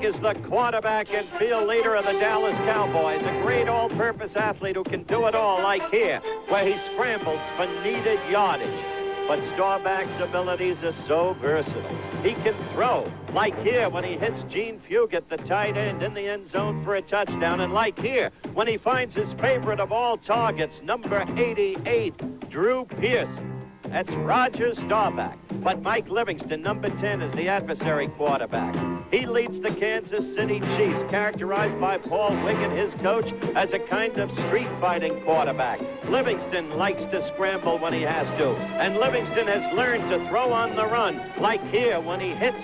Is the quarterback and field leader of the Dallas Cowboys, a great all-purpose athlete who can do it all, like here, where he scrambles for needed yardage. But Staubach's abilities are so versatile. He can throw, like here when he hits Gene Fugit, the tight end, in the end zone for a touchdown, and like here when he finds his favorite of all targets, number 88, Drew Pearson. That's Roger Staubach. But Mike Livingston, number 10, is the adversary quarterback. He leads the Kansas City Chiefs, characterized by Paul Wiggin, his coach, as a kind of street-fighting quarterback. Livingston likes to scramble when he has to, and Livingston has learned to throw on the run, like here when he hits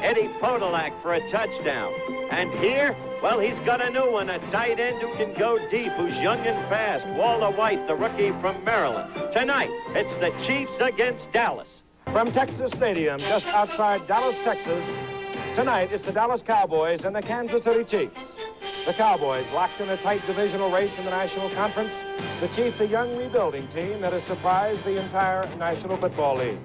Eddie Podolak for a touchdown. And here, well, he's got a new one, a tight end who can go deep, who's young and fast, Walter White, the rookie from Maryland. Tonight, it's the Chiefs against Dallas. From Texas Stadium, just outside Dallas, Texas, tonight it's the Dallas Cowboys and the Kansas City Chiefs. The Cowboys locked in a tight divisional race in the National Conference. The Chiefs, a young rebuilding team that has surprised the entire National Football League.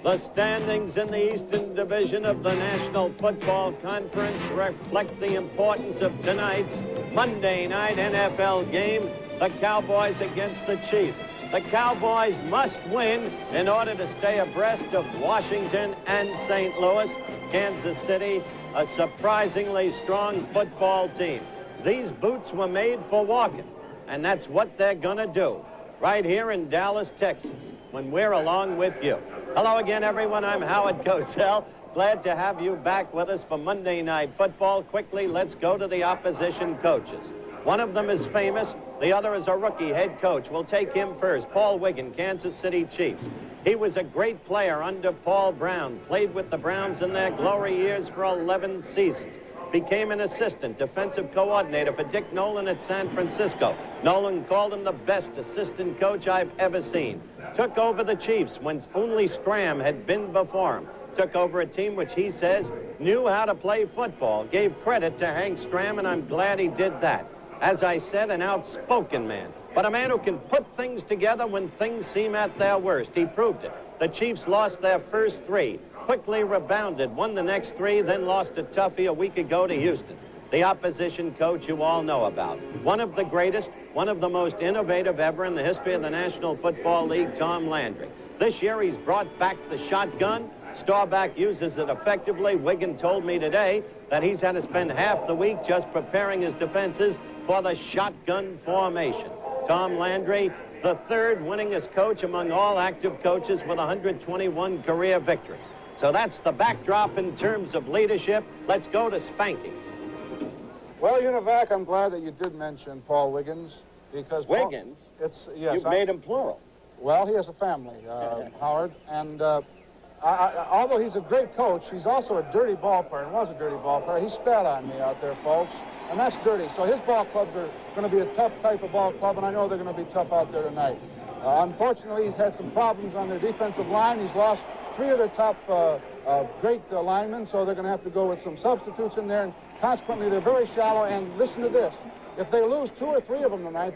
The standings in the Eastern Division of the National Football Conference reflect the importance of tonight's Monday night NFL game, the Cowboys against the Chiefs. The Cowboys must win in order to stay abreast of Washington and St. Louis. Kansas City, a surprisingly strong football team. These boots were made for walking, and that's what they're going to do right here in Dallas, Texas, when we're along with you. Hello again, everyone. I'm Howard Cosell. Glad to have you back with us for Monday Night Football. Quickly, let's go to the opposition coaches. One of them is famous. The other is a rookie head coach. We'll take him first. Paul Wiggin, Kansas City Chiefs. He was a great player under Paul Brown. Played with the Browns in their glory years for 11 seasons. Became an assistant defensive coordinator for Dick Nolan at San Francisco. Nolan called him the best assistant coach I've ever seen. Took over the Chiefs when only Scram had been before him. Took over a team which he says knew how to play football. Gave credit to Hank Stram, and I'm glad he did that. As I said, an outspoken man, but a man who can put things together when things seem at their worst. He proved it. The Chiefs lost their first 3, quickly rebounded, won the next 3, then lost a toughie a week ago to Houston. The opposition coach you all know about. One of the greatest, one of the most innovative ever in the history of the National Football League, Tom Landry. This year he's brought back the shotgun. Staubach uses it effectively. Wiggin told me today that he's had to spend half the week just preparing his defenses for the shotgun formation. Tom Landry, the third winningest coach among all active coaches with 121 career victories. So that's the backdrop in terms of leadership. Let's go to spanking. Well, Univac, I'm glad that you did mention Paul Wiggins, because Wiggins? Yes, you've made him plural. Well, he has a family, Howard, and although he's a great coach, he's also a dirty ball player, and was a dirty ball player. He spat on me out there, folks, and that's dirty. So his ball clubs are going to be a tough type of ball club, and I know they're going to be tough out there tonight. Unfortunately, he's had some problems on their defensive line. He's lost 3 of their top great linemen, so they're going to have to go with some substitutes in there, and consequently, they're very shallow. And listen to this. If they lose 2 or 3 of them tonight,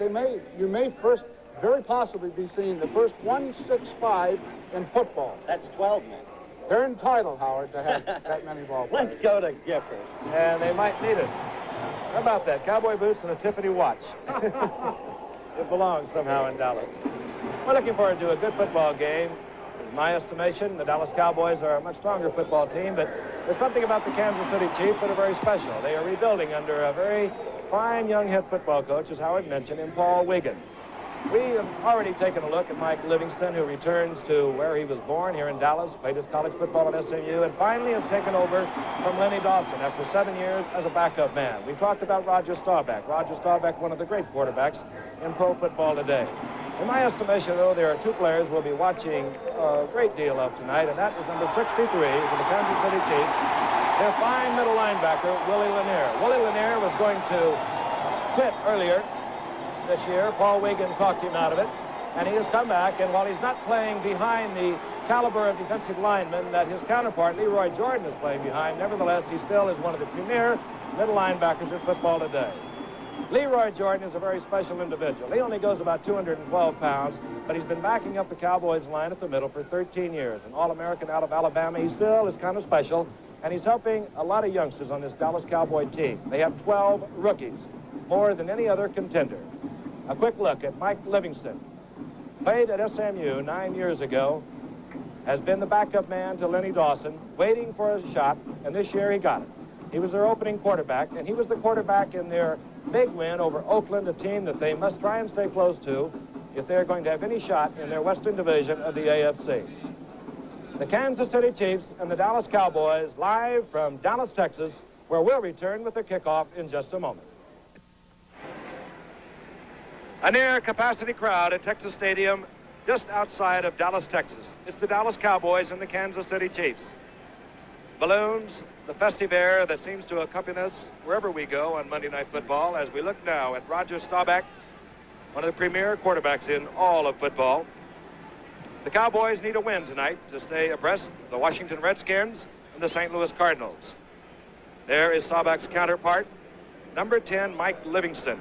you may first very possibly be seeing the first 165 in football. That's 12 men. They're entitled, Howard, to have that many ball players. Let's go to Gifford. And they might need it. How about that? Cowboy boots and a Tiffany watch. It belongs somehow in Dallas. We're looking forward to a good football game. In my estimation, the Dallas Cowboys are a much stronger football team, but there's something about the Kansas City Chiefs that are very special. They are rebuilding under a very fine young head football coach, as Howard mentioned, in Paul Wiggin. We have already taken a look at Mike Livingston, who returns to where he was born, here in Dallas, played his college football at SMU, and finally has taken over from Lenny Dawson after 7 years as a backup man. We talked about Roger Staubach. Roger Staubach, one of the great quarterbacks in pro football today. In my estimation, though, there are 2 players we'll be watching a great deal of tonight, and that is number 63 for the Kansas City Chiefs, their fine middle linebacker, Willie Lanier. Willie Lanier was going to quit earlier this year. Paul Wiggin talked him out of it, and he has come back, and while he's not playing behind the caliber of defensive linemen that his counterpart, Leroy Jordan, is playing behind, nevertheless, he still is one of the premier middle linebackers in football today. Leroy Jordan is a very special individual. He only goes about 212 pounds, but he's been backing up the Cowboys line at the middle for 13 years. An All-American out of Alabama. He still is kind of special, and he's helping a lot of youngsters on this Dallas Cowboy team. They have 12 rookies, more than any other contender. A quick look at Mike Livingston. Played at SMU 9 years ago, has been the backup man to Lenny Dawson, waiting for a shot, and this year he got it. He was their opening quarterback, and he was the quarterback in their big win over Oakland, a team that they must try and stay close to if they're going to have any shot in their Western Division of the AFC. The Kansas City Chiefs and the Dallas Cowboys live from Dallas, Texas, where we'll return with the kickoff in just a moment. A near-capacity crowd at Texas Stadium just outside of Dallas, Texas. It's the Dallas Cowboys and the Kansas City Chiefs. Balloons, the festive air that seems to accompany us wherever we go on Monday Night Football, as we look now at Roger Staubach, one of the premier quarterbacks in all of football. The Cowboys need a win tonight to stay abreast of the Washington Redskins and the St. Louis Cardinals. There is Staubach's counterpart, number 10, Mike Livingston.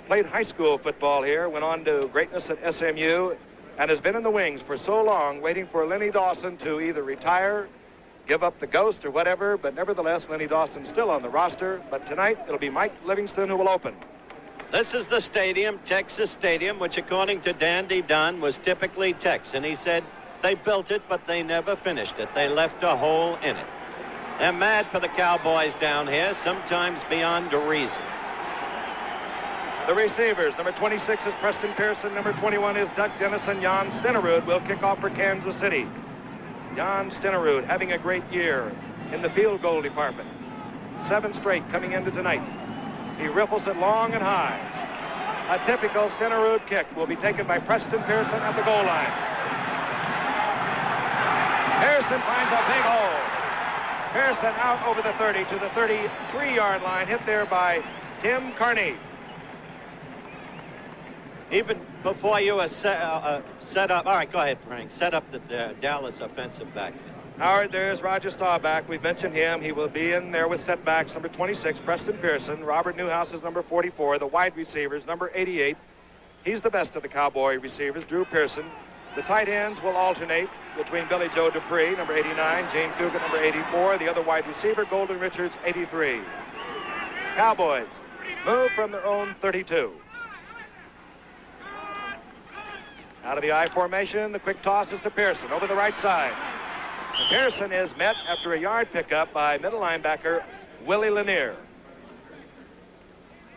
Played high school football here, went on to greatness at SMU, and has been in the wings for so long, waiting for Lenny Dawson to either retire, give up the ghost or whatever, but nevertheless, Lenny Dawson's still on the roster. But tonight, it'll be Mike Livingston who will open. This is the stadium, Texas Stadium, which according to Dandy Dunn was typically Texan. He said they built it, but they never finished it. They left a hole in it. They're mad for the Cowboys down here, sometimes beyond reason. The receivers, number 26 is Preston Pearson, number 21 is Doug Dennis, and Jan Stenerud will kick off for Kansas City. Jan Stenerud having a great year in the field goal department. 7 straight coming into tonight. He riffles it long and high. A typical Stenerud kick will be taken by Preston Pearson at the goal line. Pearson finds a big hole. Pearson out over the 30 to the 33-yard line, hit there by Tim Carney. Even before you were set up, all right, go ahead, Frank. Set up the Dallas offensive back. Howard, there's Roger Staubach. We've mentioned him. He will be in there with setbacks, number 26, Preston Pearson. Robert Newhouse is number 44. The wide receivers, number 88. He's the best of the Cowboy receivers, Drew Pearson. The tight ends will alternate between Billy Joe Dupree, number 89, Gene Fugate, number 84. The other wide receiver, Golden Richards, 83. Cowboys move from their own 32. Out of the I formation, the quick toss is to Pearson over the right side. And Pearson is met after a yard pickup by middle linebacker Willie Lanier.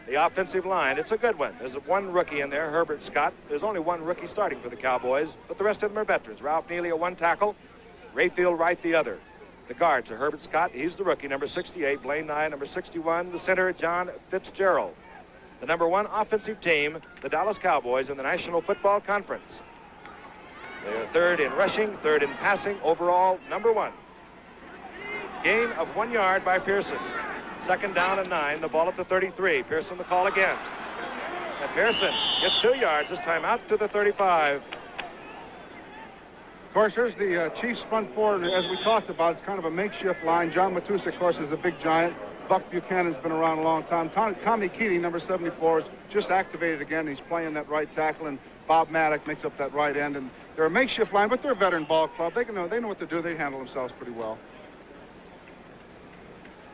The offensive line, it's a good one. There's one rookie in there, Herbert Scott. There's only one rookie starting for the Cowboys, but the rest of them are veterans. Ralph Neely, a one tackle. Rayfield Wright, the other. The guards are Herbert Scott. He's the rookie, number 68. Blaine Nye, number 61. The center, John Fitzgerald. The number 1 offensive team, the Dallas Cowboys in the National Football Conference. They are 3rd in rushing, 3rd in passing, overall number 1. Gain of 1 yard by Pearson. 2nd down and 9, the ball at the 33. Pearson the call again. And Pearson gets 2 yards, this time out to the 35. Of course, here's the Chiefs front four, and as we talked about, it's kind of a makeshift line. John Matuszak, of course, is a big giant. Buck Buchanan's been around a long time. Tommy Keating, number 74, is just activated again. He's playing that right tackle, and Bob Maddock makes up that right end. And they're a makeshift line, but they're a veteran ball club. They know what to do. They handle themselves pretty well.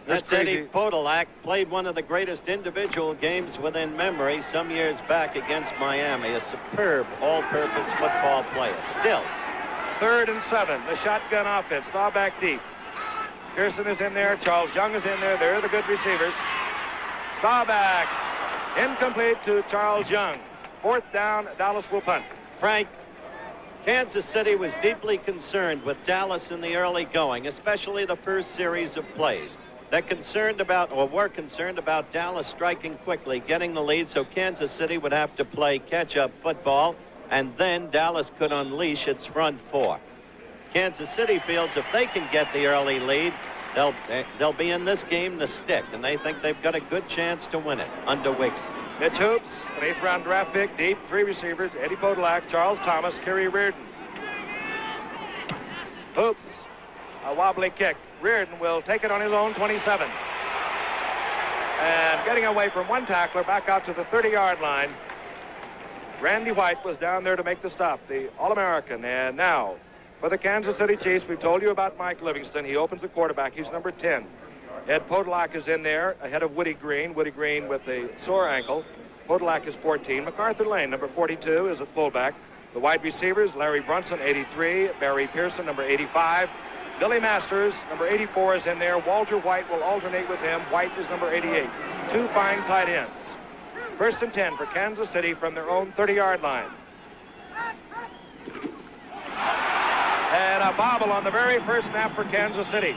That's Eddie Podolak, played one of the greatest individual games within memory some years back against Miami. A superb all-purpose football player. Still. 3rd and 7, the shotgun offense. Staubach deep. Pearson is in there. Charles Young is in there. They're the good receivers. Staubach incomplete to Charles Young. 4th down, Dallas will punt. Frank, Kansas City was deeply concerned with Dallas in the early going, especially the first series of plays. They're concerned about, or were concerned about, Dallas striking quickly, getting the lead, so Kansas City would have to play catch-up football, and then Dallas could unleash its front four. Kansas City feels if they can get the early lead, they'll be in this game to stick, and they think they've got a good chance to win it under Wiggins. Mitch Hoops, an 8th-round draft pick, deep, 3 receivers, Eddie Podolak, Charles Thomas, Kerry Reardon. Hoops, a wobbly kick. Reardon will take it on his own 27. And getting away from one tackler back out to the 30-yard line. Randy White was down there to make the stop, the All-American. And now, for the Kansas City Chiefs, we've told you about Mike Livingston. He opens the quarterback. He's number 10. Ed Podolak is in there ahead of Woody Green. Woody Green with a sore ankle. Podolak is 14. MacArthur Lane, number 42, is at fullback. The wide receivers, Larry Brunson, 83. Barry Pearson, number 85. Billy Masters, number 84, is in there. Walter White will alternate with him. White is number 88. Two fine tight ends. First and 10 for Kansas City from their own 30-yard line. And a bobble on the very first snap for Kansas City.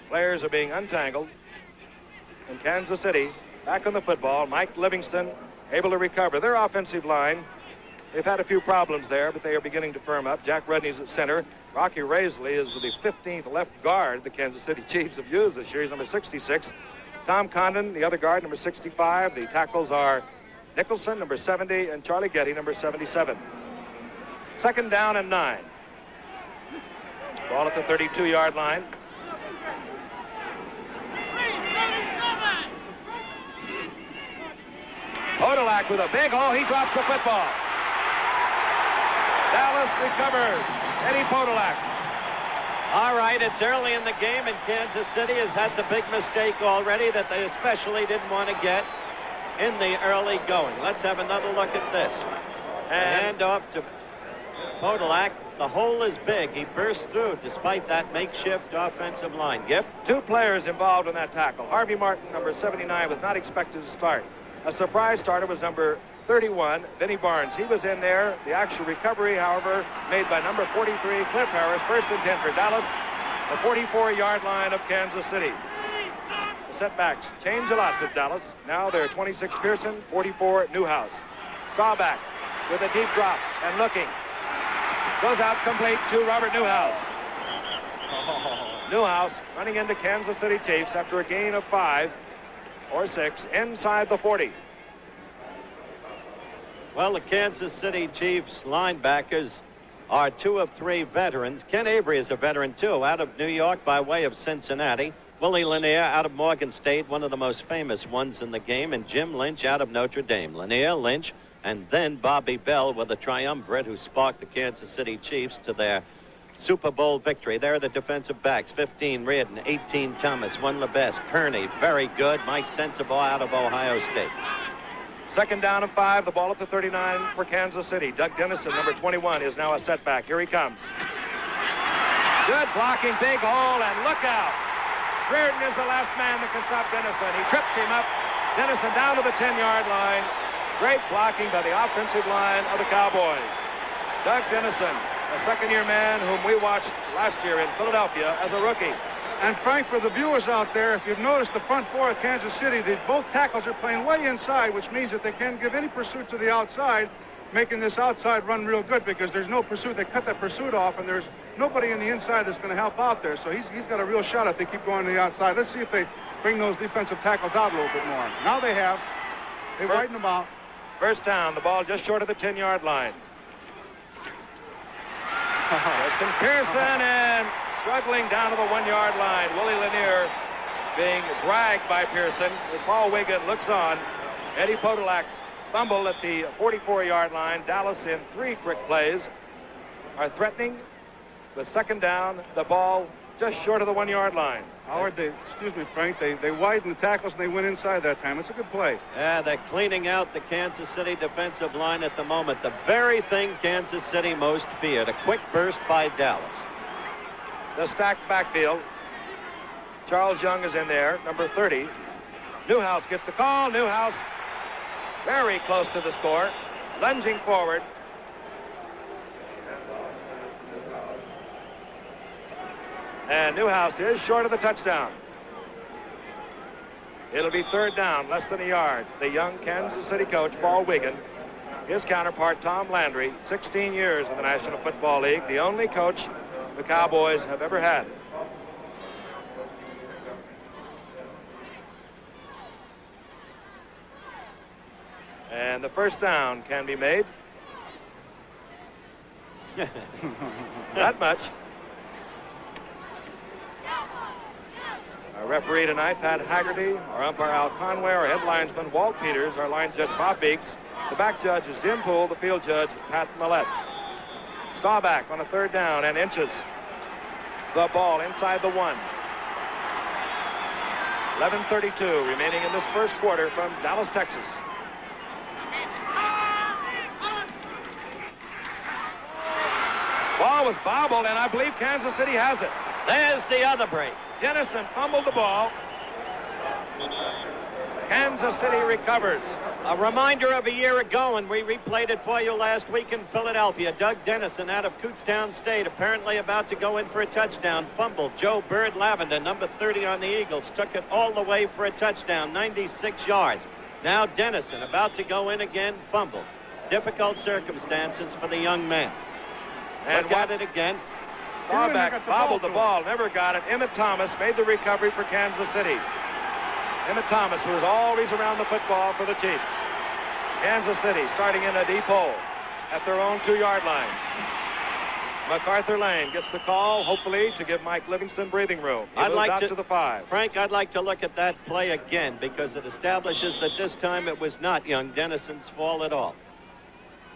Players are being untangled. And Kansas City back on the football. Mike Livingston able to recover. Their offensive line, they've had a few problems there, but they are beginning to firm up. Jack Rudney's at center. Rocky Raisley is the 15th left guard the Kansas City Chiefs have used this year. He's number 66. Tom Condon, the other guard, number 65. The tackles are Nicholson, number 70, and Charlie Getty, number 77. Second down and 9. Ball at the 32-yard line. Podolak with a big hole. He drops the football. Dallas recovers. Eddie Podolak. All right, it's early in the game, and Kansas City has had the big mistake already that they especially didn't want to get in the early going. Let's have another look at this. And off to Podolak. The hole is big. He burst through despite that makeshift offensive line. Gift? Two players involved in that tackle. Harvey Martin, number 79, was not expected to start. A surprise starter was number 31, Vinnie Barnes. He was in there. The actual recovery, however, made by number 43, Cliff Harris. First and 10 for Dallas, the 44-yard line of Kansas City. The setbacks change a lot with Dallas. Now they're 26 Pearson, 44 Newhouse. Staubach with a deep drop and looking. Goes out complete to Robert Newhouse. Newhouse running into Kansas City Chiefs after a gain of 5 or 6 inside the 40. Well, the Kansas City Chiefs linebackers are 2 of 3 veterans. Ken Avery is a veteran, too, out of New York by way of Cincinnati. Willie Lanier out of Morgan State, one of the most famous ones in the game, and Jim Lynch out of Notre Dame. Lanier, Lynch, and then Bobby Bell with a triumvirate who sparked the Kansas City Chiefs to their Super Bowl victory. There are the defensive backs. 15, Reardon. 18, Thomas. 1, LeBest. Kearney, very good. Mike Sensabaugh out of Ohio State. Second down and 5. The ball at the 39 for Kansas City. Doug Dennison, number 21, is now a setback. Here he comes. Good blocking, big hole, and look out. Reardon is the last man that can stop Dennison. He trips him up. Dennison down to the 10-yard line. Great blocking by the offensive line of the Cowboys. Doug Dennison, a second-year man whom we watched last year in Philadelphia as a rookie. And Frank, for the viewers out there, if you've noticed the front four of Kansas City, both tackles are playing way inside, which means that they can't give any pursuit to the outside, making this outside run real good because there's no pursuit. They cut that pursuit off, and there's nobody in the inside that's going to help out there. So he's got a real shot if they keep going to the outside. Let's see if they bring those defensive tackles out a little bit more. Now they have. They widen them out. First down, the ball just short of the 10-yard line. Justin Pearson and struggling down to the 1-yard line. Willie Lanier being dragged by Pearson as Paul Wiggin looks on. Eddie Podolak fumble at the 44-yard line. Dallas in 3 quick plays are threatening with second down. The ball just short of the 1-yard line. Howard, excuse me, Frank, they widened the tackles and they went inside that time. It's a good play. Yeah, they're cleaning out the Kansas City defensive line at the moment. The very thing Kansas City most feared, a quick burst by Dallas. The stacked backfield. Charles Young is in there, number 30. Newhouse gets the call. Newhouse very close to the score, lunging forward. And Newhouse is short of the touchdown. It'll be third down, less than a yard. The young Kansas City coach, Paul Wiggin, his counterpart, Tom Landry, 16 years in the National Football League, the only coach the Cowboys have ever had. And the first down can be made. Not much. Our referee tonight, Pat Haggerty. Our umpire, Al Conway. Our head linesman, Walt Peters. Our line judge, Bob Beeks. The back judge is Jim Poole. The field judge, Pat Millett. Staubach on a 3rd down and inches the ball inside the 1. 11:32 remaining in this first quarter from Dallas, Texas. Ball was bobbled, and I believe Kansas City has it. There's the other break. Dennison fumbled the ball. Kansas City recovers. A reminder of a year ago, and we replayed it for you last week in Philadelphia. Doug Dennison out of Kutztown State, apparently about to go in for a touchdown. Fumbled. Joe Bird Lavender, number 30 on the Eagles, took it all the way for a touchdown, 96 yards. Now Dennison about to go in again, fumbled. Difficult circumstances for the young man. And got it again. Staubach bobbled the ball, never got it. Emmett Thomas made the recovery for Kansas City. Emmett Thomas, who is always around the football for the Chiefs. Kansas City starting in a deep hole at their own 2-yard line. MacArthur Lane gets the call, hopefully, to give Mike Livingston breathing room. He moves out to the 5. Frank, I'd like to look at that play again because it establishes that this time it was not young Dennison's fault at all.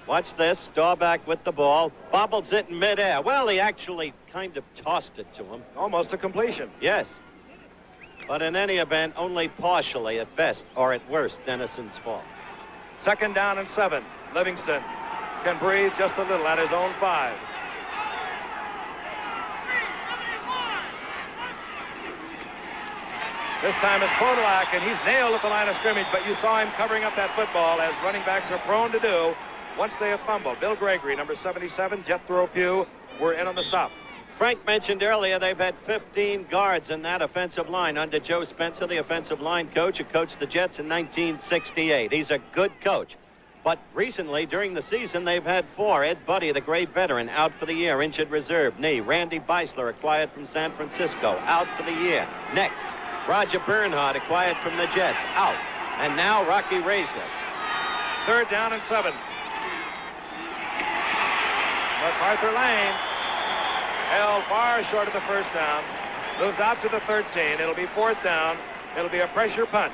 Watch this. Staubach with the ball. Bobbles it in midair. Well, he actually kind of tossed it to him. Almost a completion. Yes. But in any event, only partially at best, or at worst, Dennison's fault. 2nd down and 7. Livingston can breathe just a little at his own 5. This time it's Podolak, and he's nailed at the line of scrimmage, but you saw him covering up that football, as running backs are prone to do once they have fumbled. Bill Gregory, number 77, Jethro Pugh, were in on the stop. Frank mentioned earlier they've had 15 guards in that offensive line under Joe Spencer, the offensive line coach who coached the Jets in 1968. He's a good coach. But recently, during the season, they've had 4. Ed Buddy, the great veteran, out for the year, injured reserve, knee. Randy Beisler, acquired from San Francisco, out for the year, neck. Roger Bernhardt, acquired from the Jets, out. And now Rocky Raisler. 3rd down and 7. MacArthur Lane held far short of the 1st down. Moves out to the 13. It'll be 4th down. It'll be a pressure punt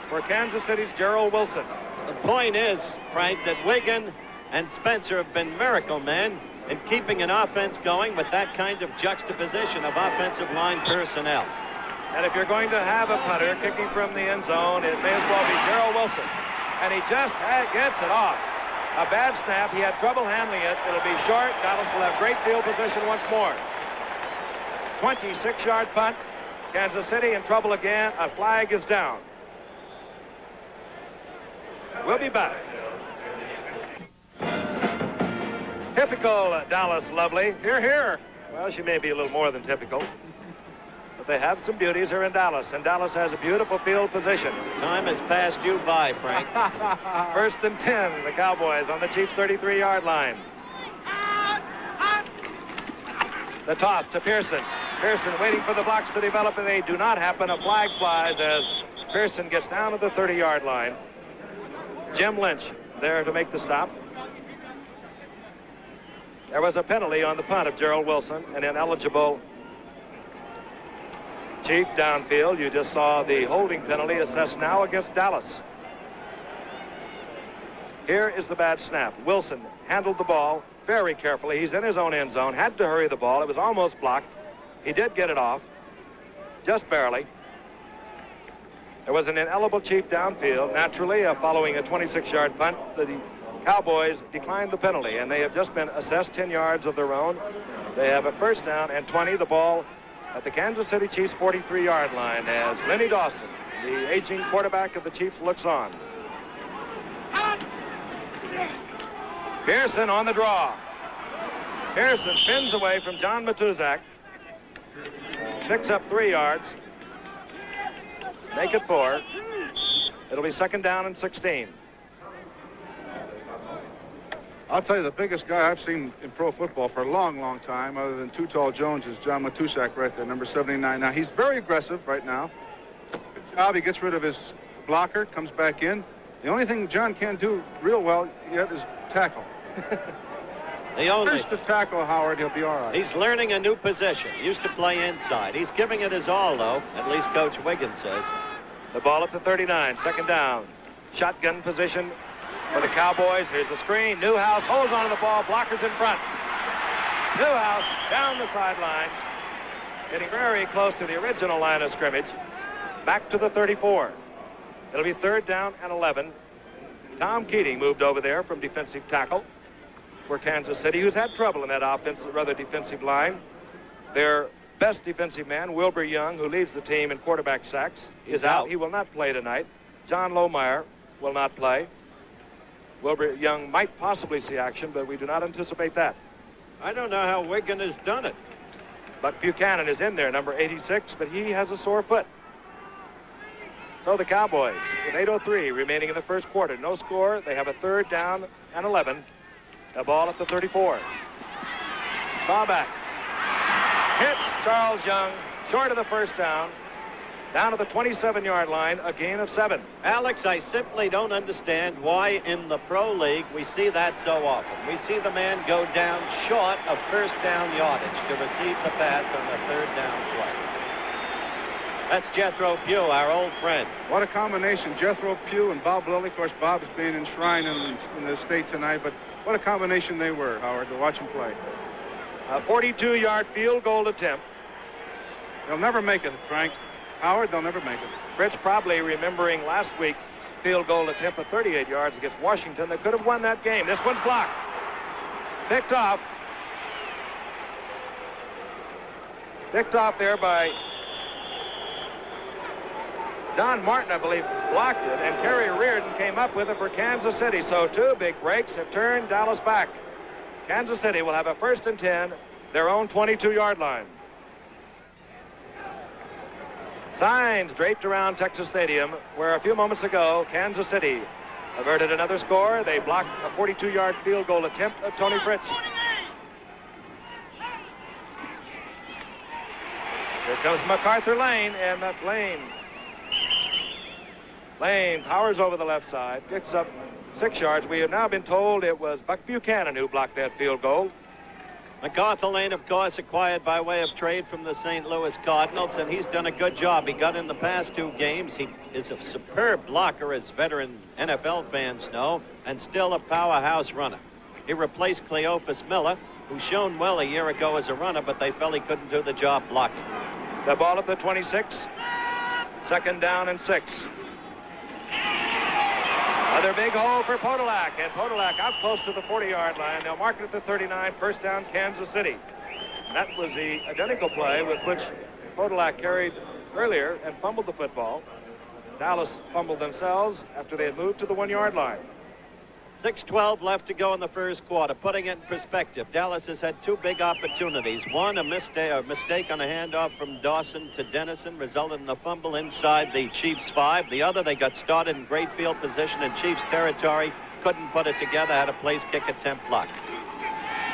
for Kansas City's Gerald Wilson. The point is, Frank, that Wigan and Spencer have been miracle men in keeping an offense going with that kind of juxtaposition of offensive line personnel. And if you're going to have a punter kicking from the end zone, it may as well be Gerald Wilson. And he just gets it off. A bad snap. He had trouble handling it. It'll be short. Dallas will have great field position once more. 26-yard punt. Kansas City in trouble again. A flag is down. We'll be back. Typical Dallas lovely. Here, here. Well, she may be a little more than typical. But they have some beauties here in Dallas, and Dallas has a beautiful field position. Time has passed you by, Frank. 1st and 10, the Cowboys on the Chiefs' 33-yard line. The toss to Pearson. Pearson waiting for the blocks to develop, and they do not happen. A flag flies as Pearson gets down to the 30-yard line. Jim Lynch there to make the stop. There was a penalty on the punt of Gerald Wilson, an ineligible Chief downfield. You just saw the holding penalty assessed now against Dallas. Here is the bad snap. Wilson handled the ball very carefully. He's in his own end zone, had to hurry the ball. It was almost blocked. He did get it off, just barely. There was an ineligible Chief downfield. Naturally, following a 26-yard punt, the Cowboys declined the penalty, and they have just been assessed 10 yards of their own. They have a 1st down and 20. The ball at the Kansas City Chiefs' 43-yard line as Lenny Dawson, the aging quarterback of the Chiefs, looks on. Pearson on the draw. Pearson spins away from John Matuszak. Picks up 3 yards. Make it 4. It'll be 2nd down and 16. I'll tell you, the biggest guy I've seen in pro football for a long, long time, other than Too Tall Jones, is John Matuszak right there, number 79. Now, he's very aggressive right now. Good job. He gets rid of his blocker, comes back in. The only thing John can't do real well yet is tackle. First to tackle Howard, he'll be all right. He's learning a new position. Used to play inside. He's giving it his all, though. At least Coach Wiggins says. The ball at the 39. Second down. Shotgun position for the Cowboys. Here's the screen. Newhouse holds on to the ball. Blockers in front. Newhouse down the sidelines. Getting very close to the original line of scrimmage. Back to the 34. It'll be third down and 11. Tom Keating moved over there from defensive tackle for Kansas City, who's had trouble in that defensive line. Their best defensive man, Wilbur Young, who leads the team in quarterback sacks, is out. He will not play tonight. John Lohmeyer will not play. Wilbur Young might possibly see action, but we do not anticipate that. I don't know how Wiggin has done it. But Buchanan is in there, number 86, but he has a sore foot. So the Cowboys, with 8:03 remaining in the first quarter, no score. They have a third down and 11. The ball at the 34. Staubach hits Charles Young short of the first down. Down to the 27-yard line, a gain of 7. Alex, I simply don't understand why in the Pro League we see that so often. We see the man go down short of first down yardage to receive the pass on the third down play. That's Jethro Pugh, our old friend. What a combination, Jethro Pugh and Bob Lilly. Of course, Bob is being enshrined in the state tonight, but what a combination they were, Howard, to watch him play. A 42-yard field goal attempt. They'll never make it, Frank. Howard, they'll never make it. Fritz probably remembering last week's field goal attempt at 38 yards against Washington. They could have won that game. This one's blocked. Picked off. Picked off there by Don Martin, I believe, blocked it, and Kerry Reardon came up with it for Kansas City. So 2 big breaks have turned Dallas back. Kansas City will have a 1st and 10, their own 22-yard line. Signs draped around Texas Stadium, where a few moments ago, Kansas City averted another score. They blocked a 42-yard field goal attempt of Tony Fritz. Here comes MacArthur Lane, and that Lane powers over the left side, picks up 6 yards. We have now been told it was Buck Buchanan who blocked that field goal. MacArthur Lane, of course, acquired by way of trade from the St. Louis Cardinals, and he's done a good job. He got in the past 2 games. He is a superb blocker, as veteran NFL fans know, and still a powerhouse runner. He replaced Cleophas Miller, who shone well a year ago as a runner, but they felt he couldn't do the job blocking. The ball at the 26. 2nd down and 6. Another big hole for Podolak, and Podolak out close to the 40-yard line. They'll mark it at the 39, 1st down, Kansas City. And that was the identical play with which Podolak carried earlier and fumbled the football. Dallas fumbled themselves after they had moved to the 1-yard line. 6:12 left to go in the first quarter. Putting it in perspective, Dallas has had 2 big opportunities. One, a mistake on a handoff from Dawson to Dennison resulted in a fumble inside the Chiefs' 5. The other, they got started in great field position in Chiefs territory, couldn't put it together, had a place kick attempt blocked.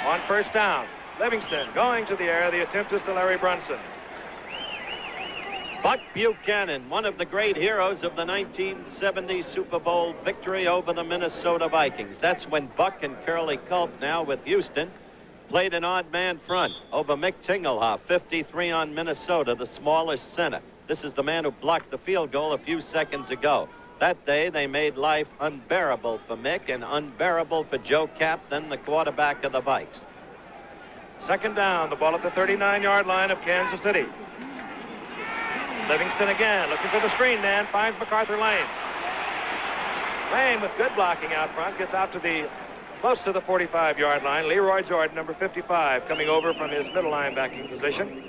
On 1st down, Livingston going to the air. The attempt is to Larry Brunson. Buck Buchanan, one of the great heroes of the 1970 Super Bowl victory over the Minnesota Vikings. That's when Buck and Curly Culp, now with Houston, played an odd man front over Mick Tingelhoff, 53 on Minnesota, the smallest center. This is the man who blocked the field goal a few seconds ago. That day, they made life unbearable for Mick and unbearable for Joe Kapp, then the quarterback of the Vikes. 2nd down, the ball at the 39-yard line of Kansas City. Livingston again, looking for the screen man, finds MacArthur Lane. Lane with good blocking out front, gets out to the close to the 45-yard line. Leroy Jordan, number 55, coming over from his middle linebacking position.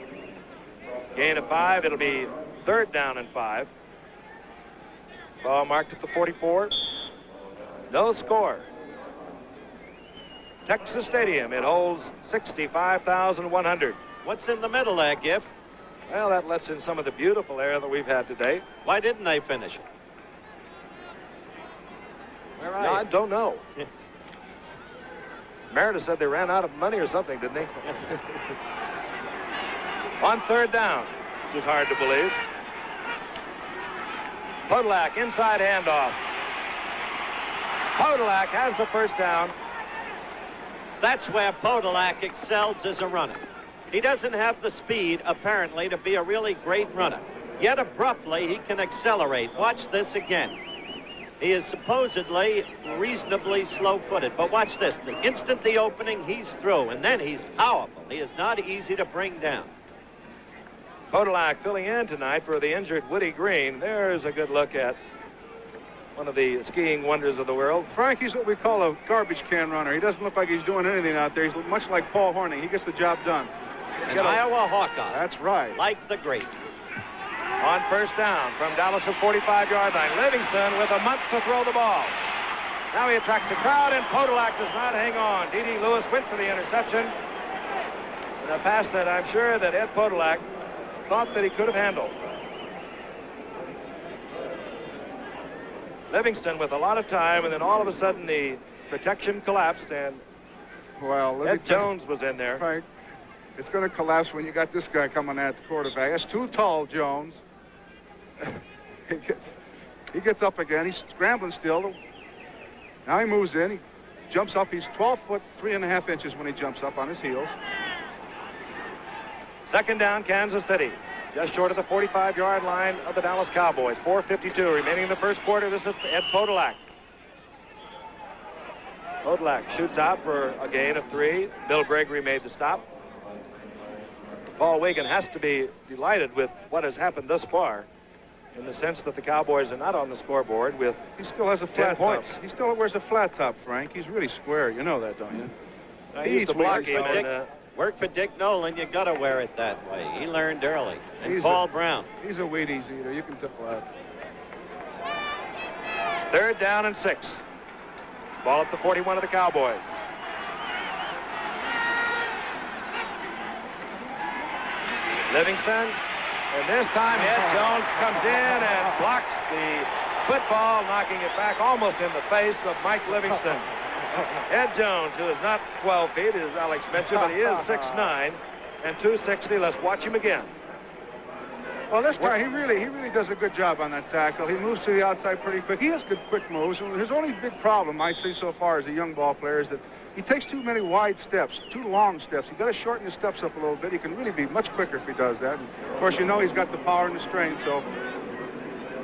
Gain of 5, it'll be 3rd down and 5. Ball marked at the 44. No score. Texas Stadium, it holds 65,100. What's in the middle there, Giff? Well, that lets in some of the beautiful air that we've had today. Why didn't they finish it? No, I don't know. Meredith said they ran out of money or something, didn't they? On 3rd down, which is hard to believe. Podolak, inside handoff. Podolak has the 1st down. That's where Podolak excels as a runner. He doesn't have the speed, apparently, to be a really great runner. Yet abruptly, he can accelerate. Watch this again. He is supposedly reasonably slow-footed, but watch this. The instant the opening, he's through, and then he's powerful. He is not easy to bring down. Podolak filling in tonight for the injured Woody Green. There's a good look at one of the skiing wonders of the world. Frank, he's what we call a garbage can runner. He doesn't look like he's doing anything out there. He's much like Paul Hornung. He gets the job done. An Iowa Hawkeye. That's right. Like the great. On first down from Dallas's 45-yard line. Livingston with a month to throw the ball. Now he attracts a crowd, and Podolak does not hang on. D.D. Lewis went for the interception. And a pass that I'm sure that Ed Podolak thought that he could have handled. Livingston with a lot of time, and then all of a sudden the protection collapsed, and Ed Jones was in there. Right. It's going to collapse when you got this guy coming at the quarterback. That's too tall, Jones. He gets up again. He's scrambling still. Now he moves in. He jumps up. He's 12 foot 3.5 inches when he jumps up on his heels. Second down, Kansas City. Just short of the 45-yard line of the Dallas Cowboys. 4:52 remaining in the first quarter. This is Ed Podolak. Podolak shoots out for a gain of 3. Bill Gregory made the stop. Paul Wigan has to be delighted with what has happened thus far, in the sense that the Cowboys are not on the scoreboard with He still has a flat points. top. He still wears a flat top, Frank. He's really square. You know that, don't you? He used to block him. Work for Dick Nolan, you got to wear it that way. He learned early. And He's Paul Brown. He's a Wheaties eater. You can tell that. Third down and 6. Ball at the 41 of the Cowboys. Livingston, and this time Ed Jones comes in and blocks the football, knocking it back almost in the face of Mike Livingston. Ed Jones, who is not 12 feet, as Alex mentioned, but he is 6'9" and 260. Let's watch him again. Well, this guy, he really does a good job on that tackle. He moves to the outside pretty quick. He has good quick moves. His only big problem I see so far as a young ball player is that he takes too many wide steps, too long steps. You've got to shorten his steps up a little bit. He can really be much quicker if he does that. And of course, you know he's got the power and the strength, so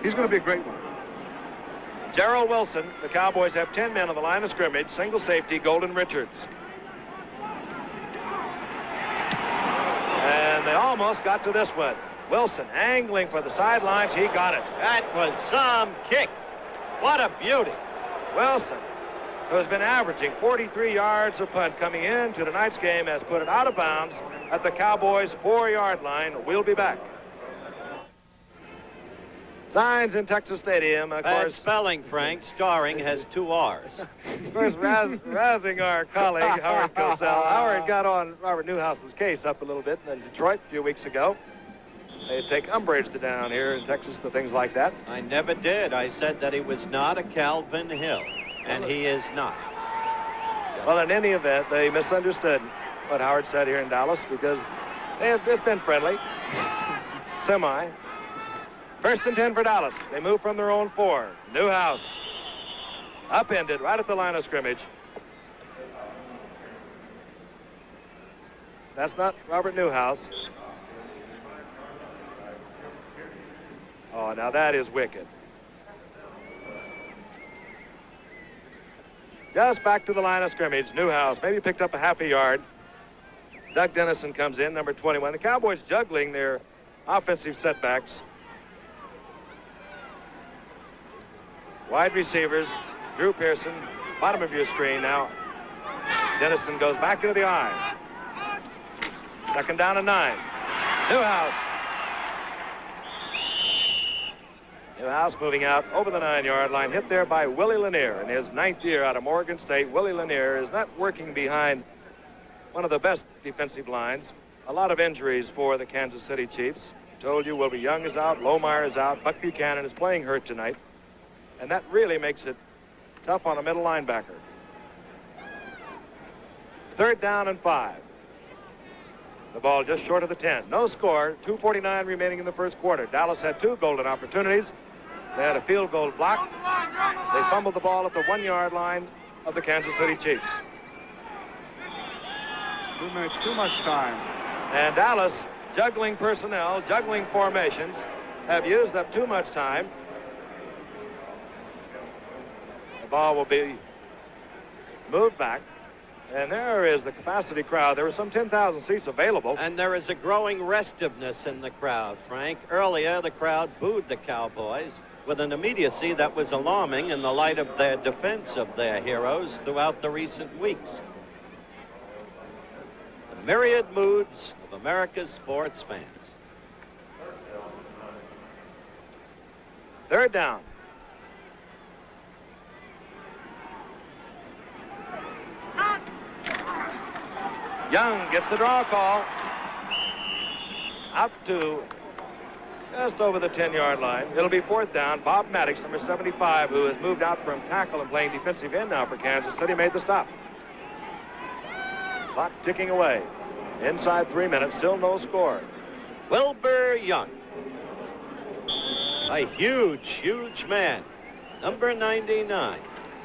he's going to be a great one. Gerald Wilson, the Cowboys have 10 men on the line of scrimmage, single safety, Golden Richards. And they almost got to this one. Wilson angling for the sidelines. He got it. That was some kick. What a beauty. Wilson, who has been averaging 43 yards a punt coming into tonight's game, has put it out of bounds at the Cowboys' 4-yard line. We'll be back. Signs in Texas Stadium, of Bad course. spelling, Frank. Starring has 2 R's. Of course, razzing our colleague, Howard Cosell. Howard got on Robert Newhouse's case up a little bit in Detroit a few weeks ago. They take umbrage to down here in Texas to things like that. I never did. I said that he was not a Calvin Hill, and he is not. Well, in any event, they misunderstood what Howard said here in Dallas because it's been friendly. Semi. First and 10 for Dallas. They move from their own 4. Newhouse. Upended right at the line of scrimmage. That's not Robert Newhouse. Oh, now that is wicked. Just back to the line of scrimmage. Newhouse maybe picked up a half a yard. Doug Dennison comes in, number 21. The Cowboys juggling their offensive setbacks. Wide receivers, Drew Pearson, bottom of your screen now. Dennison goes back into the I. Second down and 9. Newhouse. Newhouse moving out over the 9-yard line, hit there by Willie Lanier in his 9th year out of Morgan State. Willie Lanier is not working behind one of the best defensive lines. A lot of injuries for the Kansas City Chiefs. Told you Wilbur Young is out, Lohmeyer is out, Buck Buchanan is playing hurt tonight. And that really makes it tough on a middle linebacker. Third down and 5. The ball just short of the 10. No score, 2:49 remaining in the first quarter. Dallas had 2 golden opportunities. They had a field goal block. They fumbled the ball at the 1-yard line of the Kansas City Chiefs. 2 minutes, too much time. And Dallas, juggling personnel, juggling formations, have used up too much time. The ball will be moved back. And there is the capacity crowd. There were some 10,000 seats available. And there is a growing restiveness in the crowd, Frank. Earlier, the crowd booed the Cowboys with an immediacy that was alarming in the light of their defense of their heroes throughout the recent weeks. The myriad moods of America's sports fans. Third down. Young gets the draw call. Out to just over the 10-yard line. It'll be fourth down. Bob Maddox, number 75, who has moved out from tackle and playing defensive end now for Kansas City, made the stop. Clock ticking away. Inside 3 minutes, still no score. Wilbur Young. A huge, huge man. Number 99.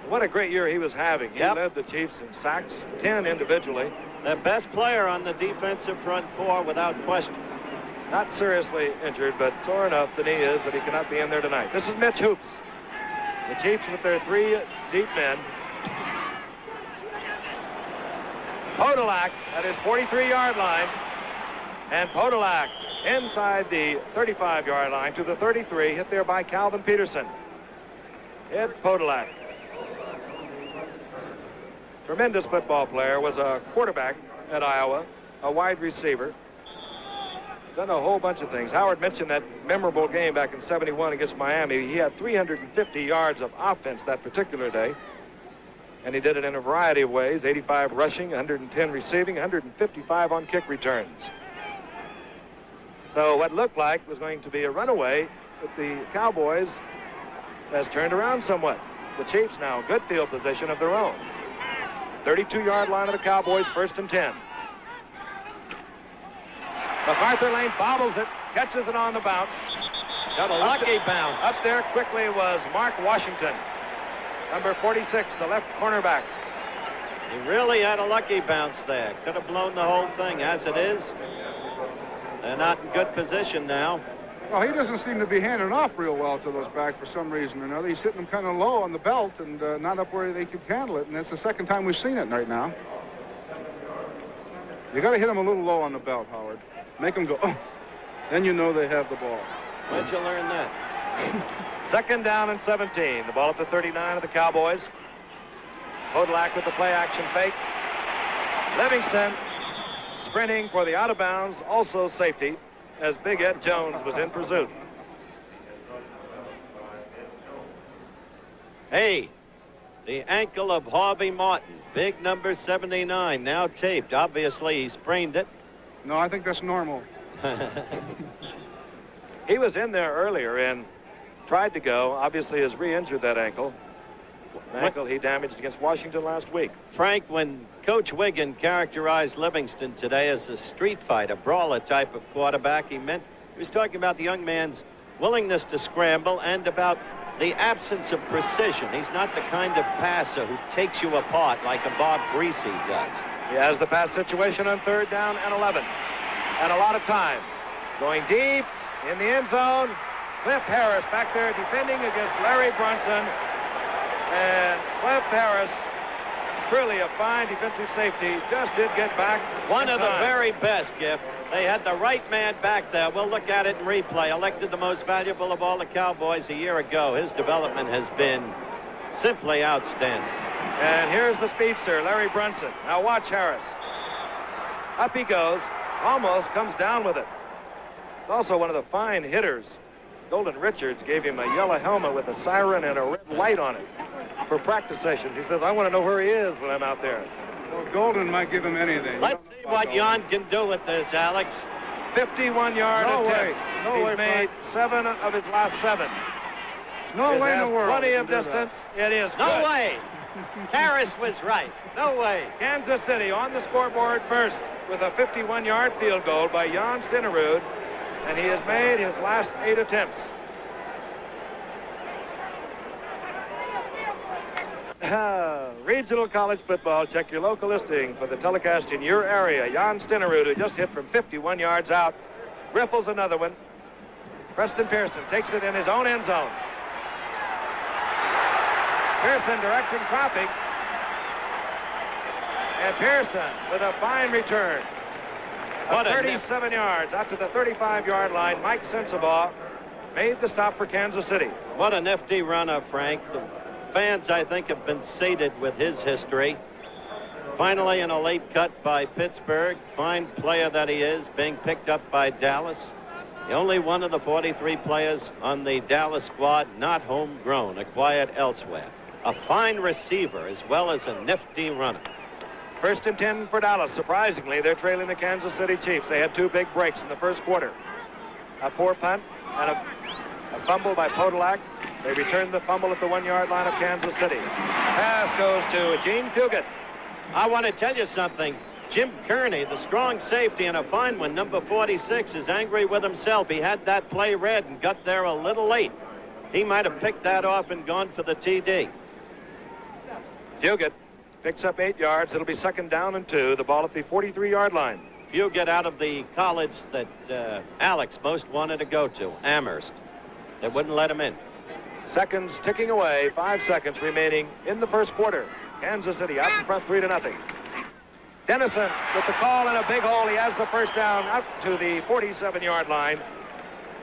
What a great year he was having. He led the Chiefs in sacks, 10 individually. The best player on the defensive front four without question. Not seriously injured, but sore enough the knee is that he cannot be in there tonight. This is Mitch Hoops. The Chiefs with their 3 deep men. Podolak at his 43-yard line. And Podolak inside the 35-yard line to the 33, hit there by Calvin Peterson. Ed Podolak. Tremendous football player, was a quarterback at Iowa, a wide receiver. Done a whole bunch of things. Howard mentioned that memorable game back in '71 against Miami. He had 350 yards of offense that particular day. And he did it in a variety of ways. 85 rushing, 110 receiving, 155 on kick returns. So what looked like was going to be a runaway, but the Cowboys has turned around somewhat. The Chiefs now good field position of their own. 32-yard line of the Cowboys, 1st and 10. MacArthur Lane bobbles it, catches it on the bounce. Got a lucky bounce. Up there quickly was Mark Washington, number 46, the left cornerback. He really had a lucky bounce there. Could have blown the whole thing. As it is, they're not in good position now. Well, he doesn't seem to be handing off real well to those backs for some reason or another. He's hitting them kind of low on the belt and not up where they could handle it. And that's the second time we've seen it right now. You got to hit them a little low on the belt, Howard. Make them go, oh. Then you know they have the ball. Where'd you learn that? 2nd down and 17. The ball at the 39 of the Cowboys. Podolak with the play action fake. Livingston sprinting for the out of bounds, also safety, as Big Ed Jones was in pursuit. Hey, the ankle of Harvey Martin, big number 79, now taped. Obviously, he sprained it. No, I think that's normal. He was in there earlier and tried to go. Obviously has re-injured that ankle. The ankle he damaged against Washington last week. Frank, when Coach Wiggin characterized Livingston today as a street fighter, brawler type of quarterback, he was talking about the young man's willingness to scramble and about the absence of precision. He's not the kind of passer who takes you apart like a Bob Greasy does. He has the pass situation on 3rd down and 11. And a lot of time. Going deep in the end zone. Cliff Harris back there defending against Larry Brunson. And Cliff Harris, truly a fine defensive safety, just did get back. One of the very best, Giff. They had the right man back there. We'll look at it in replay. Elected the most valuable of all the Cowboys a year ago. His development has been simply outstanding. And here's the speedster, Larry Brunson. Now watch Harris. Up he goes, almost comes down with it. It's also one of the fine hitters. Golden Richards gave him a yellow helmet with a siren and a red light on it for practice sessions. He says, I want to know where he is when I'm out there. Well, Golden might give him anything. Let's see what Jan can do with this, Alex. 51-yard attempt. He's made 7 of his last 7. No way in the world. Plenty of distance. It is No way. Harris was right. No way. Kansas City on the scoreboard first with a 51-yard field goal by Jan Stenerud, and he has made his last 8 attempts. regional college football. Check your local listing for the telecast in your area. Jan Stenerud, who just hit from 51 yards out, riffles another one. Preston Pearson takes it in his own end zone. Pearson directing traffic. And Pearson with a fine return. 37 yards out to the 35-yard line. Mike Sensabaugh made the stop for Kansas City. What a nifty runner, Frank. The fans, I think, have been sated with his history. Finally, in a late cut by Pittsburgh. Fine player that he is, being picked up by Dallas. The only one of the 43 players on the Dallas squad not homegrown, acquired elsewhere. A fine receiver as well as a nifty runner. 1st and 10 for Dallas. Surprisingly, they're trailing the Kansas City Chiefs. They had 2 big breaks in the first quarter. A poor punt and a fumble by Podolak. They returned the fumble at the 1-yard line of Kansas City. Pass goes to Gene Fugate. I want to tell you something. Jim Kearney, the strong safety and a fine one, number 46, is angry with himself. He had that play read and got there a little late. He might have picked that off and gone for the TD. Fugate picks up 8 yards. It'll be 2nd down and 2. The ball at the 43-yard line. Fugate out of the college that Alex most wanted to go to, Amherst. They wouldn't let him in. Seconds ticking away. 5 seconds remaining in the first quarter. Kansas City out in front 3-0. Dennison with the call in a big hole. He has the first down up to the 47-yard line.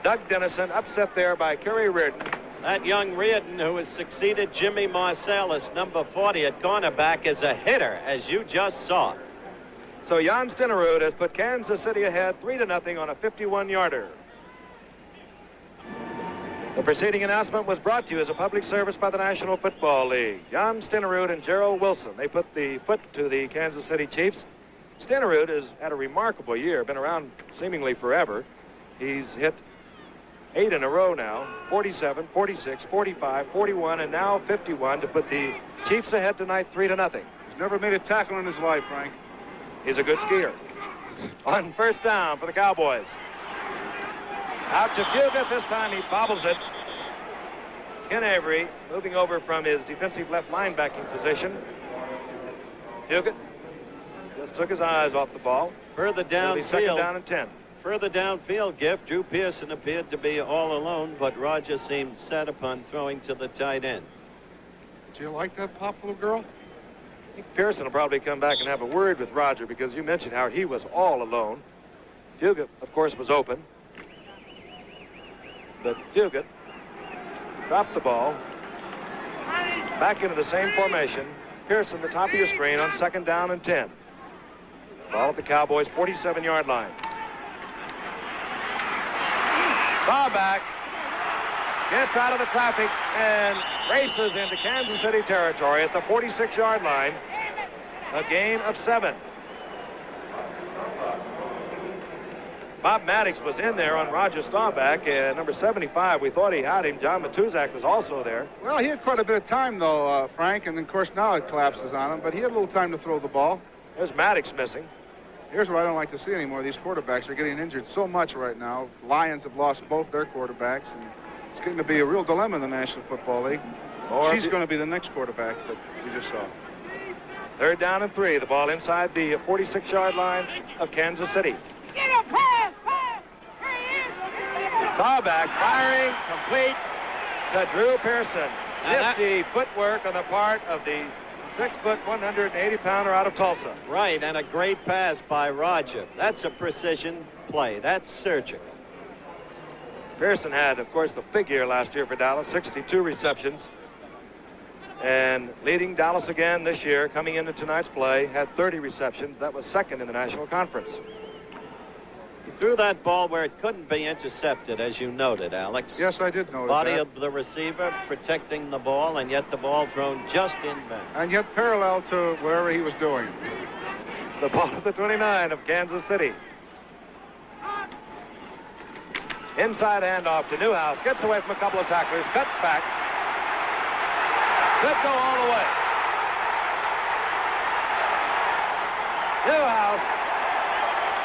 Doug Dennison upset there by Kerry Reardon. That young Reardon, who has succeeded Jimmy Marsalis, number 40 at cornerback, is a hitter, as you just saw. So Jan Stenerud has put Kansas City ahead 3-0 on a 51-yarder. The preceding announcement was brought to you as a public service by the National Football League. Jan Stenerud and Gerald Wilson, they put the foot to the Kansas City Chiefs. Stenerud has had a remarkable year, been around seemingly forever. He's hit 8 in a row now, 47, 46, 45, 41, and now 51 to put the Chiefs ahead tonight 3-0. He's never made a tackle in his life, Frank. He's a good skier. On 1st down for the Cowboys. Out to Fugate. This time he bobbles it. Ken Avery moving over from his defensive left linebacking position. Fugate just took his eyes off the ball. Further downfield. 2nd down and 10. Further downfield, Gift. Drew Pearson appeared to be all alone, but Roger seemed set upon throwing to the tight end. Do you like that pop, little girl? I think Pearson will probably come back and have a word with Roger because you mentioned, Howard, he was all alone. Fugate, of course, was open. But Fugate dropped the ball. Back into the same formation. Pearson, the top of your screen, on 2nd down and 10. Ball at the Cowboys' 47-yard line. Staubach gets out of the traffic and races into Kansas City territory at the 46-yard line. A gain of 7. Bob Maddox was in there on Roger Staubach, and number 75, we thought he had him. John Matuszak was also there. Well, he had quite a bit of time, though, Frank, and of course now it collapses on him, but he had a little time to throw the ball. There's Maddox missing. Here's what I don't like to see anymore. These quarterbacks are getting injured so much right now. Lions have lost both their quarterbacks, and it's going to be a real dilemma in the National Football League. She's going to be the next quarterback that we just saw. 3rd down and 3. The ball inside the 46-yard line of Kansas City. Get a pass! Staubach firing complete to Drew Pearson. Nifty footwork on the part of the 6-foot, 180-pounder out of Tulsa. Right, and a great pass by Roger. That's a precision play. That's surgical. Pearson had, of course, the big year last year for Dallas, 62 receptions. And leading Dallas again this year, coming into tonight's play, had 30 receptions. That was 2nd in the National Conference. He threw that ball where it couldn't be intercepted, as you noted, Alex. Yes, I did notice Body that. of the receiver protecting the ball, and yet the ball thrown just inbound. And yet parallel to whatever he was doing. The ball at the 29 of Kansas City. Inside handoff to Newhouse. Gets away from a couple of tacklers. Cuts back. Could go all the way. Newhouse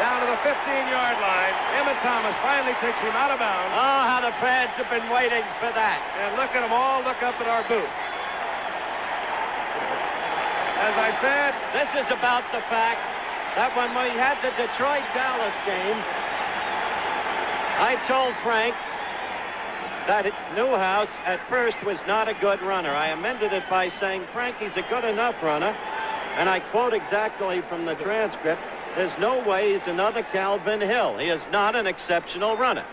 down to the 15-yard line. Emmett Thomas finally takes him out of bounds. Oh, how the fans have been waiting for that. And look at them all look up at our booth. As I said, this is about the fact that when we had the Detroit-Dallas game, I told Frank that Newhouse at first was not a good runner. I amended it by saying, Frank, he's a good enough runner. And I quote exactly from the transcript, there's no way he's another Calvin Hill. He is not an exceptional runner.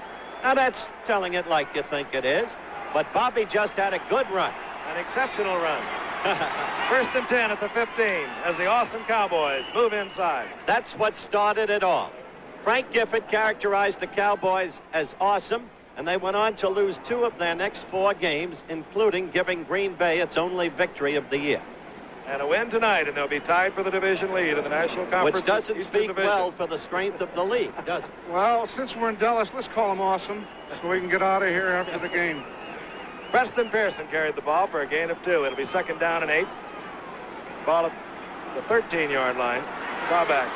Now, that's telling it like you think it is. But Bobby just had a good run. An exceptional run. 1st and 10 at the 15 as the awesome Cowboys move inside. That's what started it all. Frank Gifford characterized the Cowboys as awesome, and they went on to lose 2 of their next 4 games, including giving Green Bay its only victory of the year. And a win tonight, and they'll be tied for the division lead in the National Conference. Which doesn't speak well for the strength of the league, does it? Well, since we're in Dallas, let's call him awesome so we can get out of here after the game. Preston Pearson carried the ball for a gain of 2. It'll be 2nd down and 8. Ball at the 13-yard line. Staubach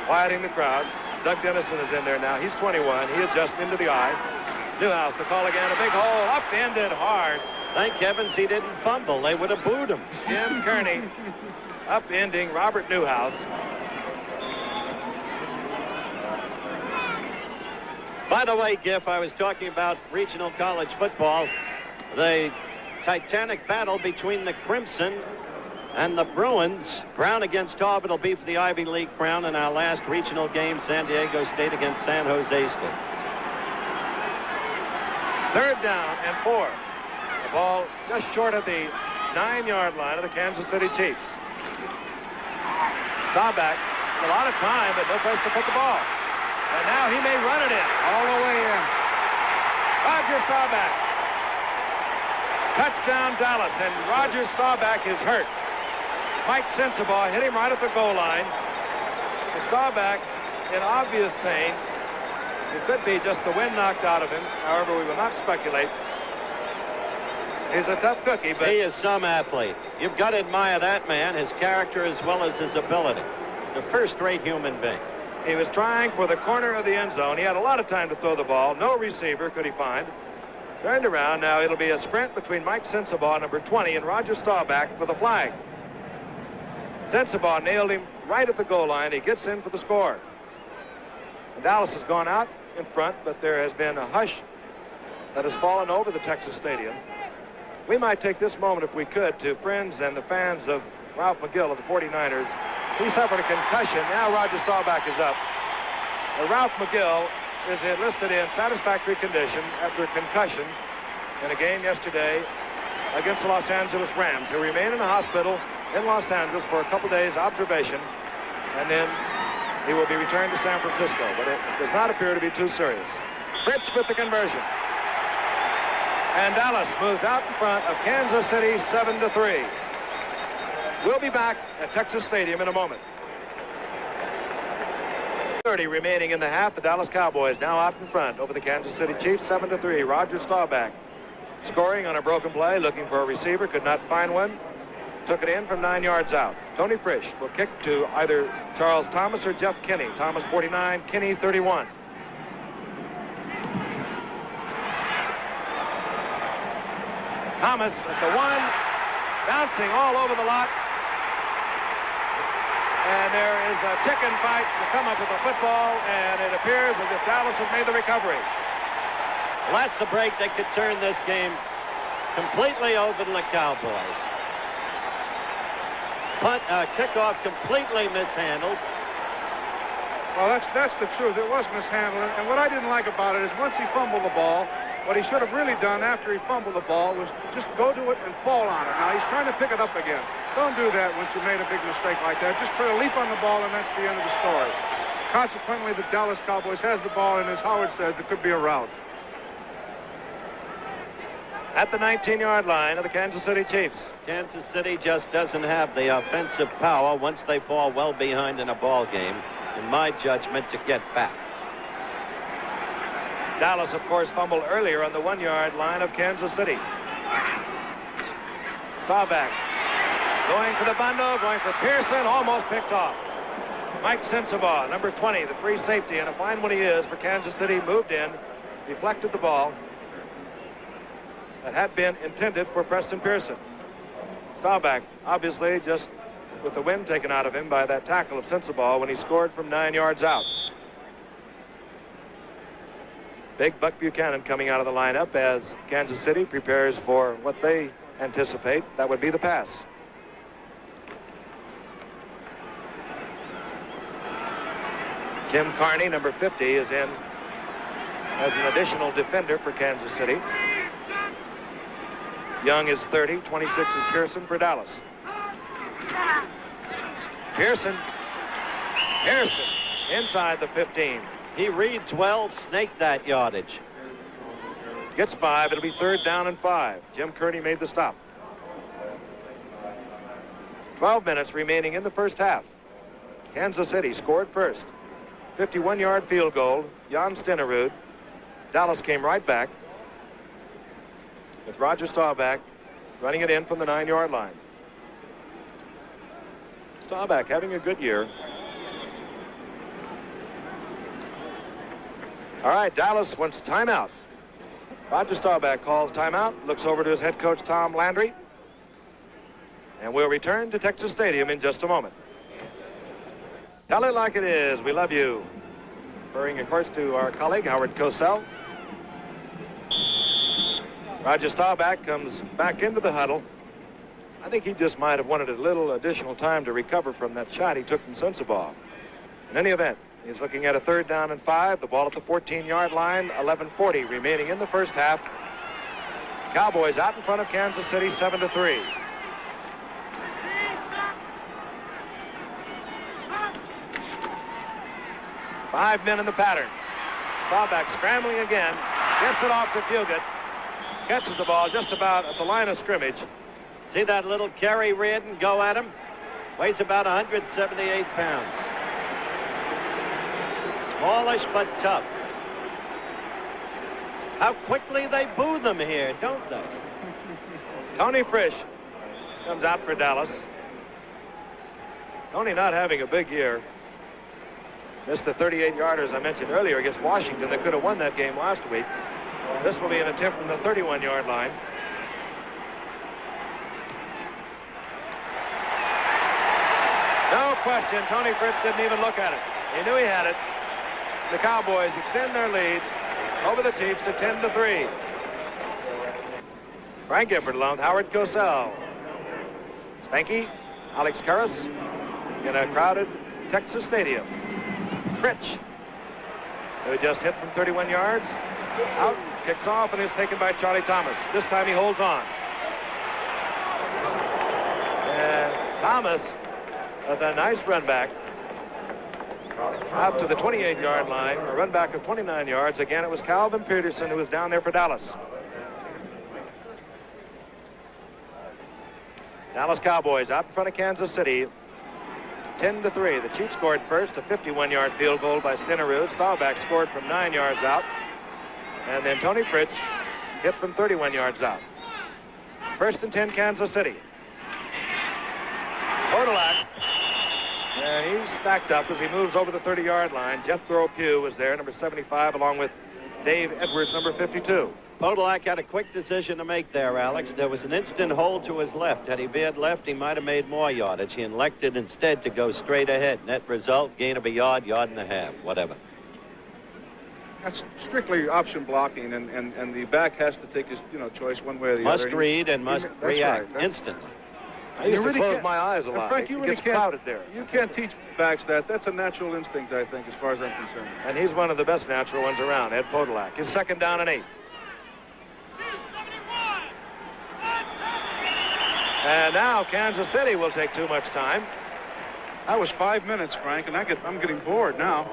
quieting the crowd. Doug Dennison is in there now. He's 21. He adjusts into the eye. Newhouse, the call again. A big hole. Upended hard. Thank heavens he didn't fumble. They would have booed him. Jim Kearney upending Robert Newhouse. By the way, Giff, I was talking about regional college football. The titanic battle between the Crimson and the Bruins. Brown against Harvard will be for the Ivy League crown in our last regional game, San Diego State against San Jose State. 3rd down and 4. The ball just short of the 9-yard line of the Kansas City Chiefs. Staubach, a lot of time, but no place to put the ball. And now he may run it in. All the way in. Roger Staubach. Touchdown Dallas, and Roger Staubach is hurt. Mike Sensabaugh hit him right at the goal line. And Staubach in obvious pain. It could be just the wind knocked out of him. However, we will not speculate. He's a tough cookie, but he is some athlete. You've got to admire that man, his character as well as his ability. He's a first-rate human being. He was trying for the corner of the end zone. He had a lot of time to throw the ball. No receiver could he find. Turned around. Now it'll be a sprint between Mike Sensabaugh, number 20, and Roger Staubach for the flag. Sensabaugh nailed him right at the goal line. He gets in for the score. And Dallas has gone out in front, but there has been a hush that has fallen over the Texas Stadium. We might take this moment, if we could, to friends and the fans of Ralph McGill of the 49ers. He suffered a concussion. Now Roger Staubach is up. Ralph McGill is enlisted in satisfactory condition after a concussion in a game yesterday against the Los Angeles Rams, who remain in the hospital in Los Angeles for a couple days observation, and then he will be returned to San Francisco, but it does not appear to be too serious. Fritz with the conversion. And Dallas moves out in front of Kansas City 7-3. We'll be back at Texas Stadium in a moment. 30 remaining in the half. The Dallas Cowboys now out in front over the Kansas City Chiefs 7-3. Roger Staubach scoring on a broken play, looking for a receiver, could not find one. Took it in from 9 yards out. Tony Frisch will kick to either Charles Thomas or Jeff Kinney. Thomas 49, Kinney 31. Thomas at the 1, bouncing all over the lot. And there is a chicken fight to come up with the football, and it appears as if Dallas has made the recovery. Well, that's the break that could turn this game completely over to the Cowboys. Punt, kickoff completely mishandled. Well, that's the truth. It was mishandled. And what I didn't like about it is once he fumbled the ball, what he should have really done after he fumbled the ball was just go to it and fall on it. Now, he's trying to pick it up again. Don't do that once you made a big mistake like that. Just try to leap on the ball, and that's the end of the story. Consequently, the Dallas Cowboys has the ball, and as Howard says, it could be a rout. At the 19-yard line of the Kansas City Chiefs. Kansas City just doesn't have the offensive power once they fall well behind in a ball game, in my judgment, to get back. Dallas, of course, fumbled earlier on the 1-yard line of Kansas City. Staubach going for the bundle, going for Pearson, almost picked off. Mike Sensabaugh, number 20, the free safety, and a fine one he is for Kansas City, moved in, deflected the ball that had been intended for Preston Pearson. Staubach obviously just with the wind taken out of him by that tackle of Sensabaugh when he scored from 9 yards out. Big Buck Buchanan coming out of the lineup as Kansas City prepares for what they anticipate. That would be the pass. Tim Carney, number 50, is in as an additional defender for Kansas City. Young is 30. 26 is Pearson for Dallas. Pearson inside the 15. He reads well, snaked that yardage. Gets 5. It'll be 3rd down and 5. Jim Kearney made the stop. 12 minutes remaining in the first half. Kansas City scored first. 51-yard field goal. Jan Stenerud. Dallas came right back with Roger Staubach running it in from the 9-yard line. Staubach having a good year. All right, Dallas wants timeout. Roger Staubach calls timeout, looks over to his head coach, Tom Landry, and we'll return to Texas Stadium in just a moment. Tell it like it is. We love you. Referring, of course, to our colleague, Howard Cosell. Roger Staubach comes back into the huddle. I think he just might have wanted a little additional time to recover from that shot he took from Sensabaugh. In any event, he's looking at a 3rd down and 5. The ball at the 14-yard line. 11:40 remaining in the first half. Cowboys out in front of Kansas City, 7-3. Five men in the pattern. Staubach scrambling again. Gets it off to Fugit. Catches the ball just about at the line of scrimmage. See that little Kerry Reardon go at him? Weighs about 178 pounds. Smallish but tough. How quickly they boo them here, don't they? Tony Frisch comes out for Dallas. Tony not having a big year. Missed the 38-yarder, as I mentioned earlier, against Washington. They could have won that game last week. This will be an attempt from the 31-yard line. No question, Tony Fritz didn't even look at it. He knew he had it. The Cowboys extend their lead over the Chiefs to 10-3. Frank Gifford along with Howard Cosell. Spanky, Alex Karras in a crowded Texas Stadium. Fritz, who just hit from 31 yards, out, kicks off, and is taken by Charlie Thomas. This time he holds on. And Thomas with a nice run back out to the 28-yard line, a run back of 29 yards. Again, it was Calvin Peterson who was down there for Dallas. Dallas Cowboys out in front of Kansas City, 10-3. The Chiefs scored first, a 51-yard field goal by Stenerud. Staubach scored from 9 yards out. And then Tony Fritz hit from 31 yards out. 1st and 10, Kansas City. Podolak. And he's stacked up as he moves over the 30-yard line. Jethro Pugh was there, number 75, along with Dave Edwards, number 52. Podolak had a quick decision to make there, Alex. There was an instant hold to his left. Had he veered left, he might have made more yardage. He elected instead to go straight ahead. Net result, gain of a yard, yard and a half, whatever. That's strictly option blocking, and the back has to take his choice one way or the other. Must read and must react instantly. I used to close my eyes a lot. Frank, you really gets crowded there. You can't teach backs that. That's a natural instinct, I think, as far as I'm concerned. And he's one of the best natural ones around, Ed Podolak. His 2nd down and 8. And now Kansas City will take too much time. That was 5 minutes, Frank, and I'm getting bored now.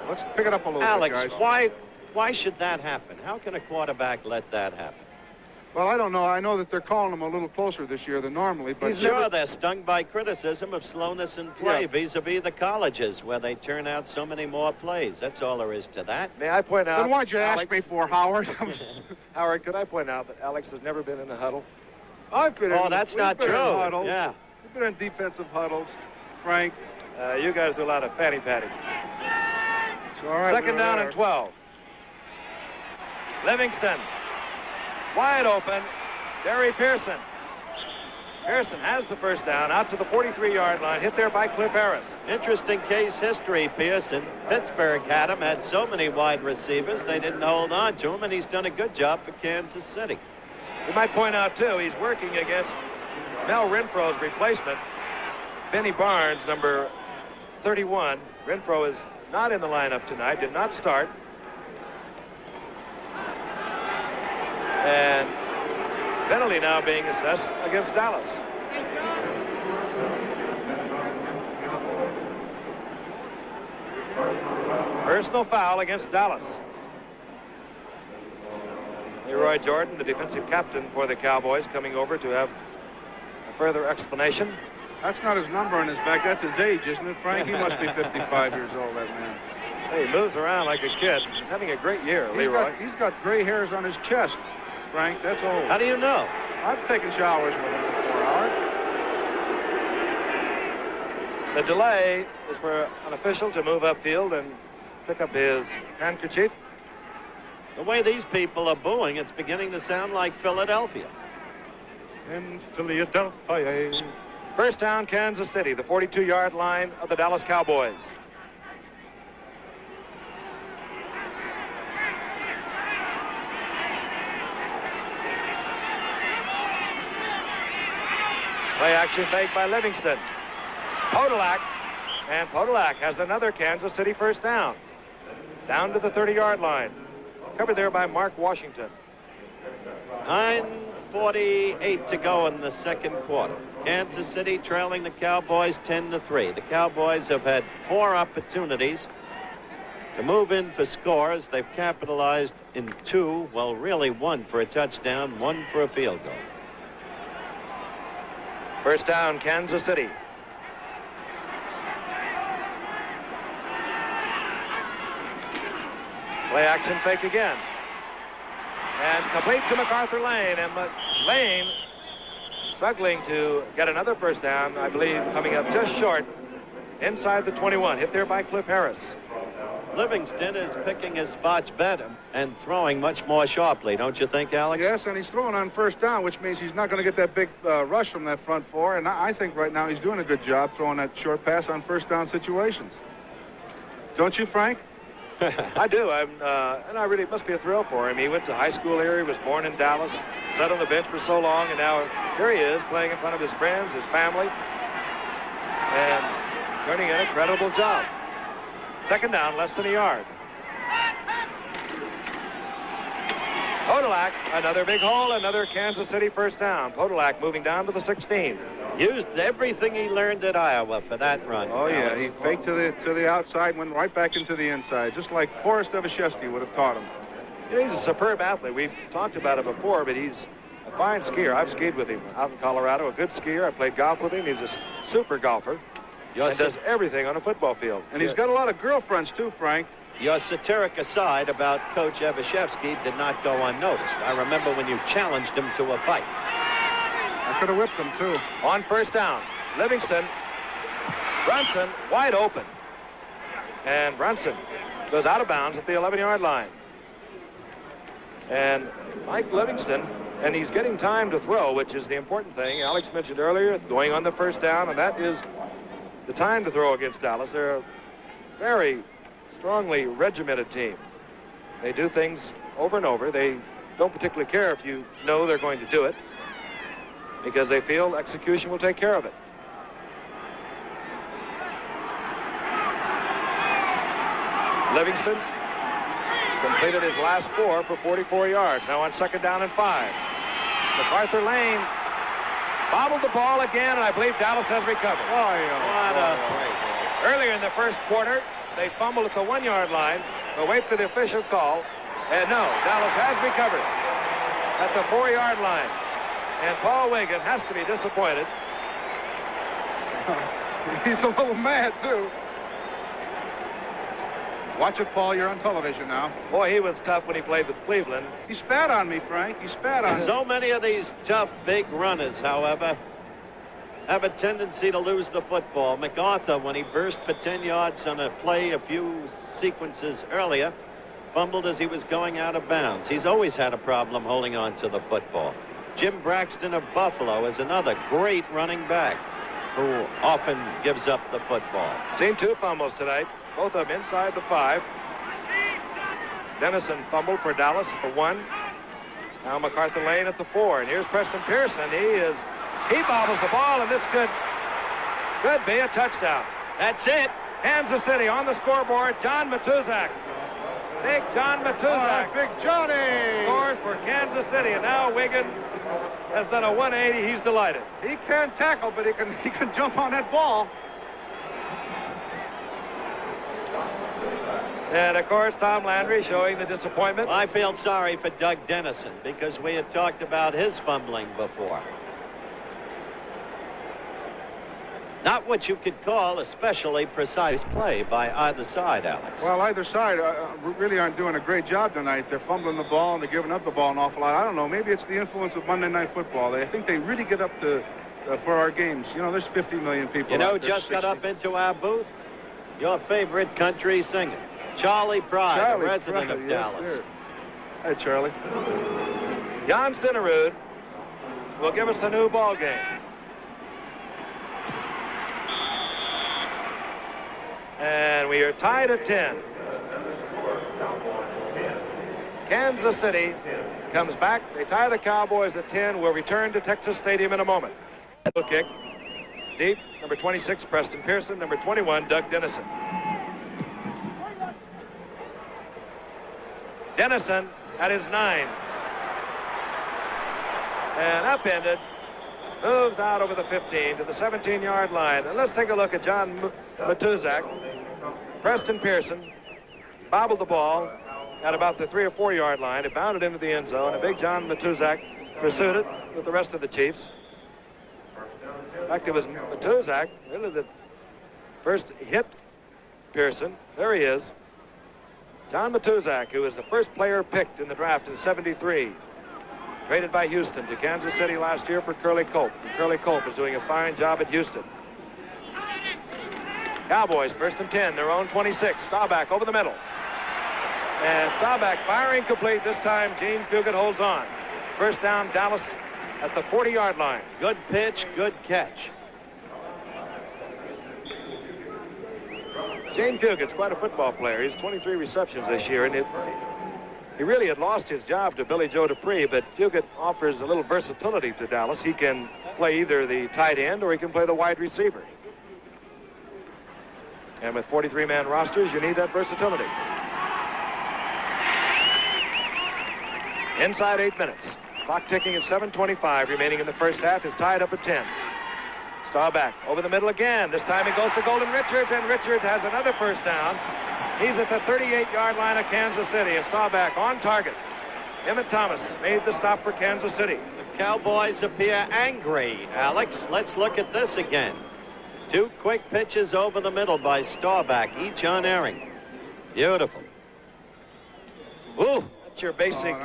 Let's pick it up a little Alex, bit, guys. why should that happen? How can a quarterback let that happen? Well, I don't know. I know that they're calling him a little closer this year than normally, but Sure, they're stung by criticism of slowness in play vis-a-vis the colleges, where they turn out so many more plays. That's all there is to that. May I point out... Then why'd you ask me for, Howard? Howard, could I point out that Alex has never been in the huddle? I've been in... Oh, that's not true. Huddles. Yeah. We've been in defensive huddles, Frank. You guys do a lot of fanny-patty. It's all right. 2nd down and 12. Livingston. Wide open. Barry Pearson. Pearson has the first down out to the 43-yard line, hit there by Cliff Harris. Interesting case history, Pearson. Pittsburgh had him, had so many wide receivers, they didn't hold on to him, and he's done a good job for Kansas City. We might point out, too, he's working against Mel Renfro's replacement, Benny Barnes, number 31. Renfro is not in the lineup tonight, did not start. And penalty now being assessed against Dallas. Personal foul against Dallas. Leroy Jordan, the defensive captain for the Cowboys, coming over to have a further explanation. That's not his number on his back. That's his age, isn't it, Frank? He must be 55 years old, that man. Hey, he moves around like a kid. He's having a great year, Leroy. He's got gray hairs on his chest, Frank. That's old. How do you know? I've taken showers with him before, Howard. The delay is for an official to move upfield and pick up his handkerchief. The way these people are booing, it's beginning to sound like Philadelphia. In Philadelphia. First down, Kansas City, the 42-yard line of the Dallas Cowboys. Play action fake by Livingston. Podolak, and Podolak has another Kansas City first down. Down to the 30-yard line. Covered there by Mark Washington. 9:48 to go in the second quarter. Kansas City trailing the Cowboys 10-3. The Cowboys have had 4 opportunities to move in for scores. They've capitalized in 2, well, really 1 for a touchdown, 1 for a field goal. First down, Kansas City. Play action fake again. And complete to MacArthur Lane. And Lane struggling to get another first down, I believe, coming up just short inside the 21. Hit there by Cliff Harris. Livingston is picking his spots better and throwing much more sharply, don't you think, Alex? Yes, and he's throwing on first down, which means he's not going to get that big rush from that front 4. And I think right now he's doing a good job throwing that short pass on first down situations. Don't you, Frank? I do. And I really, it must be a thrill for him. He went to high school here. He was born in Dallas, sat on the bench for so long, and now here he is playing in front of his friends, his family, and turning in a credible job. Second down, less than a yard. Podolak, another big hole, another Kansas City first down. Podolak moving down to the 16. Used everything he learned at Iowa for that run. Oh, yeah, he faked to the outside, went right back into the inside, just like Forrest Evashevsky would have taught him. You know, he's a superb athlete. We've talked about it before, but he's a fine skier. I've skied with him out in Colorado, a good skier. I played golf with him. He's a super golfer. And does everything on a football field. And he's got a lot of girlfriends, too, Frank. Your satiric aside about Coach Evashevsky did not go unnoticed. I remember when you challenged him to a fight. I could have whipped him, too. On first down, Livingston, Brunson, wide open. And Brunson goes out of bounds at the 11-yard line. And Mike Livingston, and he's getting time to throw, which is the important thing. Alex mentioned earlier, going on the first down, and that is the time to throw against Dallas. They're a very strongly regimented team. They do things over and over. They don't particularly care if you know they're going to do it, because they feel execution will take care of it. Livingston completed his last 4 for 44 yards. Now on second down and 5. MacArthur Lane bobbled the ball again, and I believe Dallas has recovered. Oh, yeah. Earlier in the first quarter, they fumbled at the 1-yard line. They'll wait for the official call. And no, Dallas has recovered at the 4-yard line. And Paul Wiggin has to be disappointed. He's a little mad, too. Watch it, Paul. You're on television now. Boy, he was tough when he played with Cleveland. He spat on me, Frank. He spat on me. So many of these tough, big runners, however, have a tendency to lose the football. MacArthur, when he burst for 10 yards on a play a few sequences earlier, fumbled as he was going out of bounds. He's always had a problem holding on to the football. Jim Braxton of Buffalo is another great running back who often gives up the football. Seen 2 fumbles tonight, both of them inside the 5. Dennison fumbled for Dallas at the 1. Now MacArthur Lane at the 4. And here's Preston Pearson. He bobbles the ball, and this could be a touchdown. That's it. Kansas City on the scoreboard. John Matuszak. Big John Matuszak. Big Johnny. Scores for Kansas City. And now Wigan has done a 180. He's delighted. He can't tackle, but he can jump on that ball. And, of course, Tom Landry showing the disappointment. I feel sorry for Doug Dennison because we had talked about his fumbling before. Not what you could call especially precise play by either side, Alex. Well, either side really aren't doing a great job tonight. They're fumbling the ball and they're giving up the ball an awful lot. I don't know. Maybe it's the influence of Monday Night Football. I think they really get up to for our games. You know, there's 50 million people. You know, out there, just 60. got up into our booth. Your favorite country singer, Charlie Pride, a resident of Dallas. Sir. Hey, Charlie. Jan Sinnerud will give us a new ball game. And we are tied at 10. Kansas City comes back. They tie the Cowboys at 10. We'll return to Texas Stadium in a moment. Kick. Deep. Number 26, Preston Pearson. Number 21, Doug Dennison. Dennison at his 9. And upended. Moves out over the 15 to the 17-yard line. And let's take a look at John Matuszak. Preston Pearson bobbled the ball at about the 3 or 4 yard line. It bounded into the end zone. And big John Matuszak pursued it with the rest of the Chiefs. In fact, it was Matuszak really that first hit Pearson. There he is. John Matuszak, who was the first player picked in the draft in '73. Traded by Houston to Kansas City last year for Curly Culp. And Curly Culp is doing a fine job at Houston. Cowboys, 1st and 10, their own 26. Staubach over the middle. And Staubach firing complete. This time, Gene Fugit holds on. First down, Dallas at the 40-yard line. Good pitch, good catch. Gene Fugit's quite a football player. He's 23 receptions this year, and he really had lost his job to Billy Joe Dupree, but Fugit offers a little versatility to Dallas. He can play either the tight end or he can play the wide receiver. And with 43-man rosters, you need that versatility. Inside 8 minutes. Clock ticking at 7:25 remaining in the first half. Is tied up at 10. Staubach over the middle again. This time he goes to Golden Richards, and Richards has another first down. He's at the 38-yard line of Kansas City, and Staubach on target. Emmett Thomas made the stop for Kansas City. The Cowboys appear angry, Alex. Let's look at this again. 2 quick pitches over the middle by Staubach, each unerring. Beautiful. Ooh, that's your basic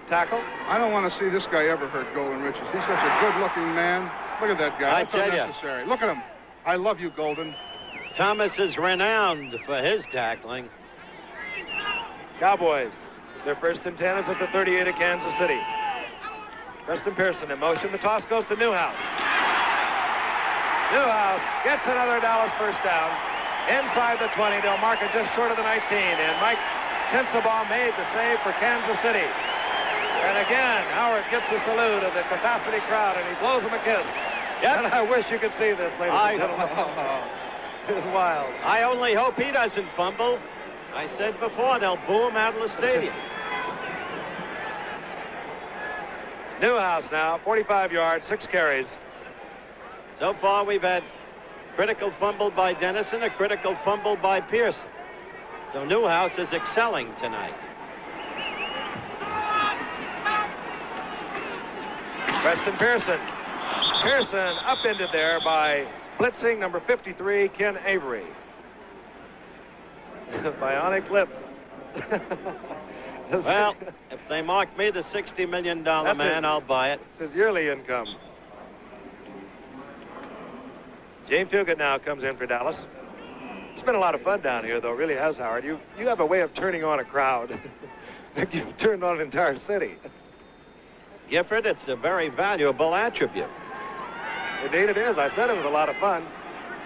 tackle. I don't want to see this guy ever hurt Golden Richards. He's such a good-looking man. Look at that guy. That's unnecessary. Look at him. I love you, Golden. Thomas is renowned for his tackling. Cowboys, their 1st and 10 is at the 38 of Kansas City. Preston Pearson in motion. The toss goes to Newhouse. Newhouse gets another Dallas first down. Inside the 20, they'll mark it just short of the 19. And Mike Sensabaugh made the save for Kansas City. And again, Howard gets a salute of the capacity crowd, and he blows him a kiss. Yep. And I wish you could see this, ladies and gentlemen. It's wild. I only hope he doesn't fumble. I said before, they'll boo him out of the stadium. Newhouse now, 45 yards, 6 carries. So far, we've had critical fumble by Dennison, a critical fumble by Pearson. So Newhouse is excelling tonight. Preston Pearson. Pearson upended there by blitzing number 53, Ken Avery. Bionic blitz. Well, if they mark me the $60 million man, I'll buy it. It's his yearly income. Gene Fugit now comes in for Dallas. It's been a lot of fun down here, though. It really has, Howard. You have a way of turning on a crowd. You've turned on an entire city. Gifford, it's a very valuable attribute. Indeed it is. I said it was a lot of fun.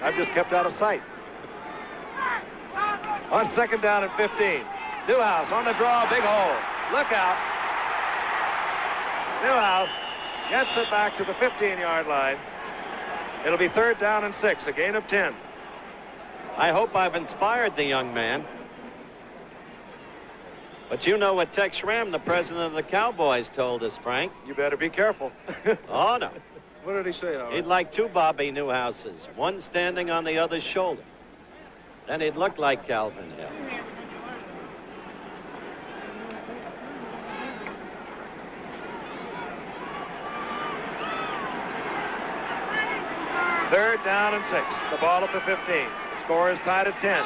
I've just kept out of sight. On 2nd down and 15. Newhouse on the draw, big hole. Look out. Newhouse gets it back to the 15-yard line. It'll be 3rd down and 6, a gain of 10. I hope I've inspired the young man. But you know what Tex Schramm, the president of the Cowboys, told us, Frank. You better be careful. Oh, no. What did he say, Howard? He'd like 2 Bobby Newhouses, one standing on the other's shoulder. Then he'd look like Calvin Hill. Third down and 6. The ball at the 15. The score is tied at 10.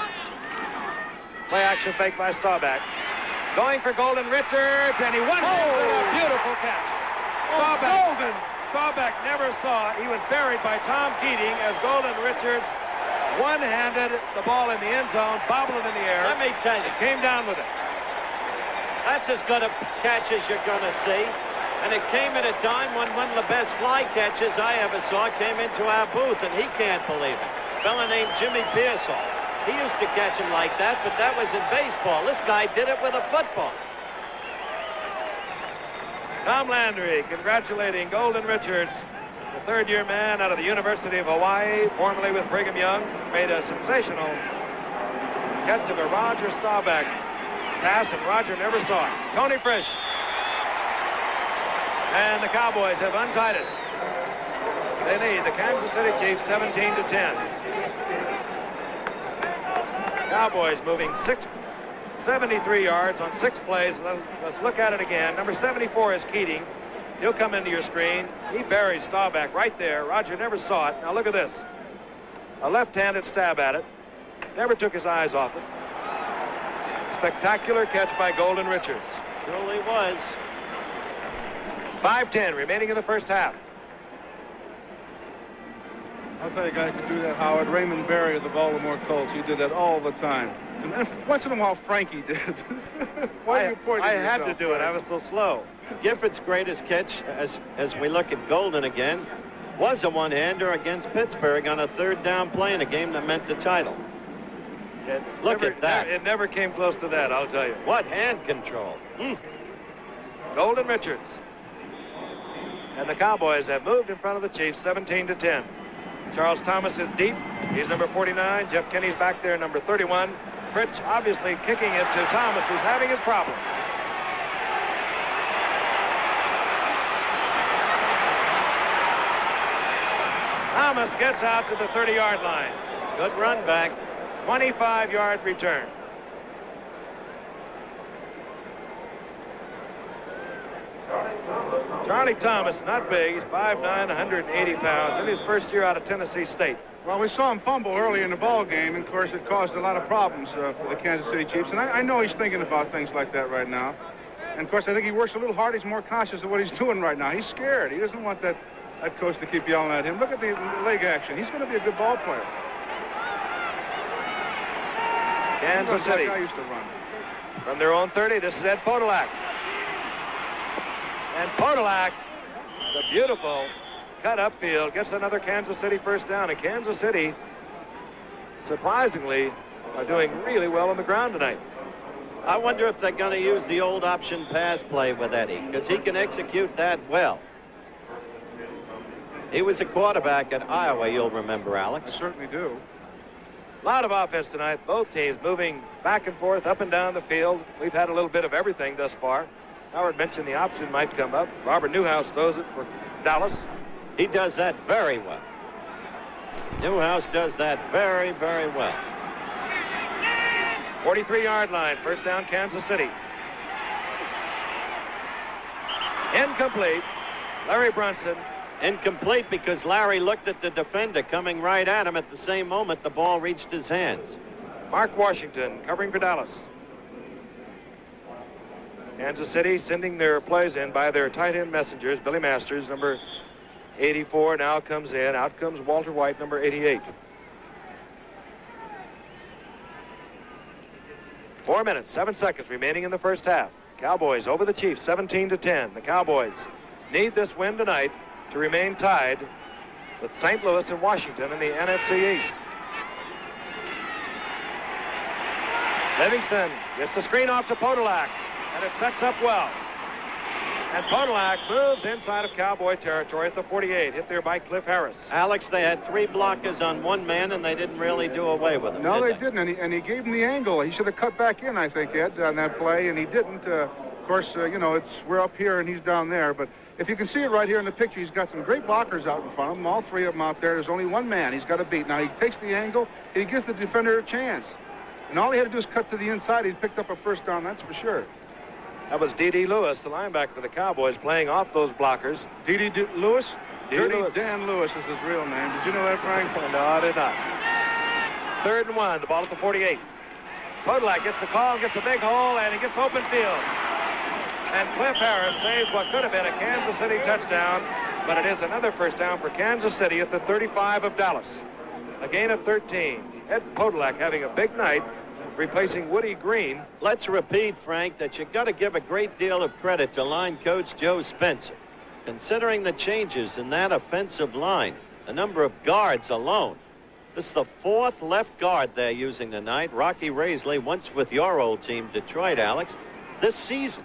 Play action fake by Staubach. Going for Golden Richards, and he one-handed a beautiful catch. Staubach never saw it. He was buried by Tom Keating as Golden Richards one-handed the ball in the end zone, bobbled it in the air. Let me tell you. Came down with it. That's as good a catch as you're going to see. And it came at a time when one of the best fly catches I ever saw came into our booth, and he can't believe it. A fella named Jimmy Pearsall. He used to catch him like that, but that was in baseball. This guy did it with a football. Tom Landry congratulating Golden Richards, the third-year man out of the University of Hawaii, formerly with Brigham Young, made a sensational catch of a Roger Staubach pass, and Roger never saw it. Tony Frisch. And the Cowboys have untied it. They lead the Kansas City Chiefs 17-10. Cowboys moving 73 yards on 6 plays. Let's look at it again. Number 74 is Keating. He'll come into your screen. He buries Staubach right there. Roger never saw it. Now look at this. A left-handed stab at it. Never took his eyes off it. Spectacular catch by Golden Richards. Truly was. 5:10 remaining in the first half. I'll tell you a guy who could do that, Howard. Raymond Berry of the Baltimore Colts. He did that all the time. And once in a while, Frankie did. Why are you pointing I yourself, had to do it. I was so slow. Gifford's greatest catch, as we look at Golden again, was a one-hander against Pittsburgh on a 3rd down play in a game that meant the title. Look at that. It never came close to that, I'll tell you. What hand control. Golden Richards. And the Cowboys have moved in front of the Chiefs 17-10. Charles Thomas is deep. He's number 49. Jeff Kinney's back there, number 31. Fritz obviously kicking it to Thomas, who's having his problems. Thomas gets out to the 30-yard line. Good run back. 25-yard return. Charlie Thomas, not big. He's 5'9", 180 pounds. In his first year out of Tennessee State. Well, we saw him fumble early in the ball game, and of course it caused a lot of problems for the Kansas City Chiefs. And I know he's thinking about things like that right now. And of course I think he works a little hard. He's more conscious of what he's doing right now. He's scared. He doesn't want that coach to keep yelling at him. Look at the leg action. He's going to be a good ball player. Kansas City. Like I used to run. From their own 30, this is Ed Podolak. And Podolak, the beautiful cut upfield, gets another Kansas City first down. And Kansas City, surprisingly, are doing really well on the ground tonight. I wonder if they're going to use the old option pass play with Eddie, because he can execute that well. He was a quarterback at Iowa, you'll remember, Alex. I certainly do. A lot of offense tonight. Both teams moving back and forth, up and down the field. We've had a little bit of everything thus far. Howard mentioned the option might come up. Robert Newhouse throws it for Dallas. He does that very well. Newhouse does that very, very well. 43-yard line, first down, Kansas City. Incomplete. Larry Brunson. Incomplete because Larry looked at the defender coming right at him. At the same moment, the ball reached his hands. Mark Washington covering for Dallas. Kansas City sending their plays in by their tight end messengers. Billy Masters, number 84, now comes in. Out comes Walter White, number 88. 4 minutes, 7 seconds remaining in the first half. Cowboys over the Chiefs, 17-10. The Cowboys need this win tonight to remain tied with St. Louis and Washington in the NFC East. Livingston gets the screen off to Podolak, and it sets up well. And Podolak moves inside of Cowboy territory at the 48, hit there by Cliff Harris. Alex, they had 3 blockers on 1 man, and they didn't really do away with him. No, they didn't, and he gave him the angle. He should have cut back in, I think, Ed, on that play, and he didn't. Of course, you know, we're up here and he's down there, but if you can see it right here in the picture, he's got some great blockers out in front of him, all 3 of them out there. There's only 1 man he's got to beat. Now, he takes the angle, and he gives the defender a chance. And all he had to do is cut to the inside. He picked up a first down, that's for sure. That was D.D. Lewis, the linebacker for the Cowboys, playing off those blockers. D.D. Lewis? D.D. Lewis. Dan Lewis is his real name. Did you know that, Frank? No, I did not. 3rd and 1, the ball at the 48. Podolak gets the call, gets a big hole, and he gets open field. And Cliff Harris saves what could have been a Kansas City touchdown, but it is another first down for Kansas City at the 35 of Dallas. A gain of 13. Ed Podolak having a big night, replacing Woody Green. Let's repeat, Frank, that you've got to give a great deal of credit to line coach Joe Spencer. Considering the changes in that offensive line, the number of guards alone. This is the 4th left guard they're using tonight. Rocky Raisley, once with your old team, Detroit, Alex, this season.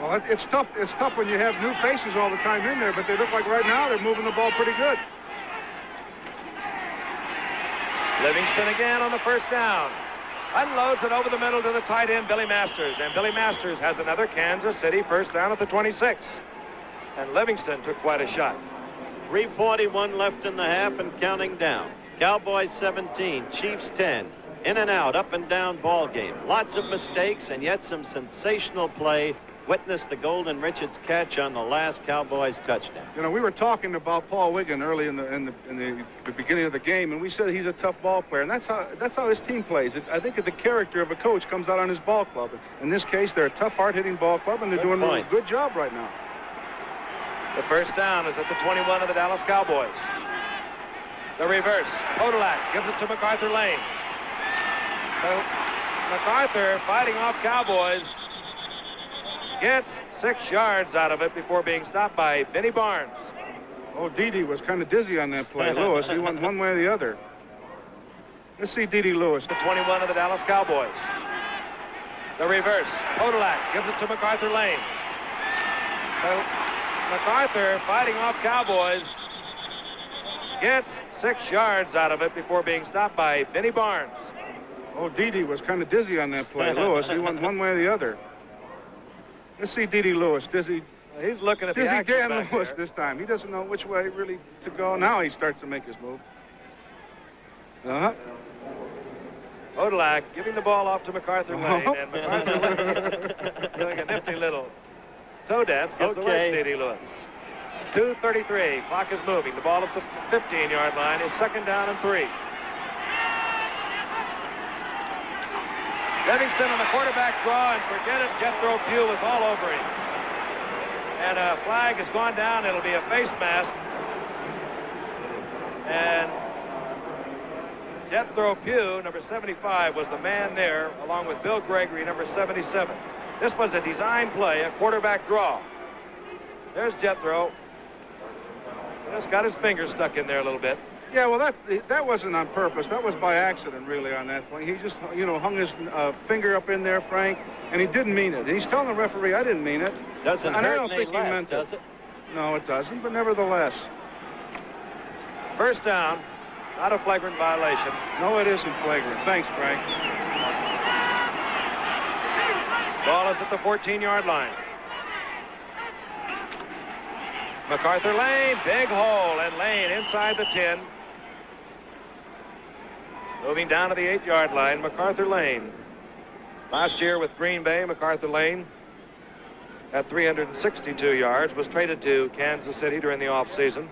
Well, it's tough. It's tough when you have new faces all the time in there, but they look like right now they're moving the ball pretty good. Livingston again on the first down. Unloads it over the middle to the tight end, Billy Masters. And Billy Masters has another Kansas City first down at the 26. And Livingston took quite a shot. 3:41 left in the half and counting down. Cowboys 17, Chiefs 10. In and out, up and down ball game. Lots of mistakes and yet some sensational play. Witness the Golden Richards catch on the last Cowboys touchdown. You know, we were talking about Paul Wiggin early in the beginning of the game, and we said he's a tough ball player, and that's how his team plays. I think the character of a coach comes out on his ball club. In this case, they're a tough, hard-hitting ball club, and they're doing a good job right now. The first down is at the 21 of the Dallas Cowboys. The reverse. Podolak gives it to MacArthur Lane. So MacArthur fighting off Cowboys. Gets 6 yards out of it before being stopped by Benny Barnes. Oh, D.D. was kind of dizzy on that play. Lewis, he went one way or the other. Let's see D.D. Lewis. The 21 of the Dallas Cowboys. The reverse. Podolak gives it to MacArthur Lane. So MacArthur fighting off Cowboys. Gets 6 yards out of it before being stopped by Benny Barnes. Oh, D.D. was kind of dizzy on that play. Lewis, he went one way or the other. Let's see D.D. Lewis. Dizzy. He's looking at the Dizzy action Dan Lewis this time. He doesn't know which way really to go. Now he starts to make his move. Podolak giving the ball off to MacArthur Lane, and MacArthur Lane doing a nifty little toe dance. Gets away from D.D. Lewis. 2:33. Clock is moving. The ball at the 15-yard line is 2nd down and 3. Livingston on the quarterback draw, and forget it, Jethro Pugh was all over him. And a flag has gone down. It'll be a face mask. And Jethro Pugh, number 75, was the man there, along with Bill Gregory, number 77. This was a design play, a quarterback draw. There's Jethro. Just got his finger stuck in there a little bit. Yeah, well, that wasn't on purpose. That was by accident, really, on that play. He just, you know, hung his finger up in there, Frank, and he didn't mean it. And he's telling the referee, I didn't mean it. Doesn't and hurt I don't think he meant does it? No, it doesn't, but nevertheless. First down, not a flagrant violation. No, it isn't flagrant. Thanks, Frank. Ball is at the 14-yard line. MacArthur Lane, big hole, and Lane inside the 10. Moving down to the 8-yard line, MacArthur Lane. Last year with Green Bay, MacArthur Lane at 362 yards, was traded to Kansas City during the offseason.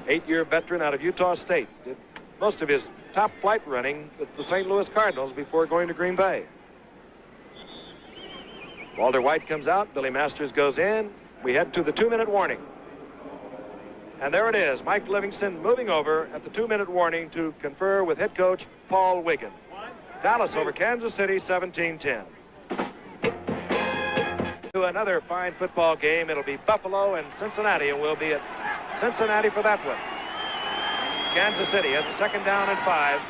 8-year veteran out of Utah State. Did most of his top flight running with the St. Louis Cardinals before going to Green Bay. Walter White comes out, Billy Masters goes in. We head to the 2-minute warning. And there it is, Mike Livingston moving over at the 2-minute warning to confer with head coach Paul Wiggin. Dallas over Kansas City, 17-10. To another fine football game. It'll be Buffalo and Cincinnati, and we'll be at Cincinnati for that one. Kansas City has a second down and 5.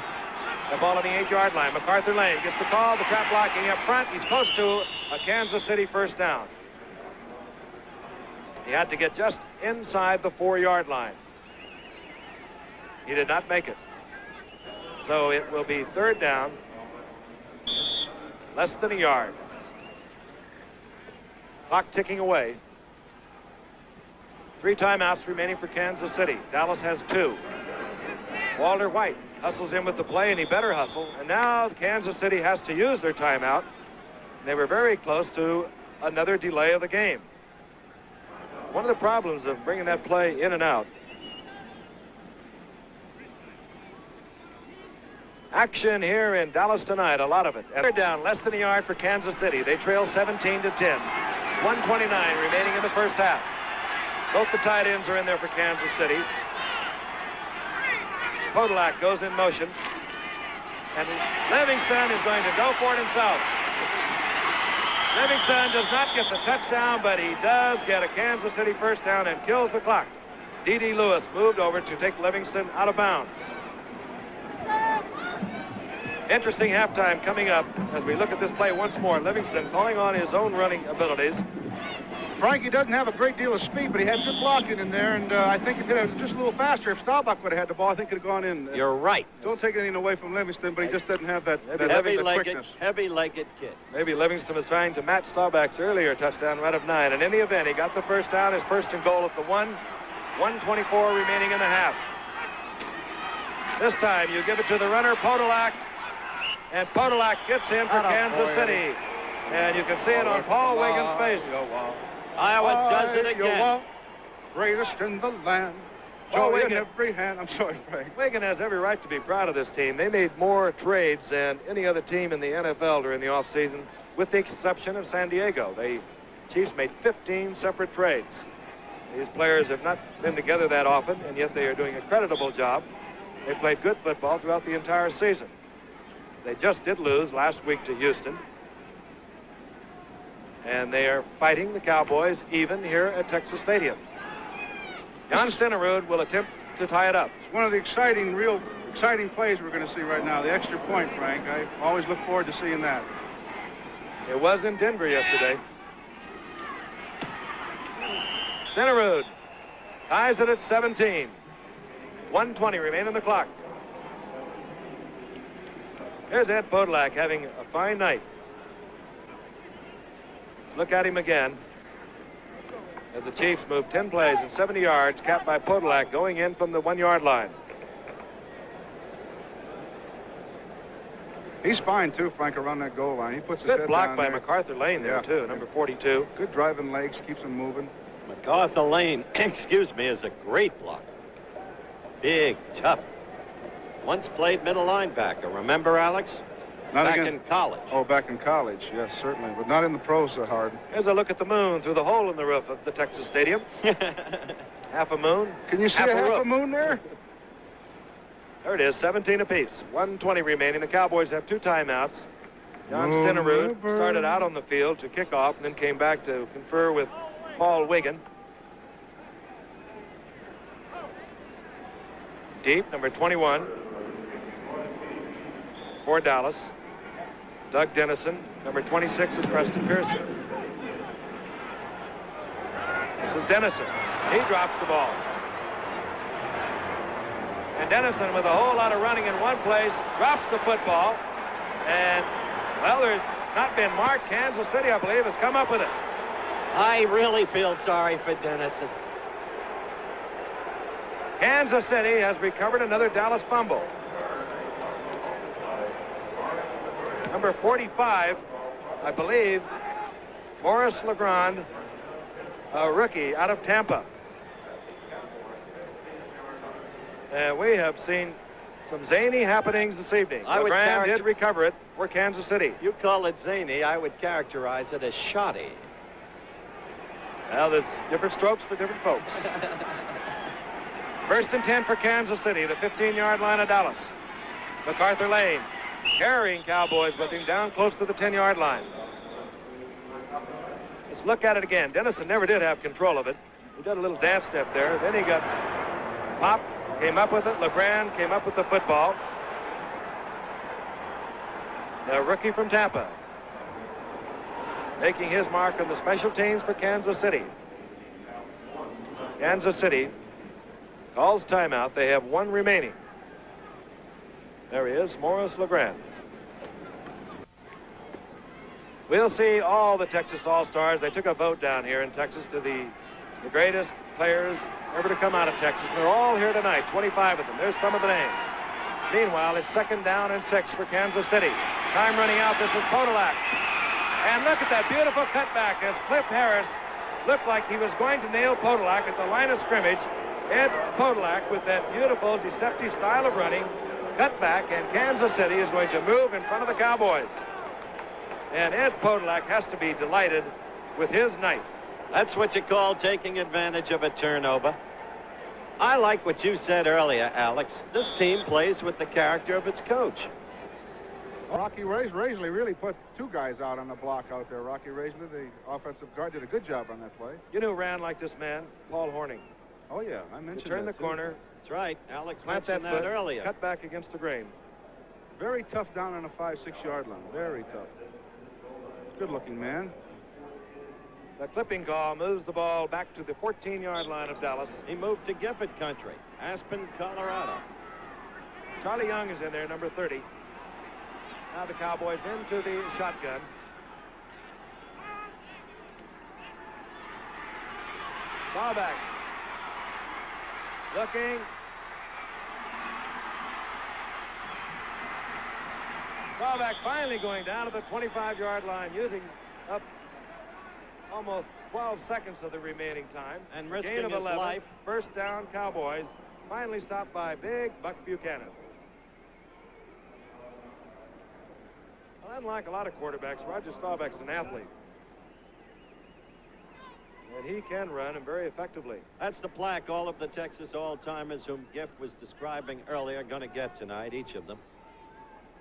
The ball on the 8-yard line. MacArthur Lane gets the call. The trap blocking up front. He's close to a Kansas City first down. He had to get just inside the 4-yard line. He did not make it. So it will be third down, less than a yard. Clock ticking away. 3 timeouts remaining for Kansas City. Dallas has 2. Walter White hustles in with the play, and he better hustle. And now Kansas City has to use their timeout. They were very close to another delay of the game. One of the problems of bringing that play in and out. Action here in Dallas tonight, a lot of it. And they're down less than a yard for Kansas City. They trail 17-10. 1:29 remaining in the first half. Both the tight ends are in there for Kansas City. Podolak goes in motion. And Livingston is going to go for it himself. Livingston does not get the touchdown, but he does get a Kansas City first down and kills the clock. D.D. Lewis moved over to take Livingston out of bounds. Interesting halftime coming up as we look at this play once more. Livingston calling on his own running abilities. Frankie doesn't have a great deal of speed, but he had good blocking in there, and I think if it was just a little faster, if Staubach would have had the ball, I think it would have gone in. You're right. Don't take anything away from Livingston, but he just doesn't have that quickness. Heavy-legged kid. Maybe Livingston was trying to match Staubach's earlier touchdown run of 9. In any event, he got the first down, his first and goal at the 1:24 remaining in the half. This time you give it to the runner, Podolak, and Podolak gets in for Kansas City. And you can see it on Paul Wiggins' face. Iowa does it again. Greatest in the land. Joy in every hand. I'm sorry, Frank. Wiggins has every right to be proud of this team. They made more trades than any other team in the NFL during the offseason, with the exception of San Diego. The Chiefs made 15 separate trades. These players have not been together that often, and yet they are doing a creditable job. They played good football throughout the entire season. They just did lose last week to Houston. And they are fighting the Cowboys even here at Texas Stadium. Jan Stenerud will attempt to tie it up. It's one of the real exciting plays we're going to see right now, the extra point, Frank. I always look forward to seeing that. It was in Denver yesterday. Stenerud ties it at 17. 1:20 remain on the clock. Here's Ed Podolak having a fine night. Let's look at him again as the Chiefs move 10 plays and 70 yards, capped by Podolak going in from the 1-yard line. He's fine, too, Frank, around that goal line. He puts his head Good block down by there. MacArthur Lane there, too, number 42. Good driving legs, keeps him moving. MacArthur Lane, excuse me, is a great blocker. Big, tough. Once played middle linebacker. Remember, Alex? Back in college. Oh, back in college, yes, certainly. But not in the pros, Howard. Here's a look at the moon through the hole in the roof of the Texas Stadium. Half a moon. Can you see half a moon there? There it is, 17 apiece. 1:20 remaining. The Cowboys have 2 timeouts. Jan Stenerud started out on the field to kick off and then came back to confer with Paul Wiggins. Deep, number 21 for Dallas. Doug Dennison, number 26 is Preston Pearson. This is Dennison. He drops the ball. And Dennison, with a whole lot of running in one place, drops the football. And, well, there's not been marked. Kansas City, I believe, has come up with it. I really feel sorry for Dennison. Kansas City has recovered another Dallas fumble. Number 45, I believe, Morris Legrand, a rookie out of Tampa. And we have seen some zany happenings this evening. Legrand did recover it for Kansas City. You call it zany, I would characterize it as shoddy. Well, there's different strokes for different folks. First and 10 for Kansas City, the 15-yard line of Dallas. MacArthur Lane carrying Cowboys with him down close to the 10-yard line. Let's look at it again. Dennison never did have control of it. He did a little dance step there. Then he got Pop, came up with it. LeGrand came up with the football. The rookie from Tampa, making his mark on the special teams for Kansas City. Kansas City calls timeout. They have one remaining. There he is, Morris LeGrand. We'll see all the Texas All-Stars. They took a vote down here in Texas to the greatest players ever to come out of Texas. They're all here tonight, 25 of them. There's some of the names. Meanwhile, it's 2nd down and 6 for Kansas City. Time running out. This is Podolak. And look at that beautiful cutback as Cliff Harris looked like he was going to nail Podolak at the line of scrimmage. Ed Podolak with that beautiful deceptive style of running, cut back, and Kansas City is going to move in front of the Cowboys. And Ed Podolak has to be delighted with his night. That's what you call taking advantage of a turnover. I like what you said earlier, Alex. This team plays with the character of its coach. Rocky Raisley really put 2 guys out on the block out there. Rocky Raisley, the offensive guard, did a good job on that play. You know who ran like this man? Paul Horning. Oh, yeah, I mentioned that. Turn the corner. That's right. Alex Plant mentioned that earlier. Cut back against the grain. Very tough down on a 5-6 yard line. Very tough. Good-looking man. The clipping call moves the ball back to the 14-yard line of Dallas. He moved to Gifford country, Aspen, Colorado. Charlie Young is in there, number 30. Now the Cowboys into the shotgun. Staubach. Looking. Staubach finally going down to the 25-yard line, using up almost 12 seconds of the remaining time. And risking gain of his 11. life. First down, Cowboys. Finally stopped by big Buck Buchanan. Well, unlike a lot of quarterbacks, Roger Staubach's an athlete. And he can run, and very effectively. That's the plaque all of the Texas all-timers whom Giff was describing earlier are going to get tonight, each of them.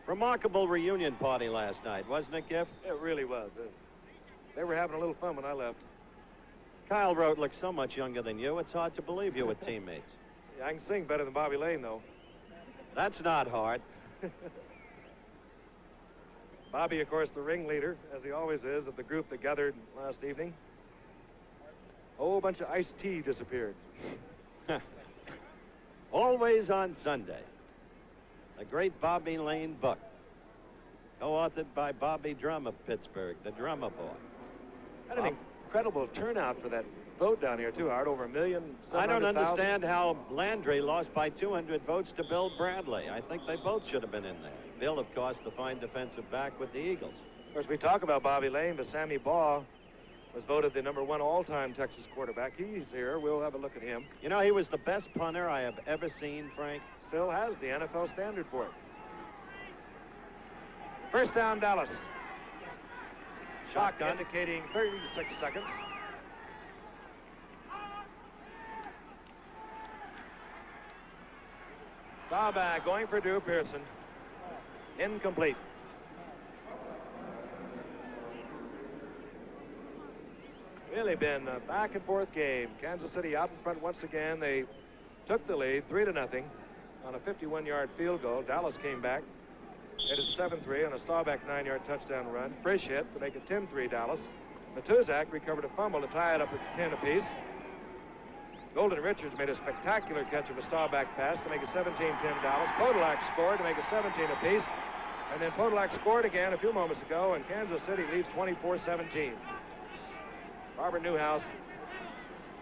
Remarkable reunion party last night, wasn't it, Giff? It really was. They were having a little fun when I left. Kyle Rote looks so much younger than you, it's hard to believe you were teammates. Yeah, I can sing better than Bobby Lane, though. That's not hard. Bobby, of course, the ringleader, as he always is, of the group that gathered last evening. A whole bunch of iced tea disappeared. Always on Sunday. The great Bobby Lane book. Co-authored by Bobby Drum of Pittsburgh, the drummer boy. Had an incredible turnout for that vote down here, too, Howard. Over 1,700,000. I don't understand how Landry lost by 200 votes to Bill Bradley. I think they both should have been in there. Bill, of course, the fine defensive back with the Eagles. Of course, we talk about Bobby Lane, but Sammy Baugh was voted the #1 all-time Texas quarterback. He's here. We'll have a look at him. You know, he was the best punter I have ever seen, Frank. Still has the NFL standard for it. First down, Dallas. Shotgun indicating 36 seconds. Staubach going for Drew Pearson. Incomplete. Really been a back-and-forth game. Kansas City out in front once again. They took the lead 3-0 on a 51-yard field goal. Dallas came back, headed 7-3 on a Staubach 9-yard touchdown run. Frisch hit to make it 10-3 Dallas. Matuszak recovered a fumble to tie it up at 10 apiece. Golden Richards made a spectacular catch of a Staubach pass to make it 17-10 Dallas. Podolak scored to make it 17 apiece. And then Podolak scored again a few moments ago, and Kansas City leads 24-17. Robert Newhouse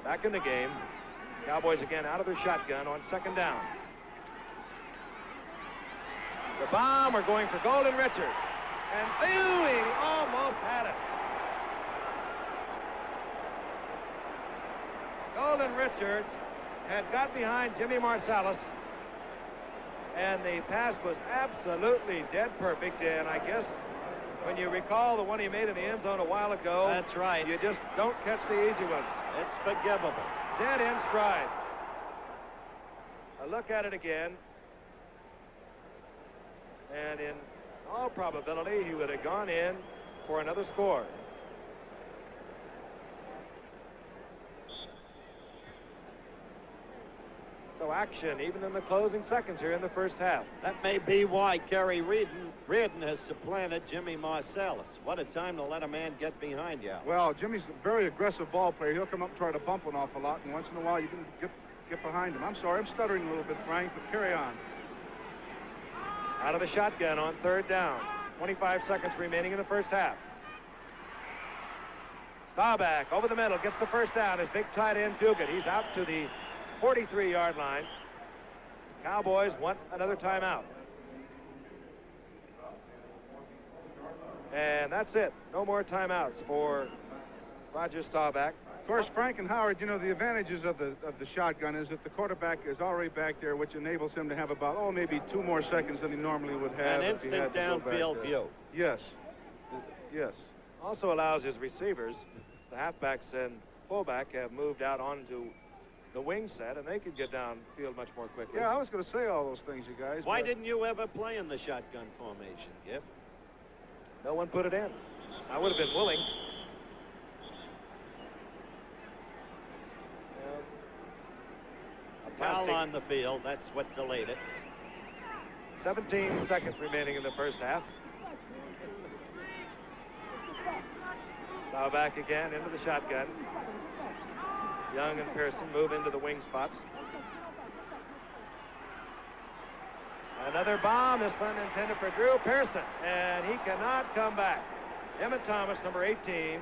back in the game. Cowboys again out of their shotgun on second down. The bomb, we're going for Golden Richards. And he almost had it. Golden Richards had got behind Jimmy Marsalis, and the pass was absolutely dead perfect. And I guess when you recall the one he made in the end zone a while ago, that's right. You just don't catch the easy ones. It's forgivable. Dead in stride. A look at it again. And in all probability, he would have gone in for another score. So action, even in the closing seconds here in the first half. That may be why Kerry Reardon has supplanted Jimmy Marsalis. What a time to let a man get behind you. Well, Jimmy's a very aggressive ball player. He'll come up and try to bump an awful lot, and once in a while you can get behind him. I'm sorry, I'm stuttering a little bit, Frank, but carry on. Out of the shotgun on third down. 25 seconds remaining in the first half. Staubach over the middle, gets the first down. His big tight end, Dugan. He's out to the 43-yard line. Cowboys want another timeout. And that's it. No more timeouts for Roger Staubach. Of course, Frank and Howard, you know, the advantages of the shotgun is that the quarterback is already back there, which enables him to have about, maybe 2 more seconds than he normally would have. An instant downfield view. Yes. Yes. Also allows his receivers, the halfbacks and fullback, have moved out onto the wing set, and they can get downfield much more quickly. Yeah, I was going to say all those things, you guys. Why didn't you ever play in the shotgun formation, Giff? No one put it in. I would have been willing. A foul on the field, that's what delayed it. 17 seconds remaining in the first half. Now back again into the shotgun. Young and Pearson move into the wing spots. Another bomb, this one intended for Drew Pearson, and he cannot come back. Emmett Thomas, number 18,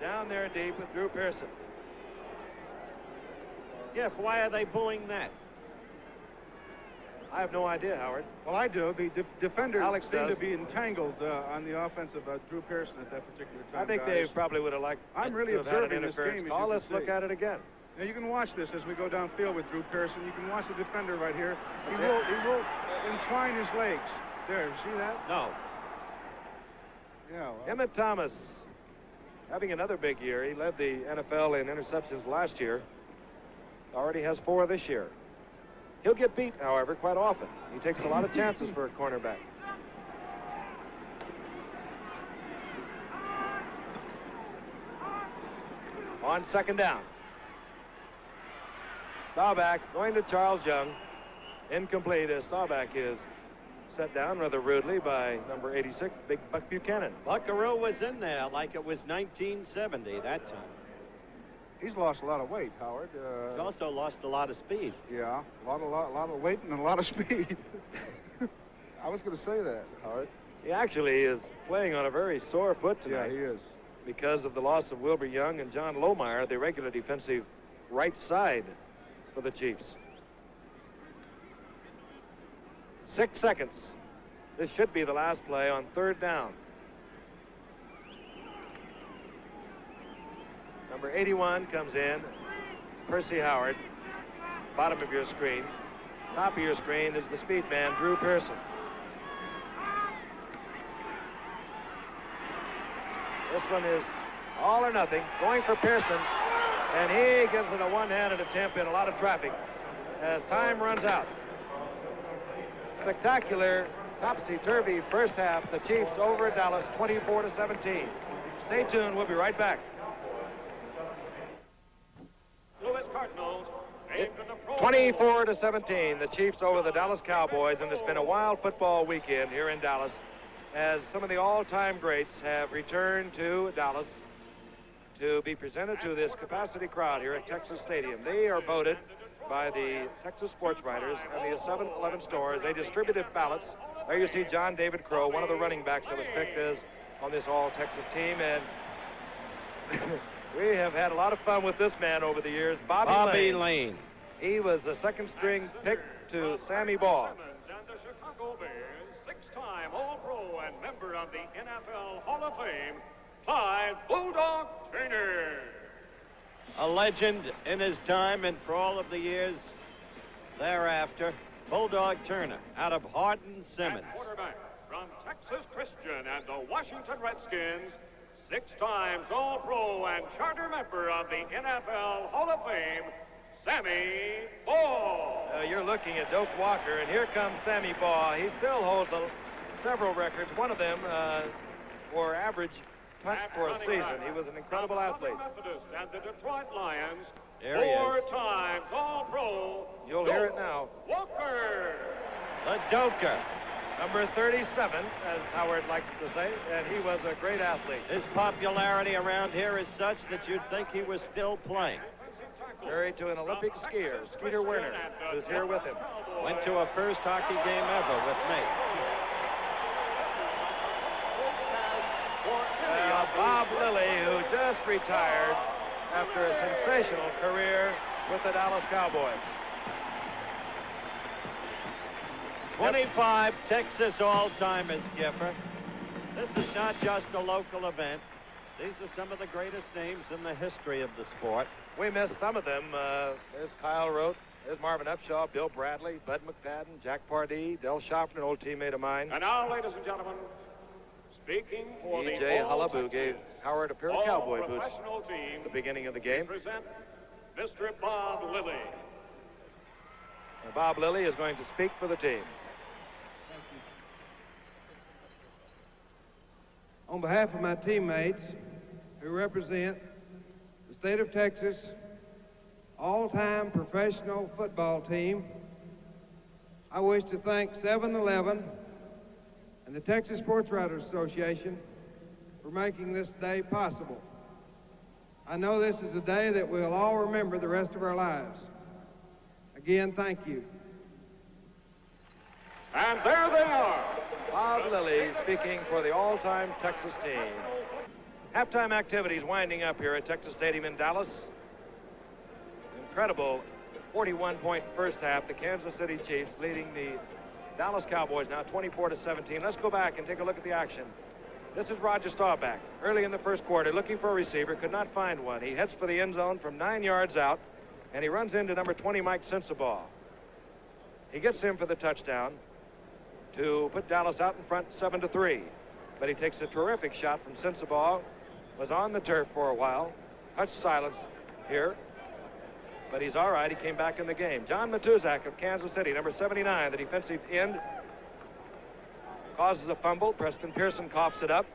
down there deep with Drew Pearson. Giff, why are they booing that? I have no idea, Howard. Well, I do. The defender Alex seemed does. to be entangled on the offense of Drew Pearson at that particular time. I think guys. they probably would have liked I'm really to have had an observing this interference game. call. Let's look at it again. Now, you can watch this as we go downfield with Drew Pearson. You can watch the defender right here. He will entwine his legs. There, see that? No. Yeah. Well. Emmett Thomas having another big year. He led the NFL in interceptions last year. Already has 4 this year. He'll get beat, however, quite often. He takes a lot of chances for a cornerback. On second down. Staubach going to Charles Young. Incomplete as Staubach is set down rather rudely by number 86, Big Buck Buchanan. Buckaroo was in there like it was 1970 that time. He's lost a lot of weight, Howard. He's also lost a lot of speed. Yeah, a lot of weight and a lot of speed. I was going to say that, Howard. He actually is playing on a very sore foot tonight. Yeah, he is. Because of the loss of Wilbur Young and John Lohmeyer, the regular defensive right side for the Chiefs. 6 seconds. This should be the last play on third down. Number 81 comes in, Percy Howard. Bottom of your screen. Top of your screen is the speed man, Drew Pearson. This one is all or nothing, going for Pearson, and he gives it a one-handed attempt in a lot of traffic as time runs out. Spectacular, topsy-turvy first half. The Chiefs over Dallas, 24-17. Stay tuned, we'll be right back. 24-17, the Chiefs over the Dallas Cowboys, and it's been a wild football weekend here in Dallas as some of the all-time greats have returned to Dallas to be presented to this capacity crowd here at Texas Stadium. They are voted by the Texas sports writers and the 7-Eleven stores. They distributed ballots. There you see John David Crow, one of the running backs that was picked as on this all-Texas team, and we have had a lot of fun with this man over the years, Bobby Lane. He was a second-string pick to Sammy Baugh. And the Chicago Bears, 6-time All-Pro and member of the NFL Hall of Fame, Clyde Bulldog Turner. A legend in his time and for all of the years thereafter, Bulldog Turner out of Hardin Simmons. And quarterback from Texas Christian and the Washington Redskins, 6 times All-Pro and charter member of the NFL Hall of Fame, Sammy Baugh. You're looking at Doak Walker, and here comes Sammy Baugh. He still holds several records. One of them for average punt for a season. He was an incredible athlete. And the Detroit Lions, There he is. 4 times All-Pro. You'll hear it now. Walker. The Joker. Number 37, as Howard likes to say, and he was a great athlete. His popularity around here is such that you'd think he was still playing. Married to an Olympic skier, Skeeter Werner, who's here with him. Went to a first hockey game ever with me. Bob Lilly, who just retired after a sensational career with the Dallas Cowboys. 25 Texas all-timers, Giffer. This is not just a local event. These are some of the greatest names in the history of the sport. We missed some of them. There's Kyle Rote, there's Marvin Upshaw, Bill Bradley, Bud McFadden, Jack Pardee, Del Schaffner, an old teammate of mine. And now, ladies and gentlemen, speaking for E.J. the Hullabaloo gave Howard a pair of cowboy boots professional team at the beginning of the game. present Mr. Bob Lilly. Bob Lilly is going to speak for the team. On behalf of my teammates who represent the state of Texas all-time professional football team, I wish to thank 7-Eleven and the Texas Sports Writers Association for making this day possible. I know this is a day that we'll all remember the rest of our lives. Again, thank you. And there they are. Bob Lilly speaking for the all-time Texas team. Halftime activities winding up here at Texas Stadium in Dallas. Incredible 41-point first half. The Kansas City Chiefs leading the Dallas Cowboys now 24-17. Let's go back and take a look at the action. This is Roger Staubach. Early in the first quarter, looking for a receiver, could not find one. He heads for the end zone from 9 yards out, and he runs into number 20, Mike Sensabaugh. He gets him for the touchdown to put Dallas out in front 7-3. But he takes a terrific shot from Sensabaugh. Was on the turf for a while. Hush silence here. But he's all right. He came back in the game. John Matuszak of Kansas City, number 79, the defensive end, causes a fumble. Preston Pearson coughs it up.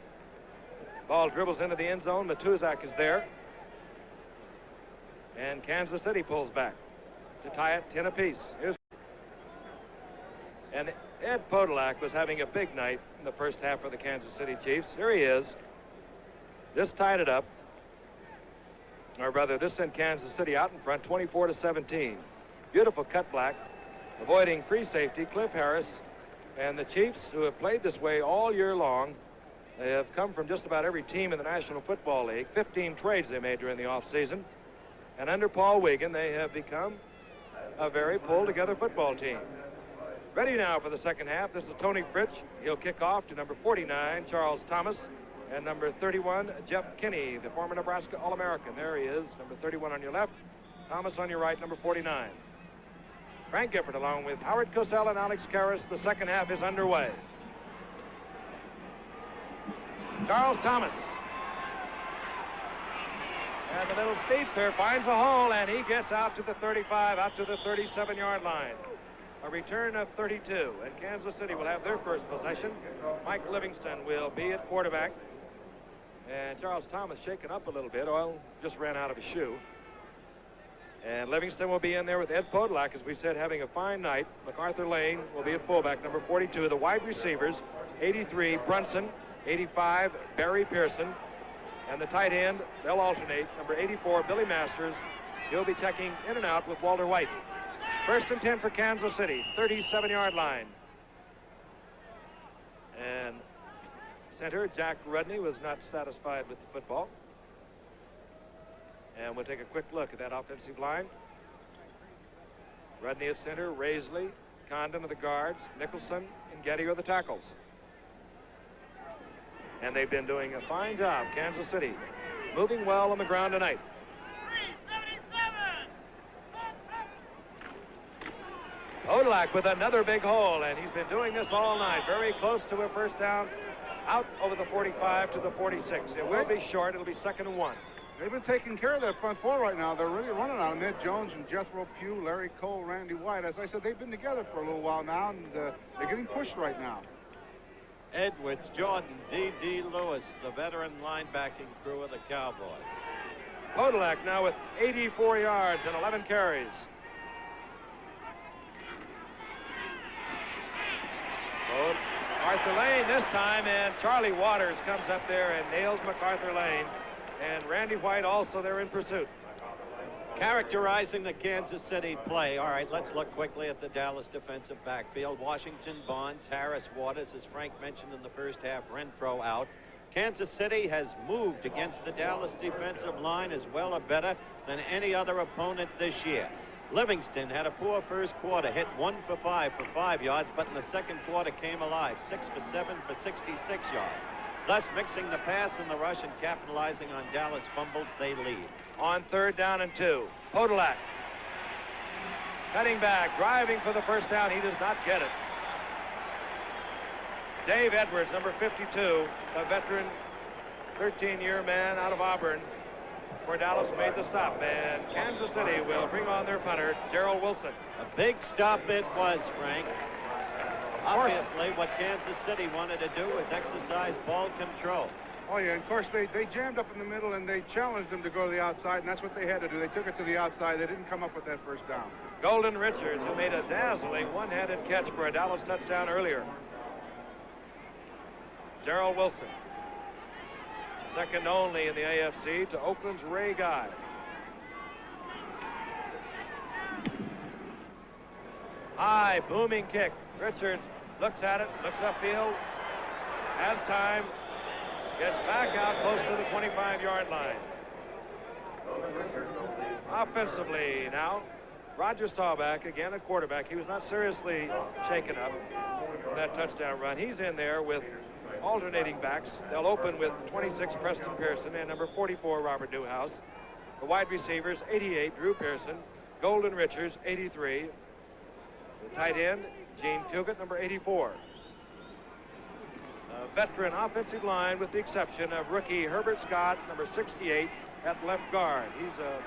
Ball dribbles into the end zone. Matuszak is there. And Kansas City pulls back to tie it 10 apiece. And Ed Podolak was having a big night in the first half for the Kansas City Chiefs. Here he is. This tied it up. Or rather, this sent Kansas City out in front 24-17. Beautiful cut black, avoiding free safety, Cliff Harris. And the Chiefs, who have played this way all year long, they have come from just about every team in the National Football League. 15 trades they made during the offseason. And under Paul Wiggin, they have become a very pulled-together football team. Ready now for the second half. This is Tony Fritsch. He'll kick off to number 49, Charles Thomas, and number 31, Jeff Kinney, the former Nebraska All-American. There he is, number 31 on your left, Thomas on your right, number 49. Frank Gifford along with Howard Cosell and Alex Karras. The second half is underway. Charles Thomas. And the little speedster finds a hole, and he gets out to the 35, out to the 37-yard line. A return of 32, and Kansas City will have their first possession. Mike Livingston will be at quarterback. And Charles Thomas shaken up a little bit. Oil just ran out of his shoe. And Livingston will be in there with Ed Podolak, as we said, having a fine night. MacArthur Lane will be at fullback, number 42. The wide receivers, 83, Brunson, 85, Barry Pearson. And the tight end, they'll alternate, number 84, Billy Masters. He'll be checking in and out with Walter White. First and 10 for Kansas City, 37-yard line. And center, Jack Rudney, was not satisfied with the football. And we'll take a quick look at that offensive line. Rudney at center, Raisley, Condon are the guards, Nicholson and Getty are the tackles. And they've been doing a fine job, Kansas City, moving well on the ground tonight. Podolak with another big hole, and he's been doing this all night. Very close to a first down, out over the 45 to the 46. It will be short. It'll be 2nd and 1. They've been taking care of that front four right now. They're really running on Ned Jones and Jethro Pugh, Larry Cole, Randy White. As I said, they've been together for a little while now, and they're getting pushed right now. Edwards, Jordan, D.D. Lewis, the veteran linebacking crew of the Cowboys. Podolak now with 84 yards and 11 carries. MacArthur Lane this time, and Charlie Waters comes up there and nails MacArthur Lane. And Randy White also there in pursuit. Characterizing the Kansas City play. All right, let's look quickly at the Dallas defensive backfield. Washington, Bonds, Harris, Waters, as Frank mentioned in the first half, Renfro out. Kansas City has moved against the Dallas defensive line as well or better than any other opponent this year. Livingston had a poor first quarter, hit 1 for 5 for 5 yards, but in the second quarter came alive, 6 for 7 for 66 yards. Thus, mixing the pass and the rush and capitalizing on Dallas fumbles, they lead. On 3rd down and 2, Podolak cutting back, driving for the first down. He does not get it. Dave Edwards, number 52, a veteran 13-year man out of Auburn, for Dallas made the stop, and Kansas City will bring on their punter, Gerald Wilson. A big stop it was, Frank. Obviously, what Kansas City wanted to do was exercise ball control. Oh, yeah, and of course, they jammed up in the middle, and they challenged them to go to the outside, and that's what they had to do. They took it to the outside. They didn't come up with that first down. Golden Richards, who made a dazzling one-handed catch for a Dallas touchdown earlier. Gerald Wilson, second only in the AFC to Oakland's Ray Guy. High, booming kick. Richards looks at it, looks upfield, has time, gets back out close to the 25-yard line. Offensively now, Roger Staubach, again a quarterback. He was not seriously shaken up in that touchdown run. He's in there with alternating backs. They'll open with 26, Preston Pearson, and number 44, Robert Newhouse. The wide receivers, 88, Drew Pearson, Golden Richards, 83. The tight end, Gene Puget, number 84. A veteran offensive line with the exception of rookie Herbert Scott, number 68, at left guard. He's a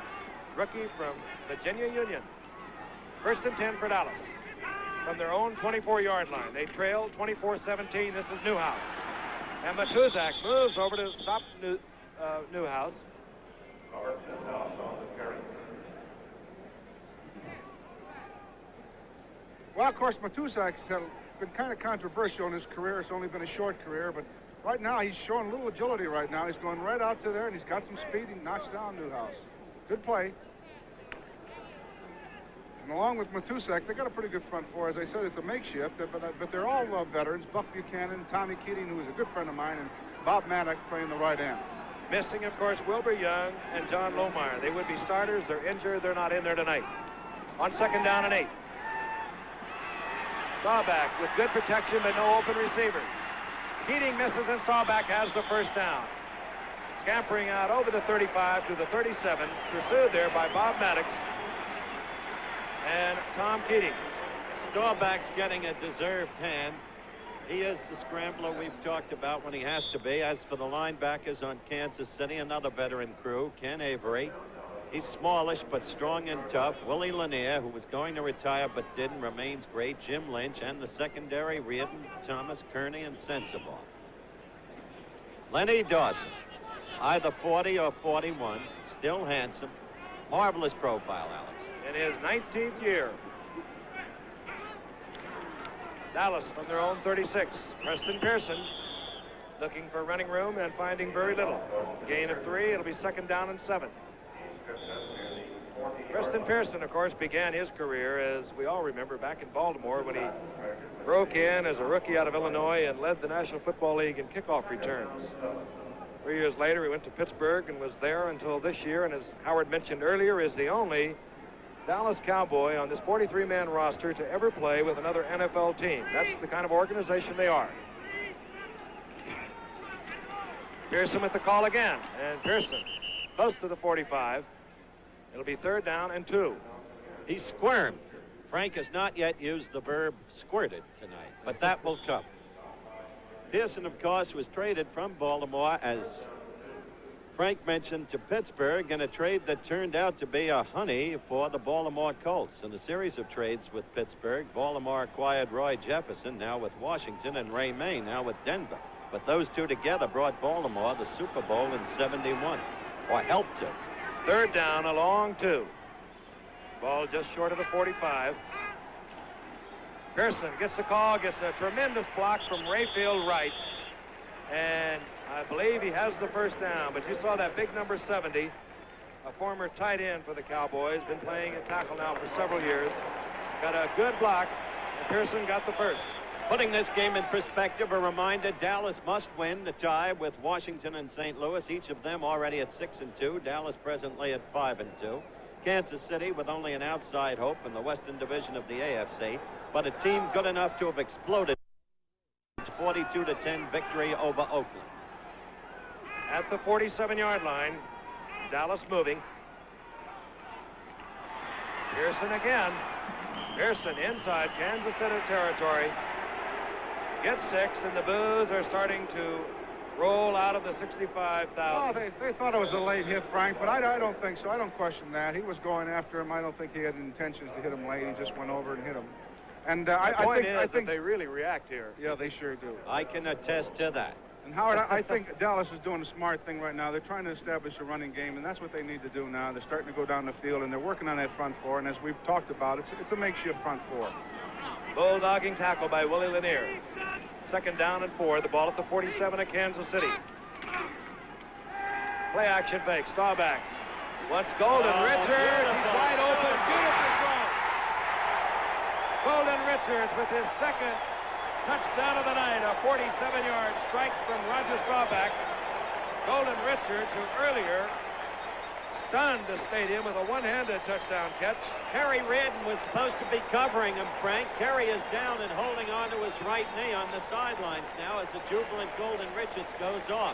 rookie from Virginia Union. 1st and 10 for Dallas. From their own 24-yard line. They trail 24-17. This is Newhouse. And Matuszak moves over to stop Newhouse. Well, of course, Matuszak's been kind of controversial in his career. It's only been a short career, but right now he's showing a little agility right now. He's going right out to there, and he's got some speed. He knocks down Newhouse. Good play. And along with Matuszak, they got a pretty good front four. As I said, it's a makeshift, but they're all veterans. Buck Buchanan, Tommy Keating, who is a good friend of mine, and Bob Maddock playing the right end. Missing, of course, Wilbur Young and John Lohmeyer. They would be starters. They're injured. They're not in there tonight. On 2nd down and 8. Staubach with good protection, but no open receivers. Keating misses, and Staubach has the first down. Scampering out over the 35 to the 37, pursued there by Bob Maddox and Tom Keating. Staubach's getting a deserved hand. He is the scrambler we've talked about when he has to be. As for the linebackers on Kansas City, another veteran crew, Ken Avery. He's smallish but strong and tough. Willie Lanier, who was going to retire but didn't, remains great. Jim Lynch, and the secondary, Reardon, Thomas, Kearney, and Sensible. Lenny Dawson, either 40 or 41, still handsome. Marvelous profile, Alex. In his 19th year. Dallas from their own 36. Preston Pearson looking for running room and finding very little. Gain of 3. It'll be 2nd down and 7. Preston Pearson, of course, began his career, as we all remember, back in Baltimore when he broke in as a rookie out of Illinois and led the National Football League in kickoff returns. 3 years later, he went to Pittsburgh and was there until this year, and as Howard mentioned earlier, is the only Dallas Cowboy on this 43-man roster to ever play with another NFL team. That's the kind of organization they are. Pearson with the call again, and Pearson close to the 45. It'll be 3rd down and 2. He squirmed. Frank has not yet used the verb squirted tonight, but that will come. Pearson, of course, was traded from Baltimore as Frank mentioned to Pittsburgh in a trade that turned out to be a honey for the Baltimore Colts. In a series of trades with Pittsburgh, Baltimore acquired Roy Jefferson, now with Washington, and Ray May, now with Denver. But those two together brought Baltimore the Super Bowl in '71, or helped to. Third down, a long 2. Ball just short of the 45. Pearson gets the call, gets a tremendous block from Rayfield Wright. And I believe he has the first down. But you saw that big number 70, a former tight end for the Cowboys, been playing at tackle now for several years. Got a good block, and Pearson got the first. Putting this game in perspective, a reminder, Dallas must win the tie with Washington and St. Louis, each of them already at 6-2. Dallas presently at 5-2. Kansas City with only an outside hope in the Western Division of the AFC, but a team good enough to have exploded 42-10 victory over Oakland. At the 47-yard line, Dallas moving. Pearson again. Pearson inside Kansas City territory. Gets 6, and the boos are starting to roll out of the 65,000. Oh, they thought it was a late hit, Frank, but I don't think so. I don't question that. He was going after him. I don't think he had intentions to hit him late. He just went over and hit him. And I think they really react here. Yeah, they sure do. I can attest to that. And Howard, I think Dallas is doing a smart thing right now. They're trying to establish a running game, and that's what they need to do now. They're starting to go down the field, and they're working on that front four. And as we've talked about, it's a makeshift front four. Bulldogging tackle by Willie Lanier. Second down and 4. The ball at the 47 of Kansas City. Play action fake. Staubach. What's Golden Richards? He's wide open. Beautiful throw. Golden Richards with his second touchdown of the night. A 47-yard strike from Roger Staubach. Golden Richards, who earlier stunned the stadium with a one-handed touchdown catch. Kerry Reardon was supposed to be covering him, Frank. Kerry is down and holding on to his right knee on the sidelines now as the jubilant Golden Richards goes off.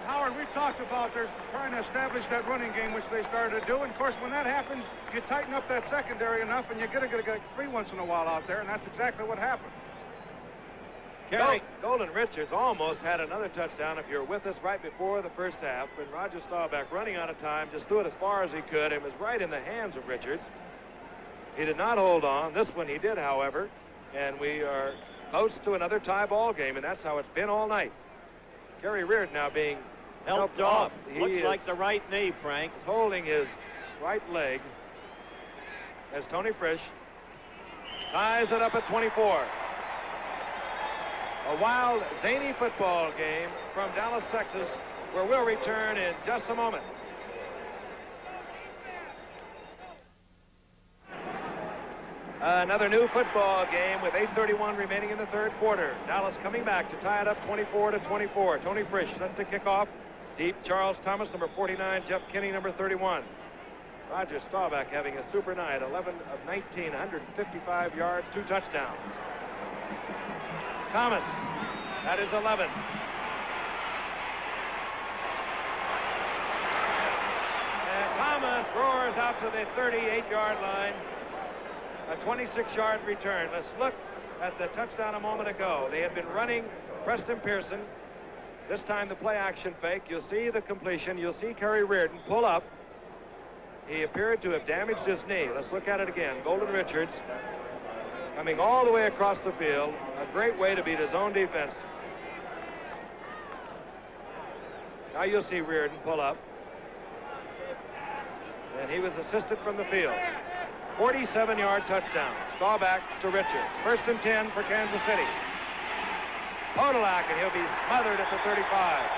Howard, we talked about they're trying to establish that running game, which they started to do. And, of course, when that happens, you tighten up that secondary enough, and you get a free once in a while out there, and that's exactly what happened. Golden Richards almost had another touchdown, if you're with us, right before the first half, when Roger Staubach, running out of time, just threw it as far as he could. It was right in the hands of Richards. He did not hold on. This one he did, however, and we are close to another tie ball game, and that's how it's been all night. Kerry Reardon now being helped off. Looks like the right knee, Frank. He's holding his right leg as Tony Frisch ties it up at 24. A wild, zany football game from Dallas, Texas, where we'll return in just a moment. Another new football game with 8:31 remaining in the third quarter. Dallas coming back to tie it up 24-24. Tony Frisch sent to kickoff. Deep, Charles Thomas, number 49. Jeff Kinney, number 31. Roger Staubach having a super night. 11 of 19, 155 yards, 2 touchdowns. Thomas, that is 11. And Thomas roars out to the 38-yard line. A 26-yard return. Let's look at the touchdown a moment ago. They had been running Preston Pearson. This time the play action fake. You'll see the completion. You'll see Kerry Reardon pull up. He appeared to have damaged his knee. Let's look at it again. Golden Richards coming all the way across the field. A great way to beat his own defense. Now you'll see Reardon pull up. And he was assisted from the field. 47-yard touchdown. Staubach to Richards. First and 10 for Kansas City. Podolak, and he'll be smothered at the 35.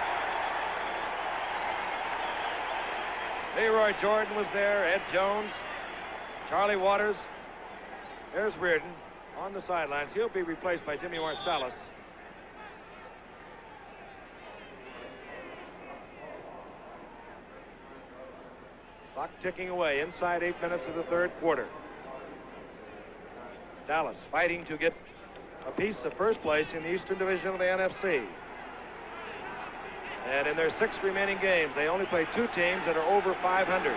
Leroy Jordan was there. Ed Jones. Charlie Waters. There's Reardon on the sidelines. He'll be replaced by Jimmy Marsalis. Clock ticking away inside 8 minutes of the third quarter. Dallas fighting to get a piece of first place in the Eastern Division of the NFC. And in their 6 remaining games, they only play 2 teams that are over 500.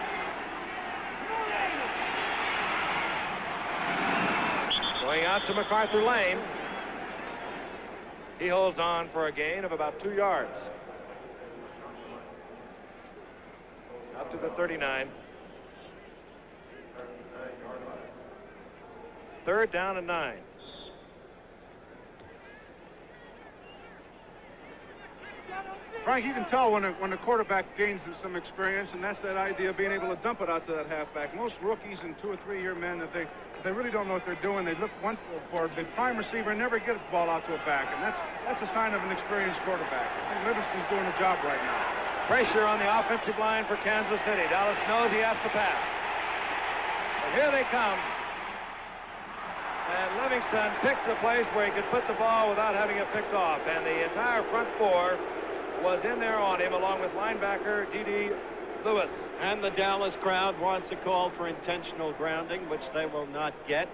Going out to MacArthur Lane. He holds on for a gain of about 2 yards. out to the 39. 3rd down and 9. Frank, you can tell when the quarterback gains some experience, and that's that idea of being able to dump it out to that halfback. Most rookies and 2 or 3 year men, that they really don't know what they're doing. They look for the prime receiver and never get the ball out to a back, and that's a sign of an experienced quarterback. I think Livingston's doing the job right now. Pressure on the offensive line for Kansas City. Dallas knows he has to pass. And here they come. And Livingston picked a place where he could put the ball without having it picked off. And the entire front 4 was in there on him, along with linebacker D.D. Lewis. And the Dallas crowd wants a call for intentional grounding, which they will not get.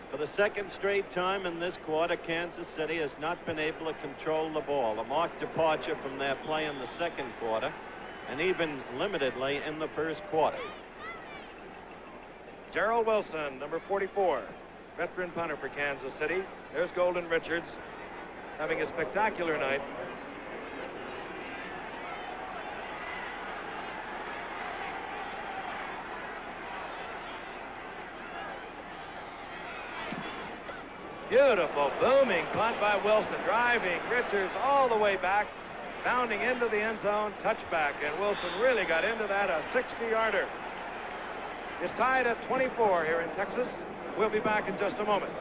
For the 2nd straight time in this quarter, Kansas City has not been able to control the ball. A marked departure from their play in the 2nd quarter, and even limitedly in the 1st quarter. Gerald Wilson, number 44, veteran punter for Kansas City. There's Golden Richards having a spectacular night. Beautiful booming punt by Wilson, driving Richards all the way back, bounding into the end zone, touchback, and Wilson really got into that, a 60-yarder. It's tied at 24 here in Texas. We'll be back in just a moment.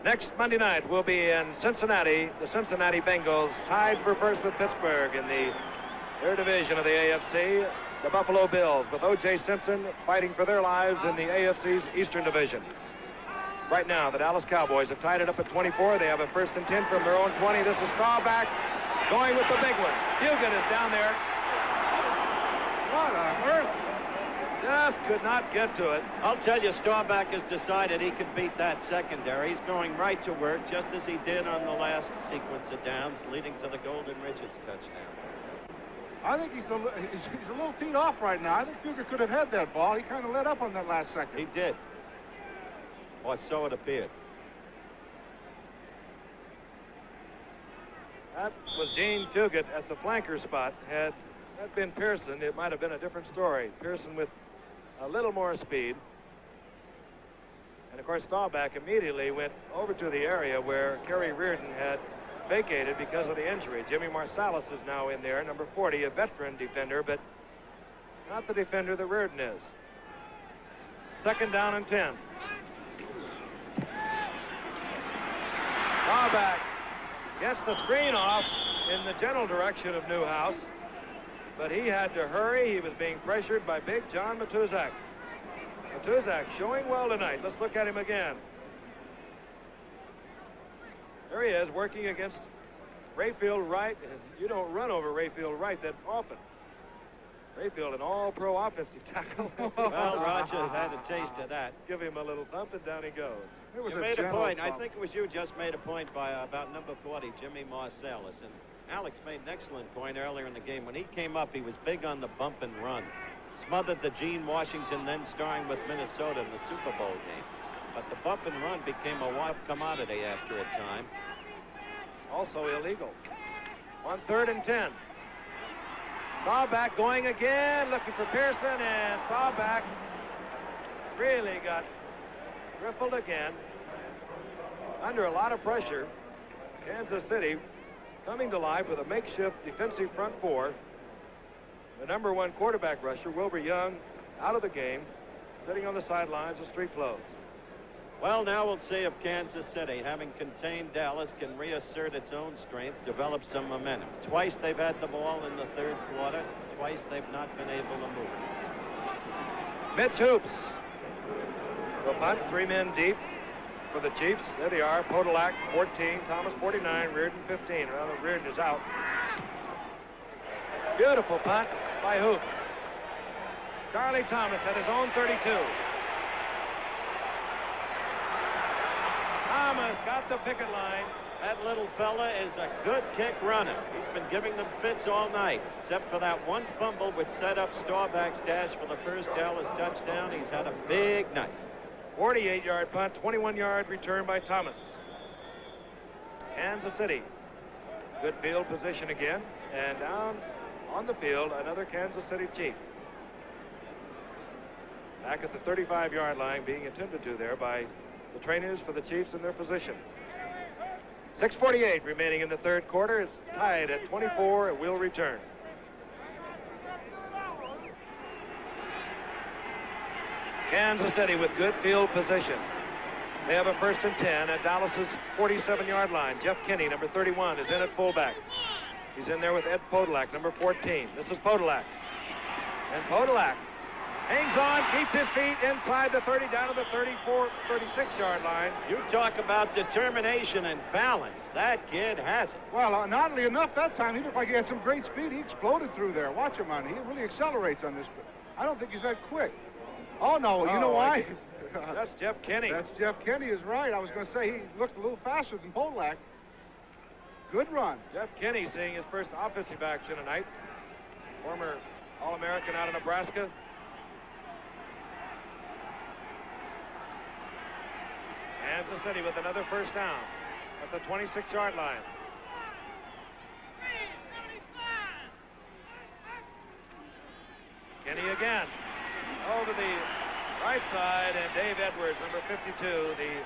Next Monday night, we'll be in Cincinnati. The Cincinnati Bengals tied for first with Pittsburgh in the 3rd division of the AFC. The Buffalo Bills with O.J. Simpson fighting for their lives in the AFC's Eastern Division. Right now, the Dallas Cowboys have tied it up at 24. They have a 1st and 10 from their own 20. This is Staubach going with the big one. Fugit is down there. What on earth? Just could not get to it. I'll tell you, Staubach has decided he can beat that secondary. He's going right to work, just as he did on the last sequence of downs, leading to the Golden Richards touchdown. I think he's a little teed off right now. I think Fugit could have had that ball. He kind of let up on that last second. He did. Or so it appeared. That was Gene Fugit at the flanker spot. Had that been Pearson, it might have been a different story. Pearson with a little more speed. And, of course, Staubach immediately went over to the area where Kerry Reardon had vacated because of the injury. Jimmy Marsalis is now in there, number 40, a veteran defender, but not the defender that Reardon is. 2nd down and 10. Staubach gets the screen off in the general direction of Newhouse, but he had to hurry. He was being pressured by big John Matuszak. Matuszak showing well tonight. Let's look at him again. There he is, working against Rayfield Wright, and you don't run over Rayfield Wright that often. Rayfield, an all-pro offensive tackle. Well, Roger had a taste of that. Give him a little thump, and down he goes. You made a point. I think it was you just made a point by about number 40, Jimmy Marsalis. And Alex made an excellent point earlier in the game. When he came up, he was big on the bump and run. Smothered the Gene Washington, then starring with Minnesota in the Super Bowl game. But the bump and run became a wild commodity after a time. Also illegal. On 3rd and 10. Staubach going again, looking for Pearson, and Staubach really got riffled again. Under a lot of pressure. Kansas City coming to life with a makeshift defensive front 4. The number 1 quarterback rusher, Wilbur Young, out of the game, sitting on the sidelines with street clothes. Well, now we'll see if Kansas City, having contained Dallas, can reassert its own strength, develop some momentum. Twice they've had the ball in the 3rd quarter. Twice they've not been able to move. Mitch Hoops. The punt, 3 men deep for the Chiefs. There they are. Podolak, 14. Thomas, 49. Reardon, 15. Well, Reardon is out. Beautiful punt by Hoops. Charlie Thomas at his own 32. Thomas got the picket line. That little fella is a good kick runner. He's been giving them fits all night, except for that one fumble which set up Staubach's dash for the first Dallas touchdown. He's had a big night. 48-yard punt, 21-yard return by Thomas. Kansas City. Good field position again. And down on the field, another Kansas City Chief. Back at the 35-yard line, being attended to there by the trainers for the Chiefs in their position. 6:48 remaining in the third quarter. It's tied at 24. It will return. Kansas City with good field position. They have a 1st and 10 at Dallas's 47-yard line. Jeff Kinney, number 31, is in at fullback. He's in there with Ed Podolak, number 14. This is Podolak. And Podolak hangs on, keeps his feet inside the 30, down to the 34, 36-yard line. You talk about determination and balance. That kid has it. Well, oddly enough, that time he looked like he had some great speed. He exploded through there. Watch him on. He really accelerates on this. I don't think he's that quick. Oh, no. You know why? That's Jeff Kinney. That's Jeff Kinney is right. I was going to say he looks a little faster than Podolak. Good run. Jeff Kinney seeing his first offensive action tonight. Former All-American out of Nebraska. Kansas City with another 1st down at the 26-yard line. Kinney again over the right side, and Dave Edwards, number 52, the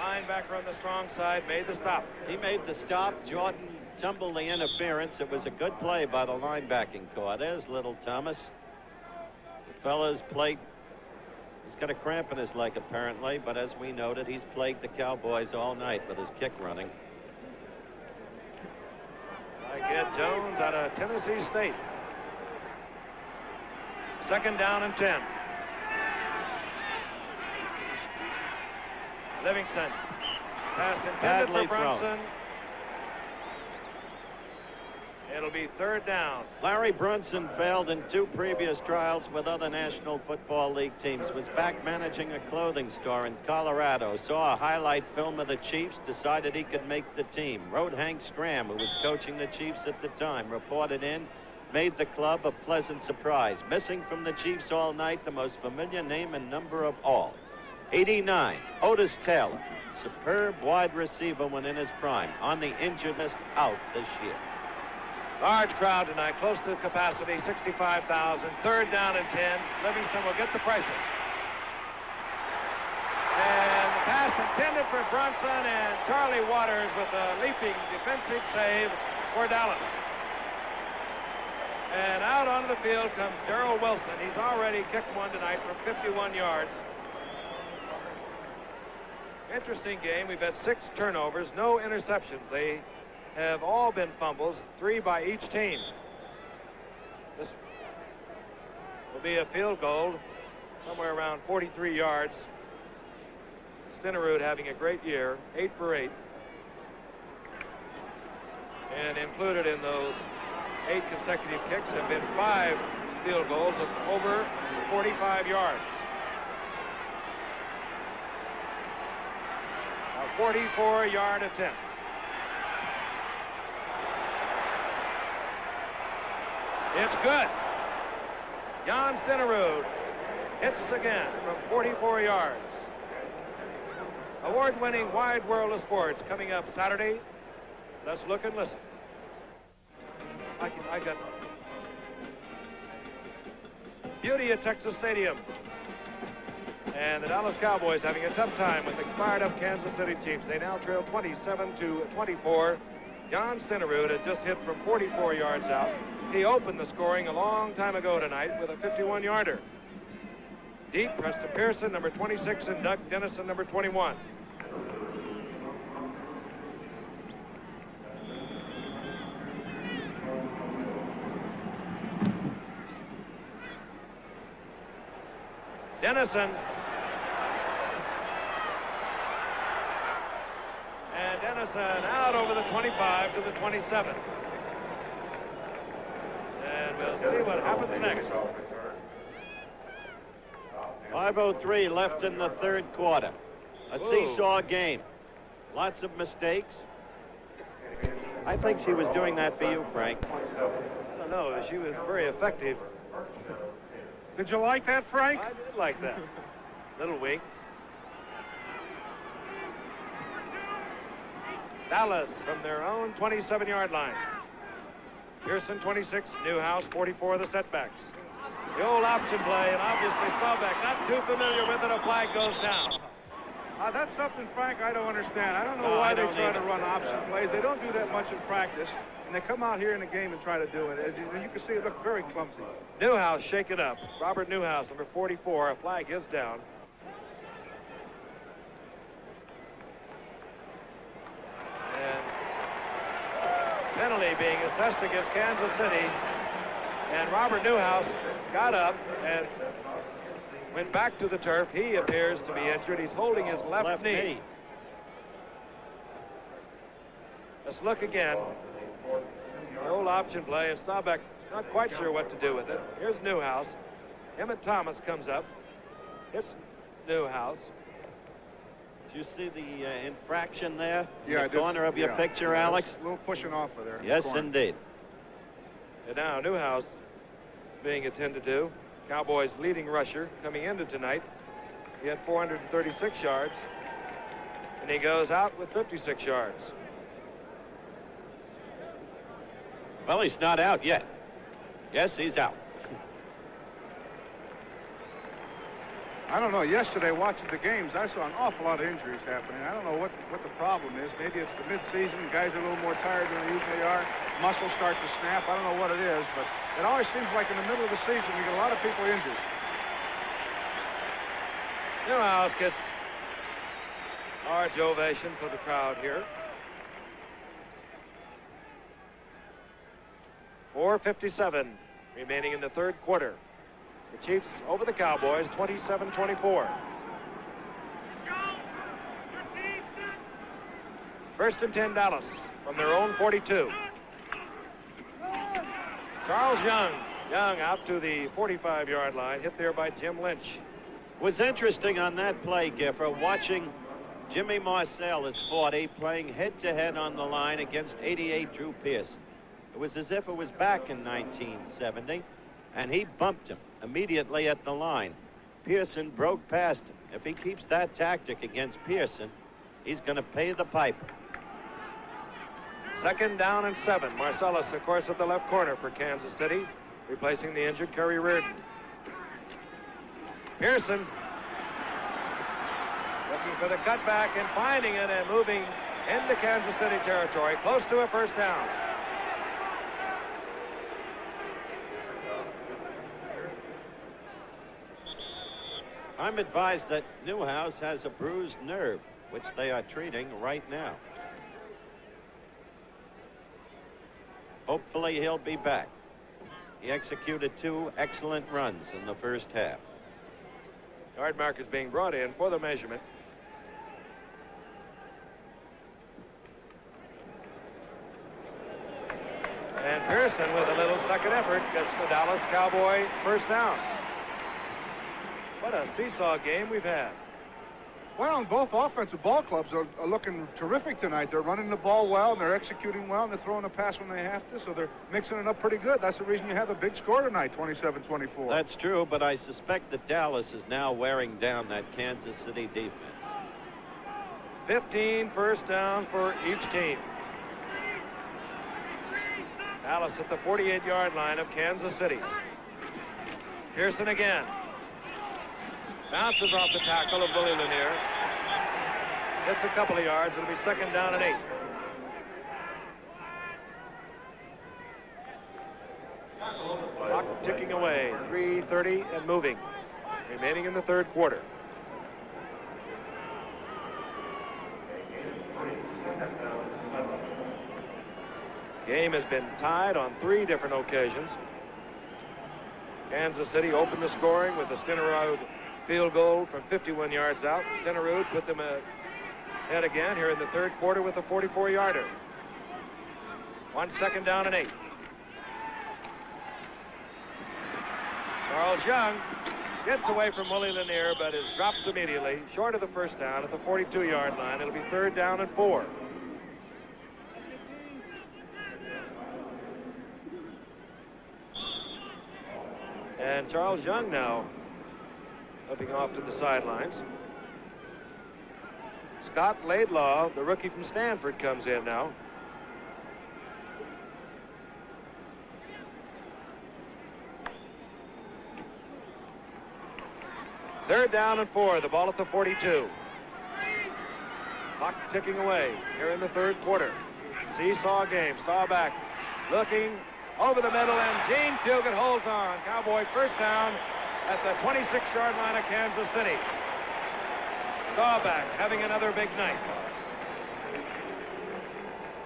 linebacker on the strong side, made the stop. He made the stop. Jordan tumbled the interference. It was a good play by the linebacking corps. There's little Thomas. The fella's played. He's got a cramp in his leg, apparently, but as we noted, he's plagued the Cowboys all night with his kick running. Like Ed Jones out of Tennessee State. 2nd down and 10. Livingston. Pass intended for Brunson. It'll be 3rd down. Larry Brunson failed in 2 previous trials with other National Football League teams. Was back managing a clothing store in Colorado. Saw a highlight film of the Chiefs. Decided he could make the team. Wrote Hank Stram, who was coaching the Chiefs at the time. Reported in. Made the club a pleasant surprise. Missing from the Chiefs all night, the most familiar name and number of all. 89, Otis Taylor. Superb wide receiver when in his prime. On the injured list, out this year. Large crowd tonight, close to capacity, 65,000. 3rd down and 10. Livingston will get the pressure. And the pass intended for Brunson, and Charlie Waters with a leaping defensive save for Dallas. And out onto the field comes Darrell Wilson. He's already kicked one tonight from 51 yards. Interesting game. We've had 6 turnovers, no interceptions. They have all been fumbles, 3 by each team. This will be a field goal somewhere around 43 yards. Stenerud having a great year, 8 for 8. And included in those 8 consecutive kicks have been 5 field goals of over 45 yards. A 44-yard attempt. It's good. Jan Stenerud hits again from 44 yards. Award-winning Wide World of Sports coming up Saturday. Let's look and listen. I got beauty at Texas Stadium. And the Dallas Cowboys having a tough time with the fired-up Kansas City Chiefs. They now trail 27-24. Jan Stenerud had just hit from 44 yards out. He opened the scoring a long time ago tonight with a 51-yarder. Deep, Preston Pearson, number 26, and Doug Dennison, number 21. Dennison. And Dennison out over the 25 to the 27. And we'll see what happens next. 5:03 left in the third quarter. A seesaw game. Lots of mistakes. I think she was doing that for you, Frank. I don't know. She was very effective. Did you like that, Frank? I did like that. Little wink. Dallas from their own 27-yard line. Pearson 26, Newhouse 44 the setbacks. The old option play, and obviously Staubach not too familiar with it. A flag goes down. That's something, Frank, I don't understand. I don't know why they try to run option plays. They don't do that much in practice, and they come out here in the game and try to do it. As you can see, it looked very clumsy. Newhouse shaken up. Robert Newhouse, number 44. A flag is down. And penalty being assessed against Kansas City. And Robert Newhouse got up and went back to the turf. He appears to be injured. He's holding his left knee. Let's look again. The old option play, and Staubach not quite sure what to do with it. Here's Newhouse. Emmett Thomas comes up. It's Newhouse. Did you see the infraction there? Yeah, in the corner of your picture, Alex? A little pushing off of there. Yes, indeed. And now Newhouse being attended to. Cowboys leading rusher coming into tonight. He had 436 yards, and he goes out with 56 yards. Well, he's not out yet. Yes, he's out. I don't know. Yesterday, watching the games, I saw an awful lot of injuries happening. I don't know what the problem is. Maybe it's the midseason. Guys are a little more tired than they usually are. Muscles start to snap. I don't know what it is, but it always seems like in the middle of the season, we get a lot of people injured. Newhouse gets large ovation for the crowd here. 4:57 remaining in the third quarter. The Chiefs over the Cowboys, 27-24. First and 10, Dallas from their own 42. Charles Young out to the 45-yard line, hit there by Jim Lynch. Was interesting on that play, Giffer, watching Jimmy Marcel is 40 playing head-to-head on the line against 88 Drew Pearson. It was as if it was back in 1970, and he bumped him immediately at the line. Pearson broke past him. If he keeps that tactic against Pearson, he's going to pay the piper. Second down and 7. Marcellus, of course, at the left corner for Kansas City, replacing the injured Kerry Reardon. Pearson looking for the cutback and finding it and moving into Kansas City territory, close to a first down. I'm advised that Newhouse has a bruised nerve, which they are treating right now. Hopefully he'll be back. He executed 2 excellent runs in the first half. Yard markers being brought in for the measurement. And Pearson with a little second effort gets the Dallas Cowboy first down. What a seesaw game we've had. Well, and both offensive ball clubs are looking terrific tonight. They're running the ball well, and they're executing well, and they're throwing a pass when they have to, so they're mixing it up pretty good. That's the reason you have a big score tonight, 27-24. That's true, but I suspect that Dallas is now wearing down that Kansas City defense. 15 first downs for each team. Dallas at the 48-yard line of Kansas City. Pearson again. Bounces off the tackle of Willie Lanier. Hits a couple of yards. It'll be second down and 8. Clock ticking away. 3:30 and moving. Remaining in the third quarter. Game has been tied on 3 different occasions. Kansas City opened the scoring with the Stenerud field goal from 51 yards out. Stenerud put them ahead again here in the third quarter with a 44-yarder. 1 second down and 8. Charles Young gets away from Willie Lanier, but is dropped immediately short of the first down at the 42-yard line. It'll be third down and 4. And Charles Young now looking off to the sidelines. Scott Laidlaw, the rookie from Stanford, comes in now. 3rd down and 4. The ball at the 42. Clock ticking away here in the 3rd quarter. Seesaw game. Staubach looking over the middle, and Gene Fugit holds on. Cowboy first down at the 26-yard line of Kansas City. Staubach having another big night.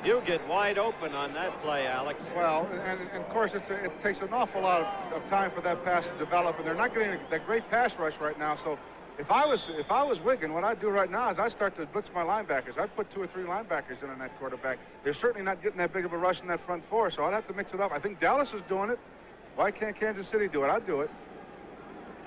You get wide open on that play, Alex. Well, and of course, it takes an awful lot of time for that pass to develop, and they're not getting that great pass rush right now. So if I was Wigan, what I'd do right now is I'd start to blitz my linebackers. I'd put 2 or 3 linebackers in on that quarterback. They're certainly not getting that big of a rush in that front 4, so I'd have to mix it up. I think Dallas is doing it. Why can't Kansas City do it? I'd do it.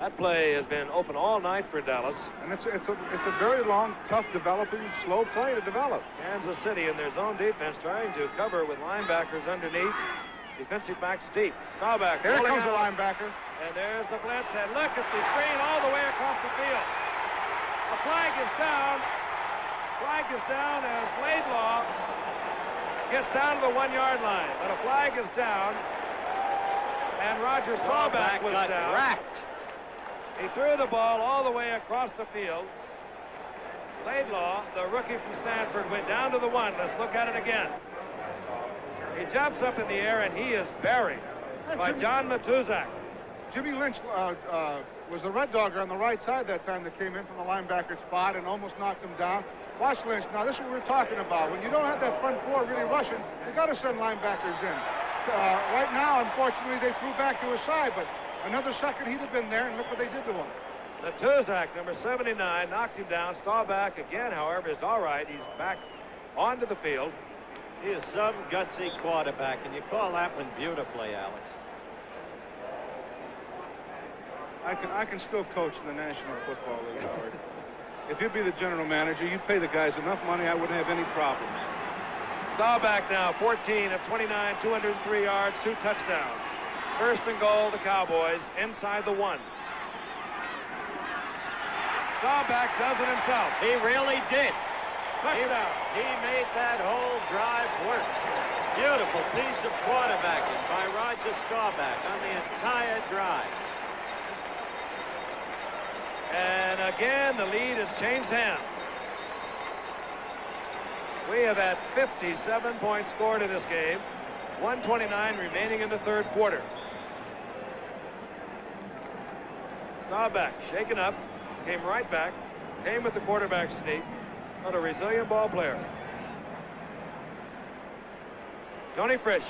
That play has been open all night for Dallas. And it's a very long, tough, developing, slow play to develop. Kansas City in their zone defense trying to cover with linebackers underneath. Defensive backs deep. Staubach. Here comes the linebacker. And there's the blitz. And look at the screen all the way across the field. A flag is down. Flag is down as Laidlaw gets down to the 1-yard line. But a flag is down. And Roger Staubach was down. Racked. He threw the ball all the way across the field. Laidlaw, the rookie from Stanford, went down to the 1. Let's look at it again. He jumps up in the air, and he is buried by John Matuszak. Jimmy Lynch was the red dogger on the right side that time that came in from the linebacker spot and almost knocked him down. Watch Lynch. Now, this is what we're talking about. When you don't have that front 4 really rushing, you got to send linebackers in. Right now, unfortunately, they threw back to his side, but another second, he'd have been there, and look what they did to him. Matuszak, number 79, knocked him down. Staubach again, however, is all right. He's back onto the field. He is some gutsy quarterback, and you call that one beautifully, Alex. I can still coach in the National Football League, Howard. If you'd be the general manager, you'd pay the guys enough money, I wouldn't have any problems. Staubach now, 14 of 29, 203 yards, 2 touchdowns. 1st and goal, the Cowboys inside the 1. Staubach does it himself. He really did. Touchdown. He made that whole drive work. Beautiful piece of quarterbacking by Roger Staubach on the entire drive. And again, the lead has changed hands. We have had 57 points scored in this game. 1:29 remaining in the 3rd quarter. Staubach shaken up, came right back, came with the quarterback sneak. What a resilient ball player. Tony Frisch.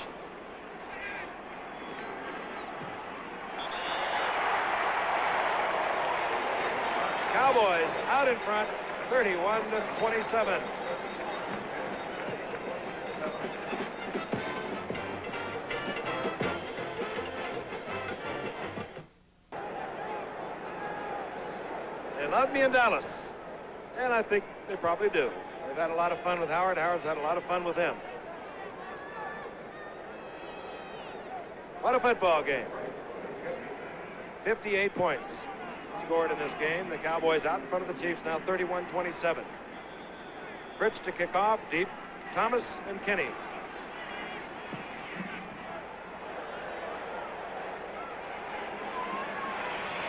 Cowboys out in front, 31-27. They love me in Dallas, and I think they probably do. They've had a lot of fun with Howard. Howard's had a lot of fun with them. What a football game. 58 points scored in this game. The Cowboys out in front of the Chiefs now, 31-27. Fritz to kick off, deep. Thomas and Kinney.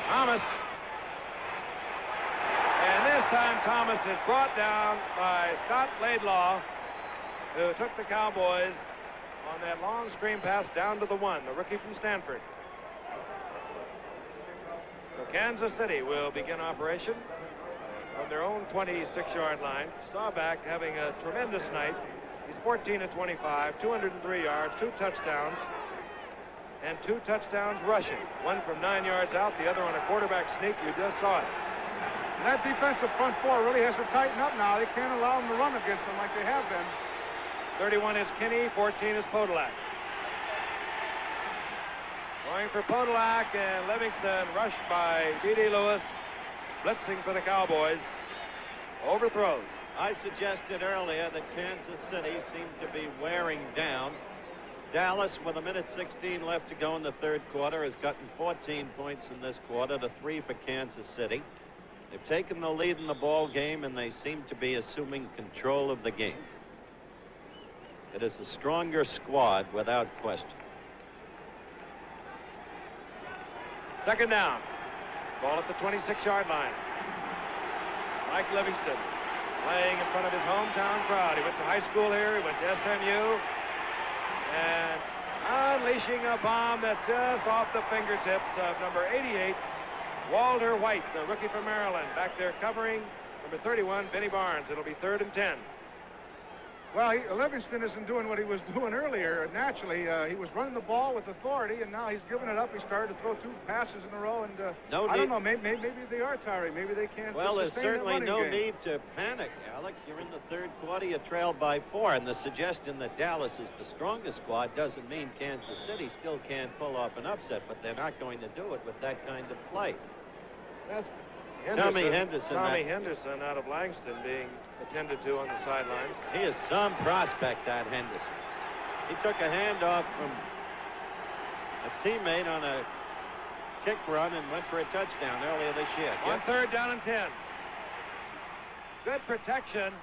Thomas. And this time Thomas is brought down by Scott Laidlaw, who took the Cowboys on that long screen pass down to the 1, the rookie from Stanford. So Kansas City will begin operation from their own 26-yard line. Staubach having a tremendous night. He's 14 of 25, 203 yards, 2 touchdowns, and 2 touchdowns rushing. One from 9 yards out, the other on a quarterback sneak. You just saw it. And that defensive front 4 really has to tighten up now. They can't allow them to run against them like they have been. 31 is Kinney, 14 is Podolak. Going for Podolak, and Livingston rushed by D.D. Lewis, blitzing for the Cowboys. Overthrows. I suggested earlier that Kansas City seemed to be wearing down. Dallas, with 1:16 left to go in the 3rd quarter, has gotten 14 points in this quarter to 3 for Kansas City. They've taken the lead in the ball game, and they seem to be assuming control of the game. It is a stronger squad without question. 2nd down. Ball at the 26-yard line. Mike Livingston playing in front of his hometown crowd. He went to high school here. He went to SMU. And unleashing a bomb that's just off the fingertips of number 88, Walter White, the rookie from Maryland. Back there covering number 31, Benny Barnes. It'll be 3rd and 10. Well, Livingston isn't doing what he was doing earlier. Naturally, he was running the ball with authority, and now he's giving it up. He started to throw 2 passes in a row, and I don't know, maybe they are tiring. Maybe they can't. Well, there's certainly no game. need to panic, Alex. You're in the 3rd quarter. You trail by 4, and the suggestion that Dallas is the strongest squad doesn't mean Kansas City still can't pull off an upset, but they're not going to do it with that kind of play. That's Tommy Henderson. Tommy Henderson out of Langston being attended to on the sidelines. He is some prospect, that Henderson. He took a handoff from a teammate on a kick run and went for a touchdown earlier this year. On 3rd down and 10. Good protection,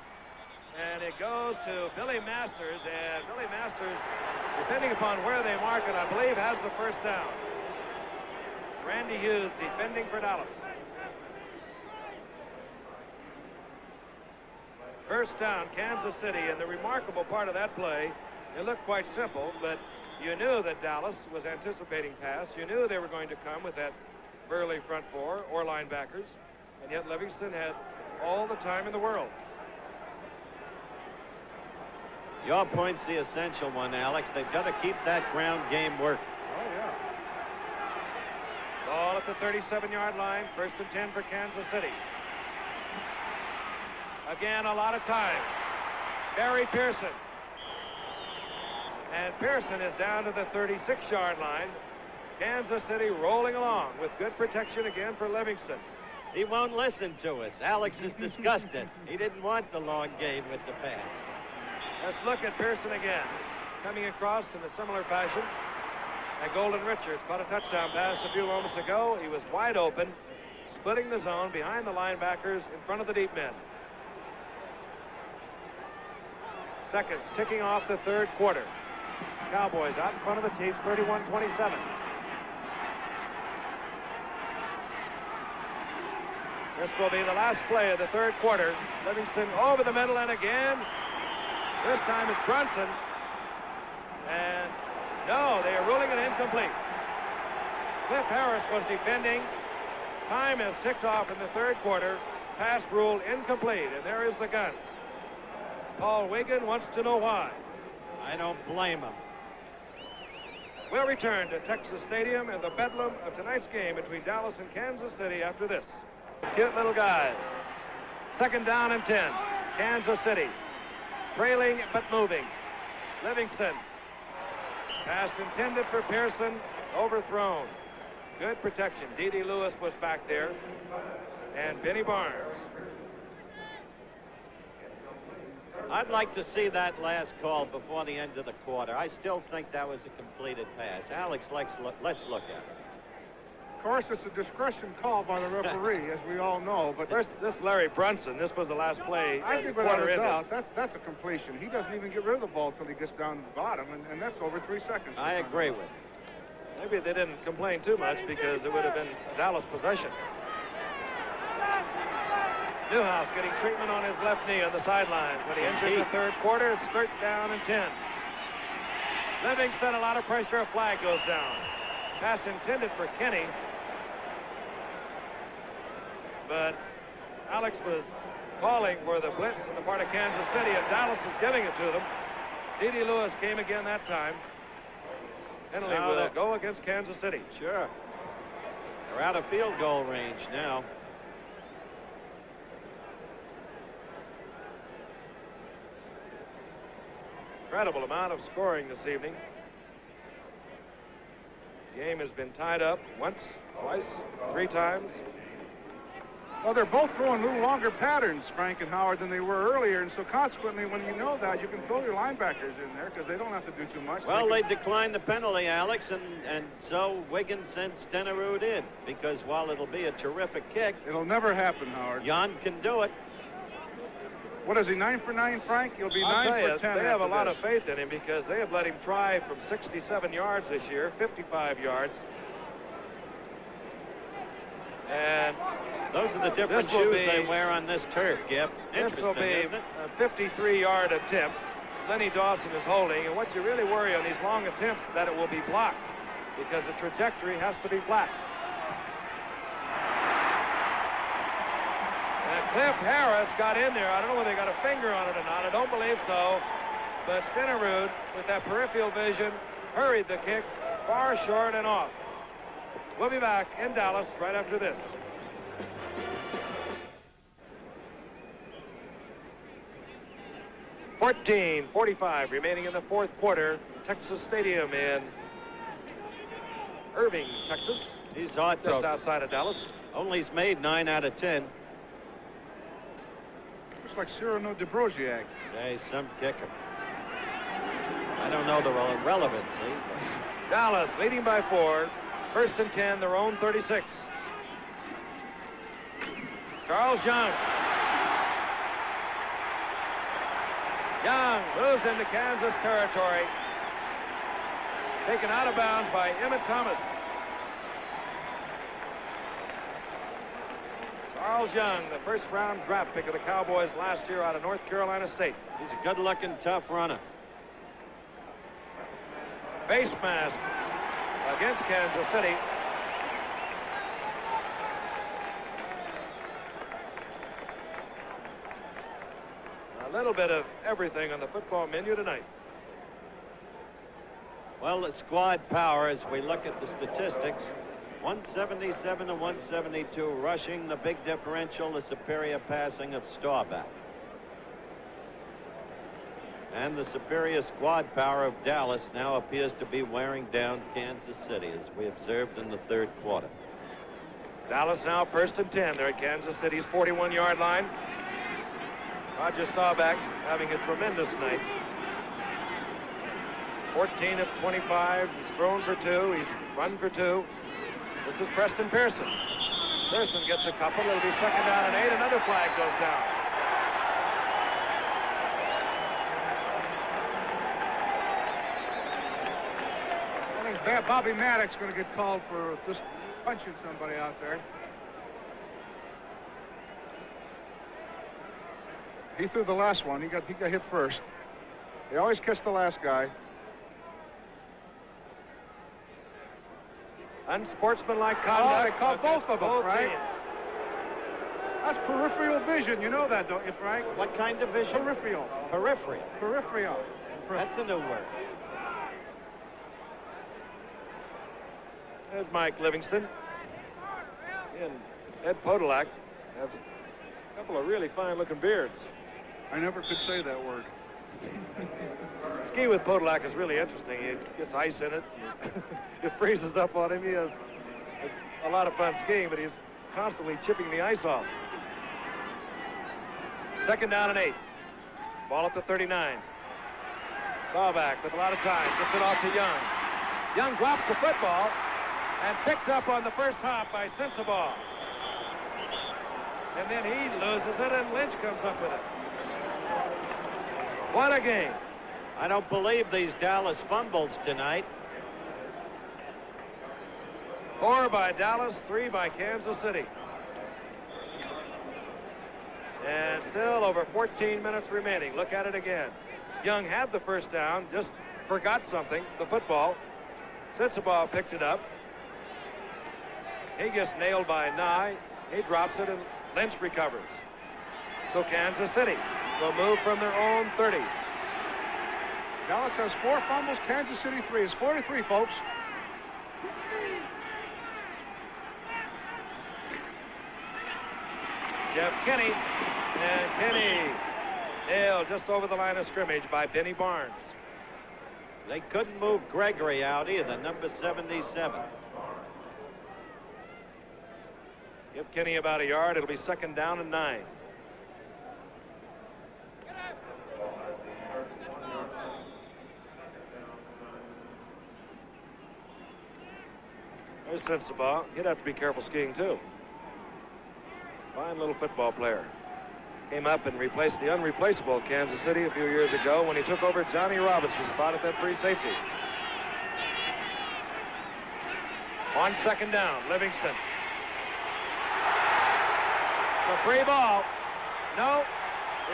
and it goes to Billy Masters, and Billy Masters, depending upon where they mark it, I believe has the 1st down. Randy Hughes defending for Dallas. 1st down, Kansas City, and the remarkable part of that play, it looked quite simple, but you knew that Dallas was anticipating pass. You knew they were going to come with that burly front 4 or linebackers, and yet Livingston had all the time in the world. Your point's the essential one, Alex. They've got to keep that ground game working. Oh, yeah. Ball at the 37-yard line, 1st and 10 for Kansas City. Again, a lot of time. Barry Pearson. And Pearson is down to the 36-yard line. Kansas City rolling along with good protection again for Livingston. He won't listen to us. Alex is disgusted. He didn't want the long game with the pass. Let's look at Pearson again. Coming across in a similar fashion. And Golden Richards caught a touchdown pass a few moments ago. He was wide open, splitting the zone behind the linebackers in front of the deep men. Seconds ticking off the 3rd quarter. Cowboys out in front of the Chiefs, 31-27. This will be the last play of the 3rd quarter. Livingston over the middle, and again, this time it's Brunson. And no, they are ruling it incomplete. Cliff Harris was defending. Time has ticked off in the 3rd quarter. Pass ruled incomplete, and there is the gun. Paul Wigan wants to know why. I don't blame him. We'll return to Texas Stadium and the bedlam of tonight's game between Dallas and Kansas City after this. Cute little guys. 2nd down and 10. Kansas City. Trailing but moving. Livingston. Pass intended for Pearson. Overthrown. Good protection. D.D. Lewis was back there. And Benny Barnes. I'd like to see that last call before the end of the quarter. I still think that was a completed pass. Alex, let's look at it. Of course, it's a discretion call by the referee, as we all know. But first, this Larry Brunson, this was the last play. I think without a doubt, that's a completion. He doesn't even get rid of the ball until he gets down to the bottom, and that's over 3 seconds. I agree with you. Maybe they didn't complain too much because it would have been a Dallas possession. Newhouse getting treatment on his left knee on the sidelines. When he enters the 3rd quarter, it's 3rd down and 10. Livingston, a lot of pressure. A flag goes down. Pass intended for Kenny. But Alex was calling for the blitz on the part of Kansas City, and Dallas is giving it to them. D.D. Lewis came again that time. Penalty will go against Kansas City. Sure. They're out of field goal range now. Incredible amount of scoring this evening. The game has been tied up once, twice, 3 times. Well, they're both throwing a little longer patterns, Frank and Howard, than they were earlier, and so consequently, when you know that, you can throw your linebackers in there because they don't have to do too much. Well, they declined the penalty, Alex, and so Wiggins sent Stenerud in because while it'll be a terrific kick, it'll never happen, Howard. Jan can do it. What is he, 9 for 9, Frank? He'll be 9 for 10. They have a lot of faith in him because they have let him try from 67 yards this year, 55 yards. And those are the different shoes they wear on this turf, Gip. This will be a 53-yard attempt. Lenny Dawson is holding, and what you really worry on these long attempts is that it will be blocked because the trajectory has to be flat. And Cliff Harris got in there. I don't know whether they got a finger on it or not. I don't believe so. But Stenerud, with that peripheral vision, hurried the kick far short and off. We'll be back in Dallas right after this. .45 remaining in the fourth quarter. Texas Stadium in Irving, Texas. He's hot, just outside of Dallas. Only's made 9 out of 10. Looks like Cyrano DeBroziak. Hey, some kicker. I don't know the relevancy. Dallas leading by 4. First and 10, their own 36. Charles Young. Young moves into Kansas territory. Taken out of bounds by Emmett Thomas. Charles Young, the first-round draft pick of the Cowboys last year out of North Carolina State. He's a good-looking, tough runner. Face mask against Kansas City. A little bit of everything on the football menu tonight. Well, the squad power, as we look at the statistics, 177 to 172 rushing, the big differential, the superior passing of Staubach. And the superior squad power of Dallas now appears to be wearing down Kansas City, as we observed in the third quarter. Dallas now first and 10. They're at Kansas City's 41-yard line. Roger Staubach having a tremendous night. 14 of 25. He's thrown for 2. He's run for 2. This is Preston Pearson. Pearson gets a couple. It'll be second down and 8. Another flag goes down. I think Bobby Maddox going to get called for just punching somebody out there. He threw the last one. He got hit first. They always catch the last guy. Unsportsmanlike conduct. Oh, they caught both of them, Frank. Teams. That's peripheral vision. You know that, don't you, Frank? What kind of vision? Peripheral. Peripheral. Peripheral. That's a new word. There's Mike Livingston. He and Ed Podolak have a couple of really fine-looking beards. I never could say that word. Ski with Podolak is really interesting. He gets ice in it. It freezes up on him. He has a lot of fun skiing, but he's constantly chipping the ice off. Second down and 8. Ball at the 39. Staubach with a lot of time. Gets it off to Young. Young drops the football and picked up on the first hop by Sensabaugh. And then he loses it, and Lynch comes up with it. What a game. I don't believe these Dallas fumbles tonight. 4 by Dallas, 3 by Kansas City. And still over 14 minutes remaining. Look at it again. Young had the first down, just forgot something, the football. Sensabaugh picked it up. He gets nailed by Nye. He drops it, and Lynch recovers. So Kansas City will move from their own 30. Dallas has 4 fumbles. Kansas City 3. It's 4-3, folks. Jeff Kinney. And Kinney nailed just over the line of scrimmage by Benny Barnes. They couldn't move Gregory out either, number 77. Give Kinney about a yard. It'll be second down and 9. There's Sensabaugh. He'd have to be careful skiing, too. Fine little football player. Came up and replaced the unreplaceable Kansas City a few years ago when he took over Johnny Robinson's spot at that free safety. On second down, Livingston. a free ball. No,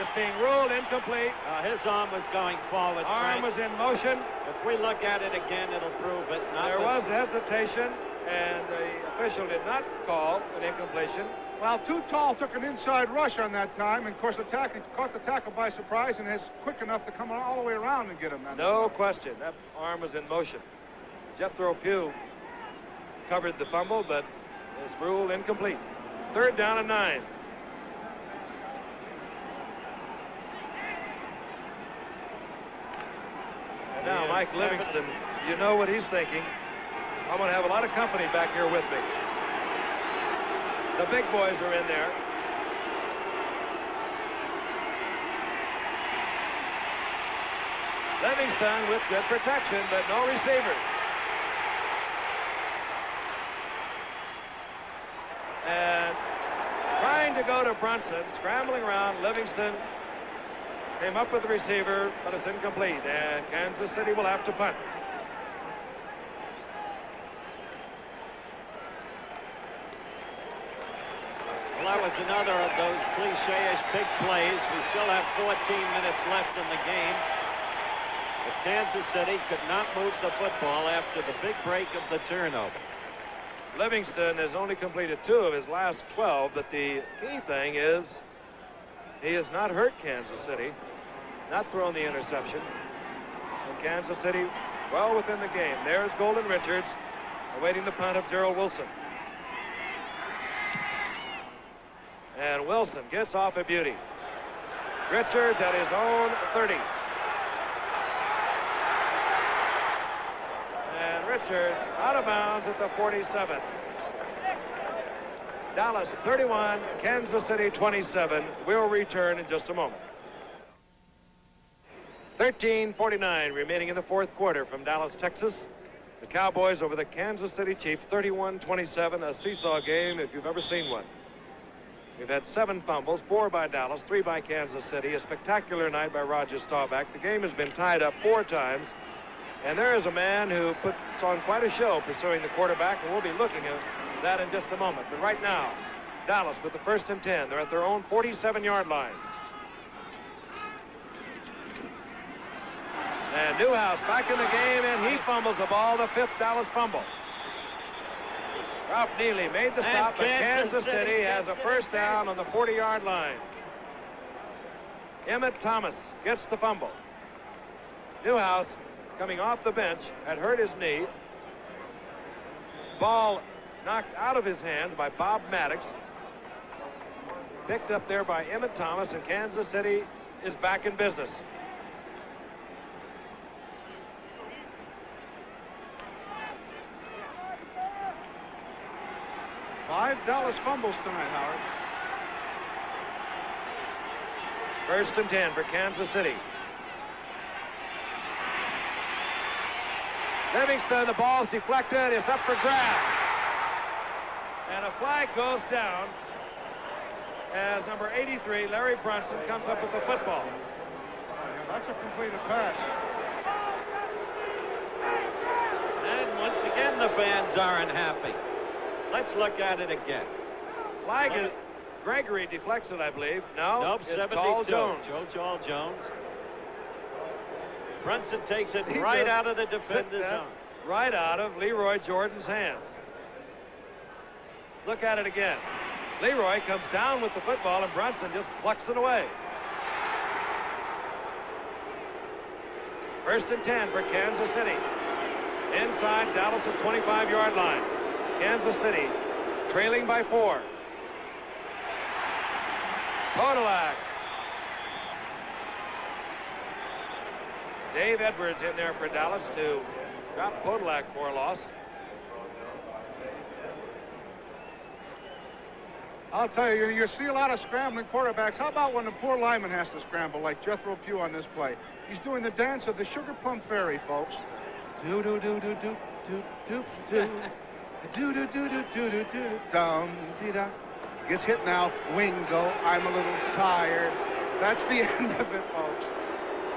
it's being ruled incomplete. His arm was going forward. Arm was in motion. If we look at it again, it'll prove it. There was hesitation, and the official did not call an incompletion. Well, Too Tall took an inside rush on that time, and of course, caught the tackle by surprise and is quick enough to come all the way around and get him. No question. That arm was in motion. Jethro Pugh covered the fumble, but is ruled incomplete. 3rd down and 9. And now Mike Livingston, you know what he's thinking. I'm going to have a lot of company back here with me. The big boys are in there. Livingston with good protection, but no receivers. And trying to go to Brunson, scrambling around. Livingston came up with the receiver, but it's incomplete. And Kansas City will have to punt. Well, that was another of those cliche-ish big plays. We still have 14 minutes left in the game. But Kansas City could not move the football after the big break of the turnover. Livingston has only completed 2 of his last 12, but the key thing is he has not hurt Kansas City, not thrown the interception. And Kansas City well within the game. There's Golden Richards awaiting the punt of Gerald Wilson. And Wilson gets off a beauty. Richards at his own 30. And Richards out of bounds at the 47. Dallas 31, Kansas City 27. We'll return in just a moment. 13:49 remaining in the 4th quarter from Dallas, Texas. The Cowboys over the Kansas City Chiefs 31-27, a seesaw game if you've ever seen one. We've had 7 fumbles, 4 by Dallas, 3 by Kansas City. A spectacular night by Roger Staubach. The game has been tied up 4 times. And there is a man who puts on quite a show pursuing the quarterback, and we'll be looking at that in just a moment. But right now, Dallas with the 1st and 10. They're at their own 47-yard line. And Newhouse back in the game, and he fumbles the ball, the 5th Dallas fumble. Ralph Neely made the stop, but Kansas City has a 1st down on the 40-yard line. Emmett Thomas gets the fumble. Newhouse, coming off the bench, had hurt his knee. Ball knocked out of his hands by Bob Maddox. Picked up there by Emmett Thomas, and Kansas City is back in business. Five Dallas fumbles tonight, Howard. 1st and 10 for Kansas City. Livingston, the ball's deflected. It's up for grabs. And a flag goes down as number 83, Larry Brunson, comes up with the football. Yeah, that's a completed pass. And once again, the fans aren't happy. Let's look at it again. Flag is Gregory deflects it, I believe. No, nope, it's 72. Tall Jones. Tall Jones. Brunson takes it right out of the defender's zone. Right out of Leroy Jordan's hands. Look at it again. Leroy comes down with the football, and Brunson just plucks it away. 1st and 10 for Kansas City. Inside Dallas's 25-yard line. Kansas City trailing by 4. Podolak. Dave Edwards in there for Dallas to drop Podolak for a loss. I'll tell you, you see a lot of scrambling quarterbacks. How about when the poor lineman has to scramble, like Jethro Pugh on this play? He's doing the dance of the Sugar Plum Fairy, folks. Do do do do do do do do. Do do do do do do do dum dee da. Gets hit now. Wingo. I'm a little tired. That's the end of it, folks.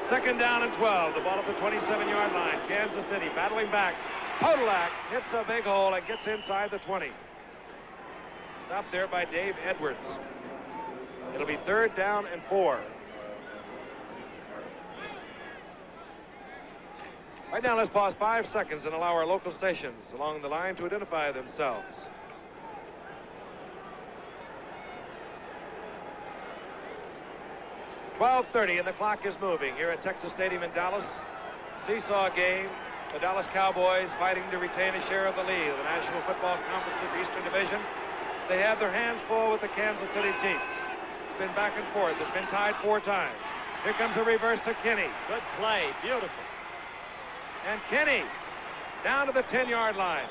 2nd down and 12. The ball at the 27-yard line. Kansas City battling back. Podolak hits a big hole and gets inside the 20. Stopped there by Dave Edwards. It'll be 3rd down and 4. Right now, let's pause 5 seconds and allow our local stations along the line to identify themselves. .12:30 and the clock is moving here at Texas Stadium in Dallas. Seesaw game. The Dallas Cowboys fighting to retain a share of the lead of the National Football Conference's Eastern Division. They have their hands full with the Kansas City Chiefs. It's been back and forth. It's been tied 4 times. Here comes a reverse to Kinney. Good play. Beautiful. And Kinney down to the 10-yard line.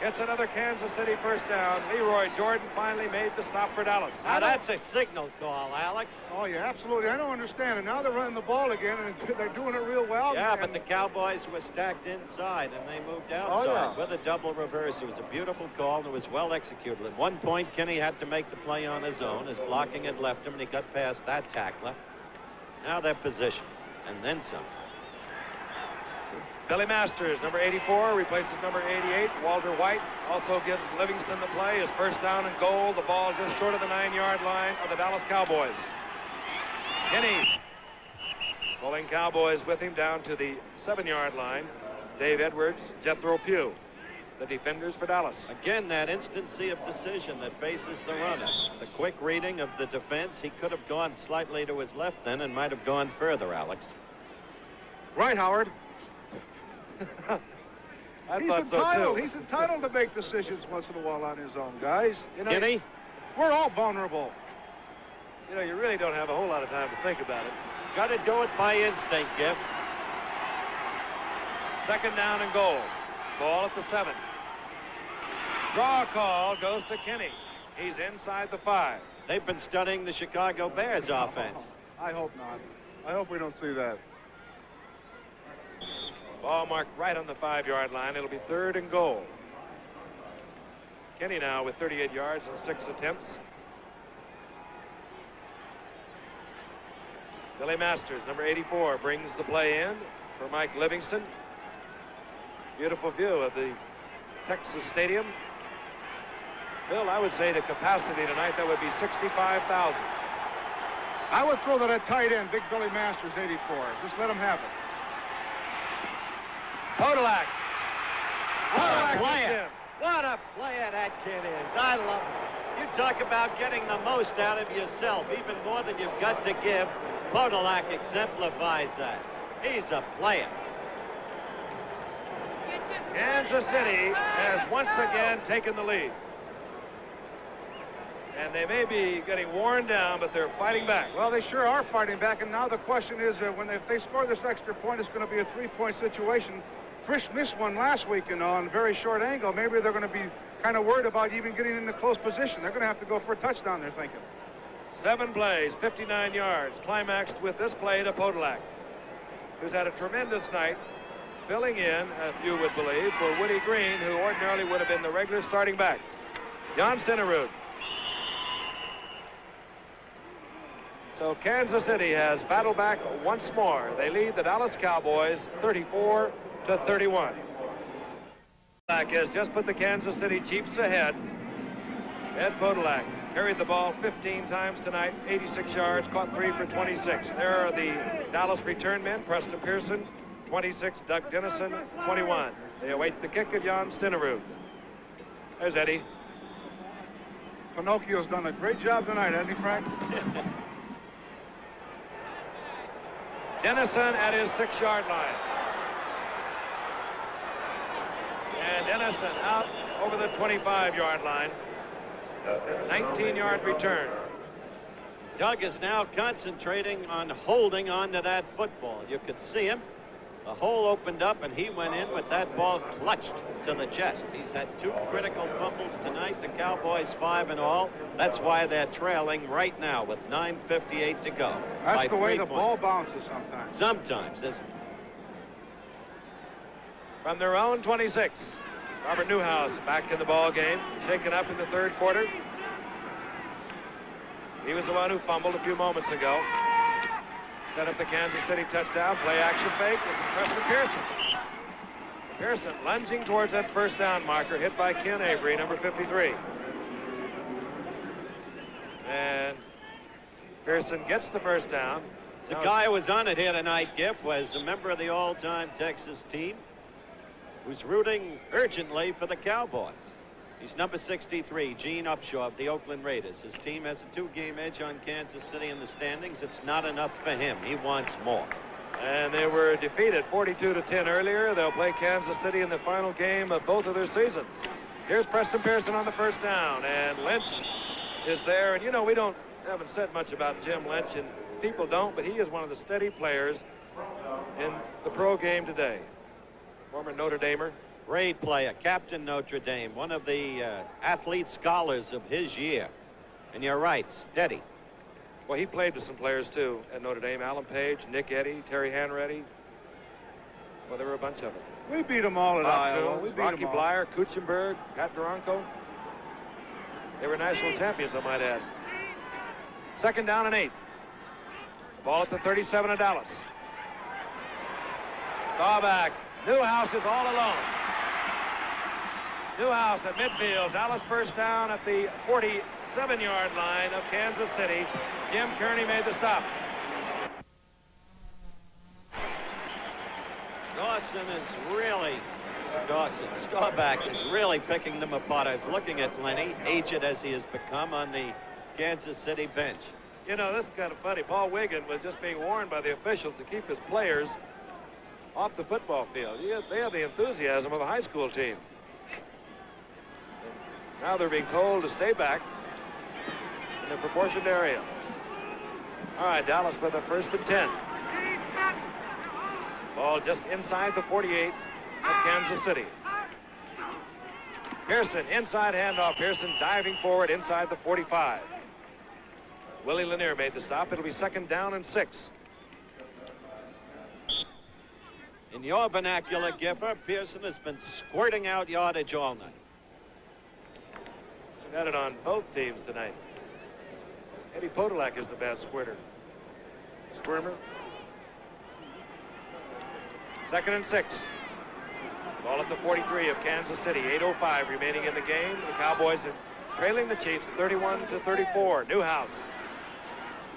Gets another Kansas City first down. Leroy Jordan finally made the stop for Dallas. Now that's a signal call, Alex. Oh, yeah, absolutely. I don't understand it. Now they're running the ball again, and they're doing it real well. Yeah, but the Cowboys were stacked inside, and they moved outside with a double reverse. It was a beautiful call, and it was well executed. At one point, Kinney had to make the play on his own. His blocking had left him, and he got past that tackler. Now they're positioned, and then some. Billy Masters, number 84, replaces number 88. Walter White also gives Livingston the play. His first down and goal. The ball just short of the 9-yard line of the Dallas Cowboys. Kinney pulling Cowboys with him down to the 7-yard line. Dave Edwards, Jethro Pugh, the defenders for Dallas. Again, that instancy of decision that faces the runner. The quick reading of the defense. He could have gone slightly to his left then and might have gone further, Alex. Right, Howard. I thought so, too. He's entitled to make decisions once in a while on his own, guys. You know, Kinney? We're all vulnerable. You know, you really don't have a whole lot of time to think about it. Got to do it by instinct, Giff. 2nd down and goal. Ball at the 7. Draw call goes to Kinney. He's inside the 5. They've been studying the Chicago Bears offense. I hope not. I hope we don't see that. Ball marked right on the 5-yard line. It'll be 3rd and goal. Kinney now with 38 yards and 6 attempts. Billy Masters, number 84, brings the play in for Mike Livingston. Beautiful view of the Texas Stadium. Bill, I would say the capacity tonight, that would be 65,000. I would throw that at tight end, big Billy Masters, 84. Just let him have it. Podolak. What a player. What a player that kid is. I love it. You talk about getting the most out of yourself, even more than you've got to give. Podolak exemplifies that. He's a player. Kansas City has once again taken the lead. And they may be getting worn down, but they're fighting back. Well, they sure are fighting back. And now the question is, if they score this extra point, it's going to be a 3-point situation. Frisch missed one last week, on a very short angle. Maybe they're going to be kind of worried about even getting into close position. They're going to have to go for a touchdown, they're thinking. 7 plays, 59 yards, climaxed with this play to Podolak, who's had a tremendous night, filling in, if you would believe, for Woody Green, who ordinarily would have been the regular starting back. Jan Stenerud. So Kansas City has battled back once more. They lead the Dallas Cowboys 34-31. Podolak has just put the Kansas City Chiefs ahead. Ed Podolak carried the ball 15 times tonight, 86 yards, caught 3 for 26. There are the Dallas return men, Preston Pearson, 26, Doug Dennison, 21. They await the kick of Jan Stenerud. There's Eddie. Pinocchio's done a great job tonight, hasn't he, Frank? Dennison at his 6-yard line. And Dennison out over the 25-yard line. 19-yard return. Doug is now concentrating on holding on to that football. You could see him. The hole opened up, and he went in with that ball clutched to the chest. He's had 2 critical fumbles tonight. The Cowboys 5 in all. That's why they're trailing right now with 9:58 to go. That's the way the points. ball bounces sometimes. Sometimes, isn't it? From their own 26, Robert Newhouse back in the ball game, shaken up in the 3rd quarter. He was the one who fumbled a few moments ago. Set up the Kansas City touchdown. Play action fake. This is Preston Pearson. Pearson lunging towards that first down marker, hit by Ken Avery, number 53. And Pearson gets the first down. The guy who was on it here tonight, Giff, was a member of the all-time Texas team who's rooting urgently for the Cowboys. He's number 63, Gene Upshaw of the Oakland Raiders. His team has a 2-game edge on Kansas City in the standings. It's not enough for him. He wants more. And they were defeated 42-10 earlier. They'll play Kansas City in the final game of both of their seasons. Here's Preston Pearson on the first down, and Lynch is there. And you know, we haven't said much about Jim Lynch, and people don't, but he is one of the steady players in the pro game today. Former Notre Damer. Great player, Captain Notre Dame, one of the athlete scholars of his year. And you're right, steady. Well, he played with some players, too, at Notre Dame. Alan Page, Nick Eddy, Terry Hanratty. Well, there were a bunch of them. We beat them all at Iowa. We beat Rocky Blyer, Kuchenberg, Pat Duranko. They were national champions, I might add. Second down and 8. Ball at the 37 of Dallas. Staubach. Newhouse is all alone. Newhouse at midfield. Dallas first down at the 47-yard line of Kansas City. Jim Kearney made the stop. Staubach is really picking them apart. I was looking at Lenny, aged as he has become, on the Kansas City bench. You know, this is kind of funny. Paul Wiggin was just being warned by the officials to keep his players off the football field. They have the enthusiasm of a high school team. Now they're being told to stay back in the proportioned area. All right, Dallas with a 1st and 10. Ball just inside the 48 of Kansas City. Pearson, inside handoff. Pearson diving forward inside the 45. Willie Lanier made the stop. It'll be 2nd down and 6. In your vernacular, Giffer, Pearson has been squirting out yardage all night. Got it on both teams tonight. Eddie Podolak is the bad squirter. Squirmer. 2nd and 6. Ball at the 43 of Kansas City. 8:05 remaining in the game. The Cowboys are trailing the Chiefs 31-34. Newhouse.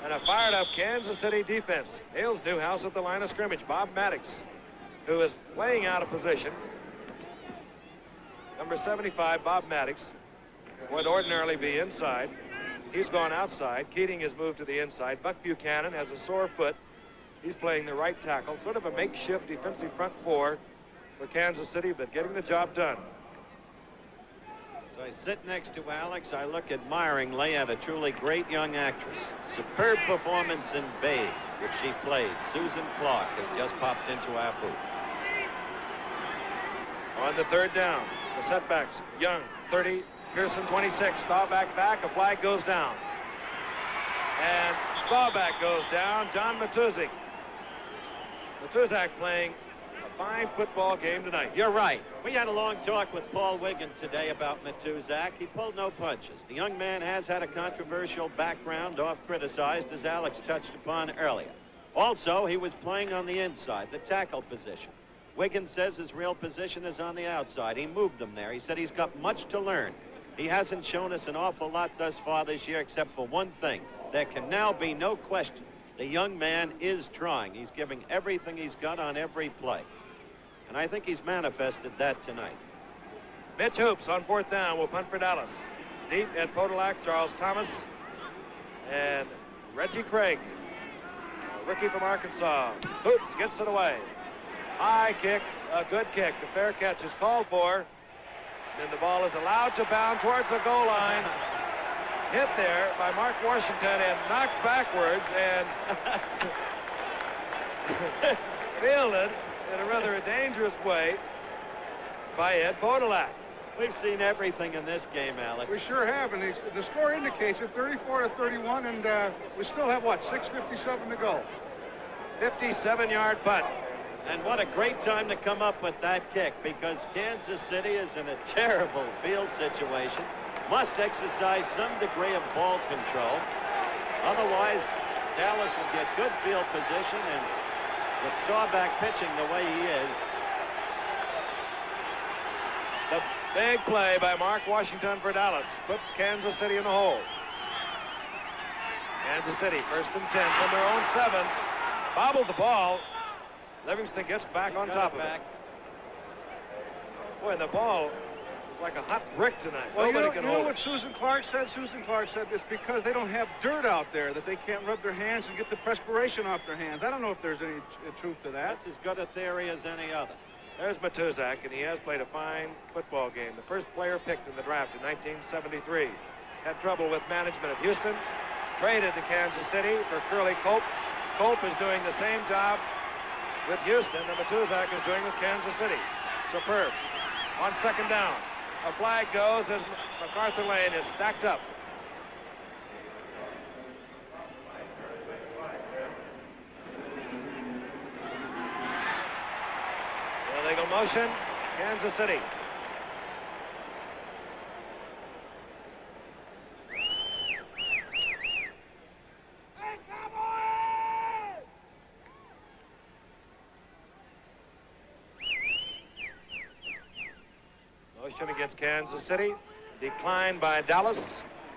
And a fired-up Kansas City defense. Hails Newhouse at the line of scrimmage. Bob Maddox, who is playing out of position. Number 75, Bob Maddox, would ordinarily be inside. He's gone outside. Keating has moved to the inside. Buck Buchanan has a sore foot. He's playing the right tackle. Sort of a makeshift defensive front four for Kansas City, but getting the job done. So I sit next to Alex. I look admiringly at a truly great young actress. Superb performance in Babe, which she played. Susan Clark has just popped into our booth. On the 3rd down, the setbacks. Young, 30. Pearson, 26. Staubach back. A flag goes down. And Staubach goes down. John Matuszak. Matuszak playing a fine football game tonight. You're right. We had a long talk with Paul Wiggin today about Matuszak. He pulled no punches. The young man has had a controversial background, oft criticized, as Alex touched upon earlier. Also, he was playing on the inside, the tackle position. Wiggin says his real position is on the outside. He moved them there. He said he's got much to learn. He hasn't shown us an awful lot thus far this year, except for one thing. There can now be no question. The young man is trying. He's giving everything he's got on every play. And I think he's manifested that tonight. Mitch Hoops on 4th down will punt for Dallas. Deep at Podolak, Charles Thomas, and Reggie Craig. A rookie from Arkansas. Hoops gets it away. High kick, a good kick. The fair catch is called for. Then the ball is allowed to bound towards the goal line. Hit there by Mark Washington and knocked backwards and fielded in a rather dangerous way by Ed Podolak. We've seen everything in this game, Alex. We sure have, and the score indicates it, 34-31, and we still have, what, 6:57 to go. 57-yard punt. And what a great time to come up with that kick, because Kansas City is in a terrible field situation, must exercise some degree of ball control. Otherwise, Dallas will get good field position, and with Staubach pitching the way he is. The big play by Mark Washington for Dallas puts Kansas City in the hole. Kansas City, 1st and 10 from their own 7. Bobbled the ball. Livingston gets back on top of it. Boy, the ball is like a hot brick tonight. Well, Nobody you can know hold what it. Susan Clark said? Susan Clark said it's because they don't have dirt out there, that they can't rub their hands and get the perspiration off their hands. I don't know if there's any truth to that. That's as good a theory as any other. There's Matuszak, and he has played a fine football game. The first player picked in the draft in 1973. Had trouble with management of Houston. Traded to Kansas City for Curly Culp. Culp is doing the same job with Houston that Matuszak is doing with Kansas City. Superb. On 2nd down, a flag goes as MacArthur Lane is stacked up. Illegal motion, Kansas City. Motion against Kansas City, declined by Dallas.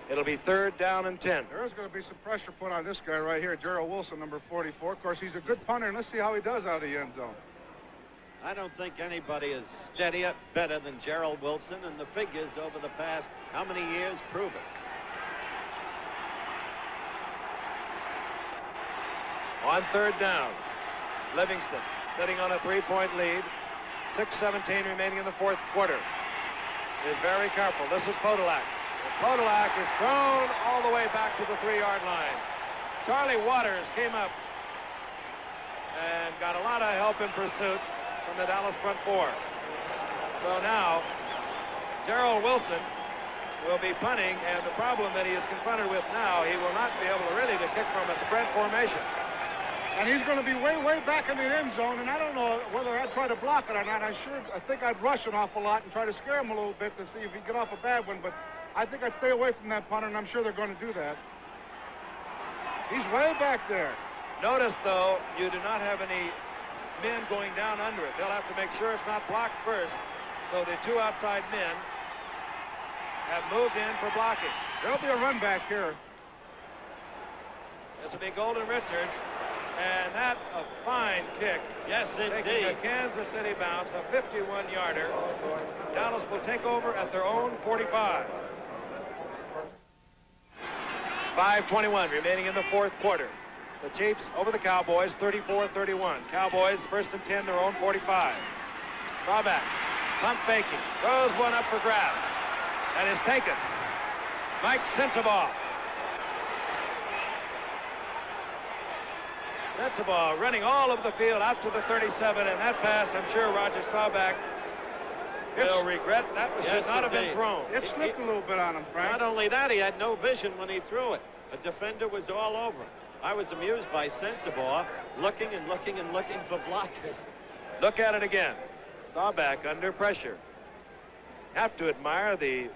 It'll be 3rd down and 10. There's going to be some pressure put on this guy right here, Gerald Wilson, number 44. Of course, he's a good punter, and let's see how he does out of the end zone. I don't think anybody is steadier, better than Gerald Wilson, and the figures over the past how many years prove it. On 3rd down, Livingston sitting on a 3-point lead. 6:17 remaining in the 4th quarter. Is very careful. This is Podolak. And Podolak is thrown all the way back to the 3-yard line. Charlie Waters came up and got a lot of help in pursuit from the Dallas front 4. So now, Gerald Wilson will be punting, and the problem that he is confronted with now, he will not be able to really kick from a spread formation. And he's going to be way, way back in the end zone, and I don't know whether I'd try to block it or not. I think I'd rush an awful lot and try to scare him a little bit to see if he'd get off a bad one, but I think I'd stay away from that punter, and I'm sure they're going to do that. He's way back there. Notice, though, you do not have any men going down under it. They'll have to make sure it's not blocked first, so the 2 outside men have moved in for blocking. There'll be a run back here. This will be Golden Richards. And that a fine kick. Yes, Taking indeed. a Kansas City bounce, a 51-yarder. Dallas will take over at their own 45. 5:21 remaining in the 4th quarter. The Chiefs over the Cowboys, 34-31. Cowboys 1st and 10, their own 45. Staubach, pump faking, throws one up for grabs. That is taken. Mike Sensabaugh. Sensabaugh running all over the field out to the 37, and that pass, I'm sure Roger Staubach will regret. That should not have been thrown. It slipped a little bit on him, Frank. Not only that, he had no vision when he threw it. A defender was all over him. I was amused by Sensabaugh looking and looking and looking for blockers. Look at it again. Staubach under pressure. Have to admire the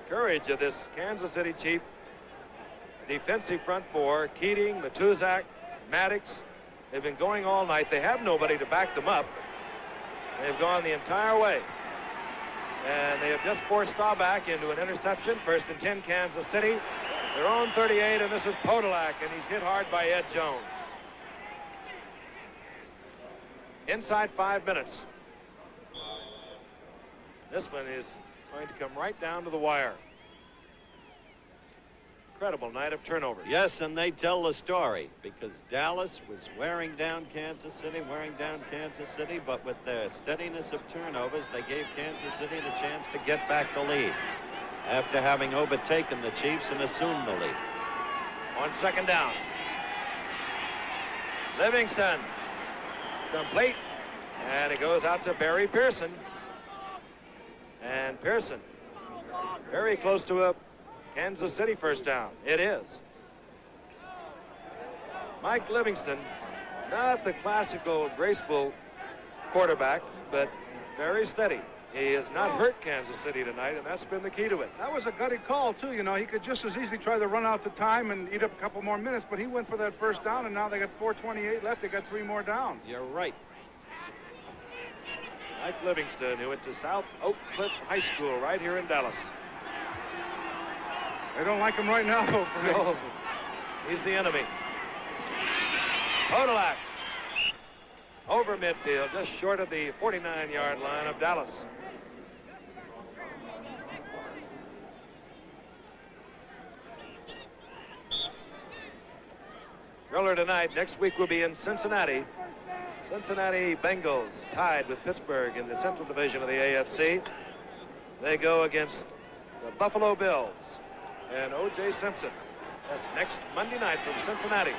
courage of this Kansas City Chief defensive front 4. Keating, Matuszak, Maddox. They've been going all night. They have nobody to back them up. They've gone the entire way. And they have just forced Staubach into an interception. 1st and 10, Kansas City. Their own 38, and this is Podolak, and he's hit hard by Ed Jones. Inside 5 minutes. This one is going to come right down to the wire. Incredible night of turnovers. Yes, and they tell the story because Dallas was wearing down Kansas City, but with their steadiness of turnovers, they gave Kansas City the chance to get back the lead after having overtaken the Chiefs and assumed the lead. On 2nd down. Livingston. Complete. And it goes out to Barry Pearson. And Pearson very close to a Kansas City 1st down. It is. Mike Livingston, not the classical, graceful quarterback, but very steady. He has not hurt Kansas City tonight, and that's been the key to it. That was a gutty call, too. You know, he could just as easily try to run out the time and eat up a couple more minutes, but he went for that 1st down, and now they got 4:28 left. They got 3 more downs. You're right. Mike Livingston, who went to South Oak Cliff High School right here in Dallas. They don't like him right now, though, Frank. No. He's the enemy. Podolak over midfield, just short of the 49-yard line of Dallas. Thriller tonight. Next week we'll be in Cincinnati. Cincinnati Bengals tied with Pittsburgh in the Central Division of the AFC. They go against the Buffalo Bills and O.J. Simpson. That's next Monday night from Cincinnati.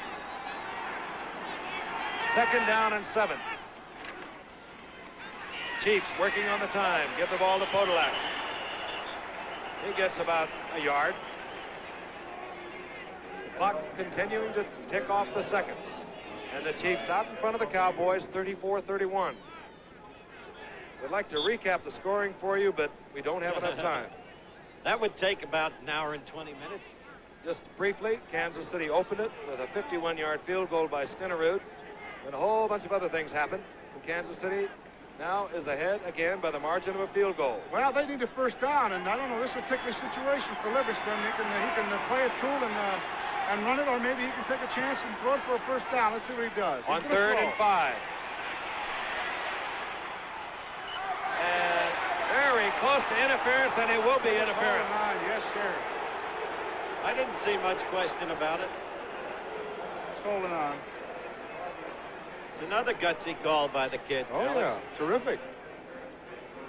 2nd down and 7. Chiefs working on the time. Give the ball to Podolak. He gets about a yard. The clock continuing to tick off the seconds. And the Chiefs out in front of the Cowboys, 34-31. We'd like to recap the scoring for you, but we don't have enough time. That would take about an hour and 20 minutes. Just briefly, Kansas City opened it with a 51-yard field goal by Stenerud. And a whole bunch of other things happened. And Kansas City now is ahead again by the margin of a field goal. Well, they need a first down, and I don't know, this is a ticklish situation for Livingston. He can play it cool and run it, or maybe he can take a chance and throw it for a first down. Let's see what he does. On 3rd and 5. And very close to interference, and it will be interference. Yes, sir. I didn't see much question about it. It's holding on. It's another gutsy call by the kid. Oh, fellas. yeah. Terrific.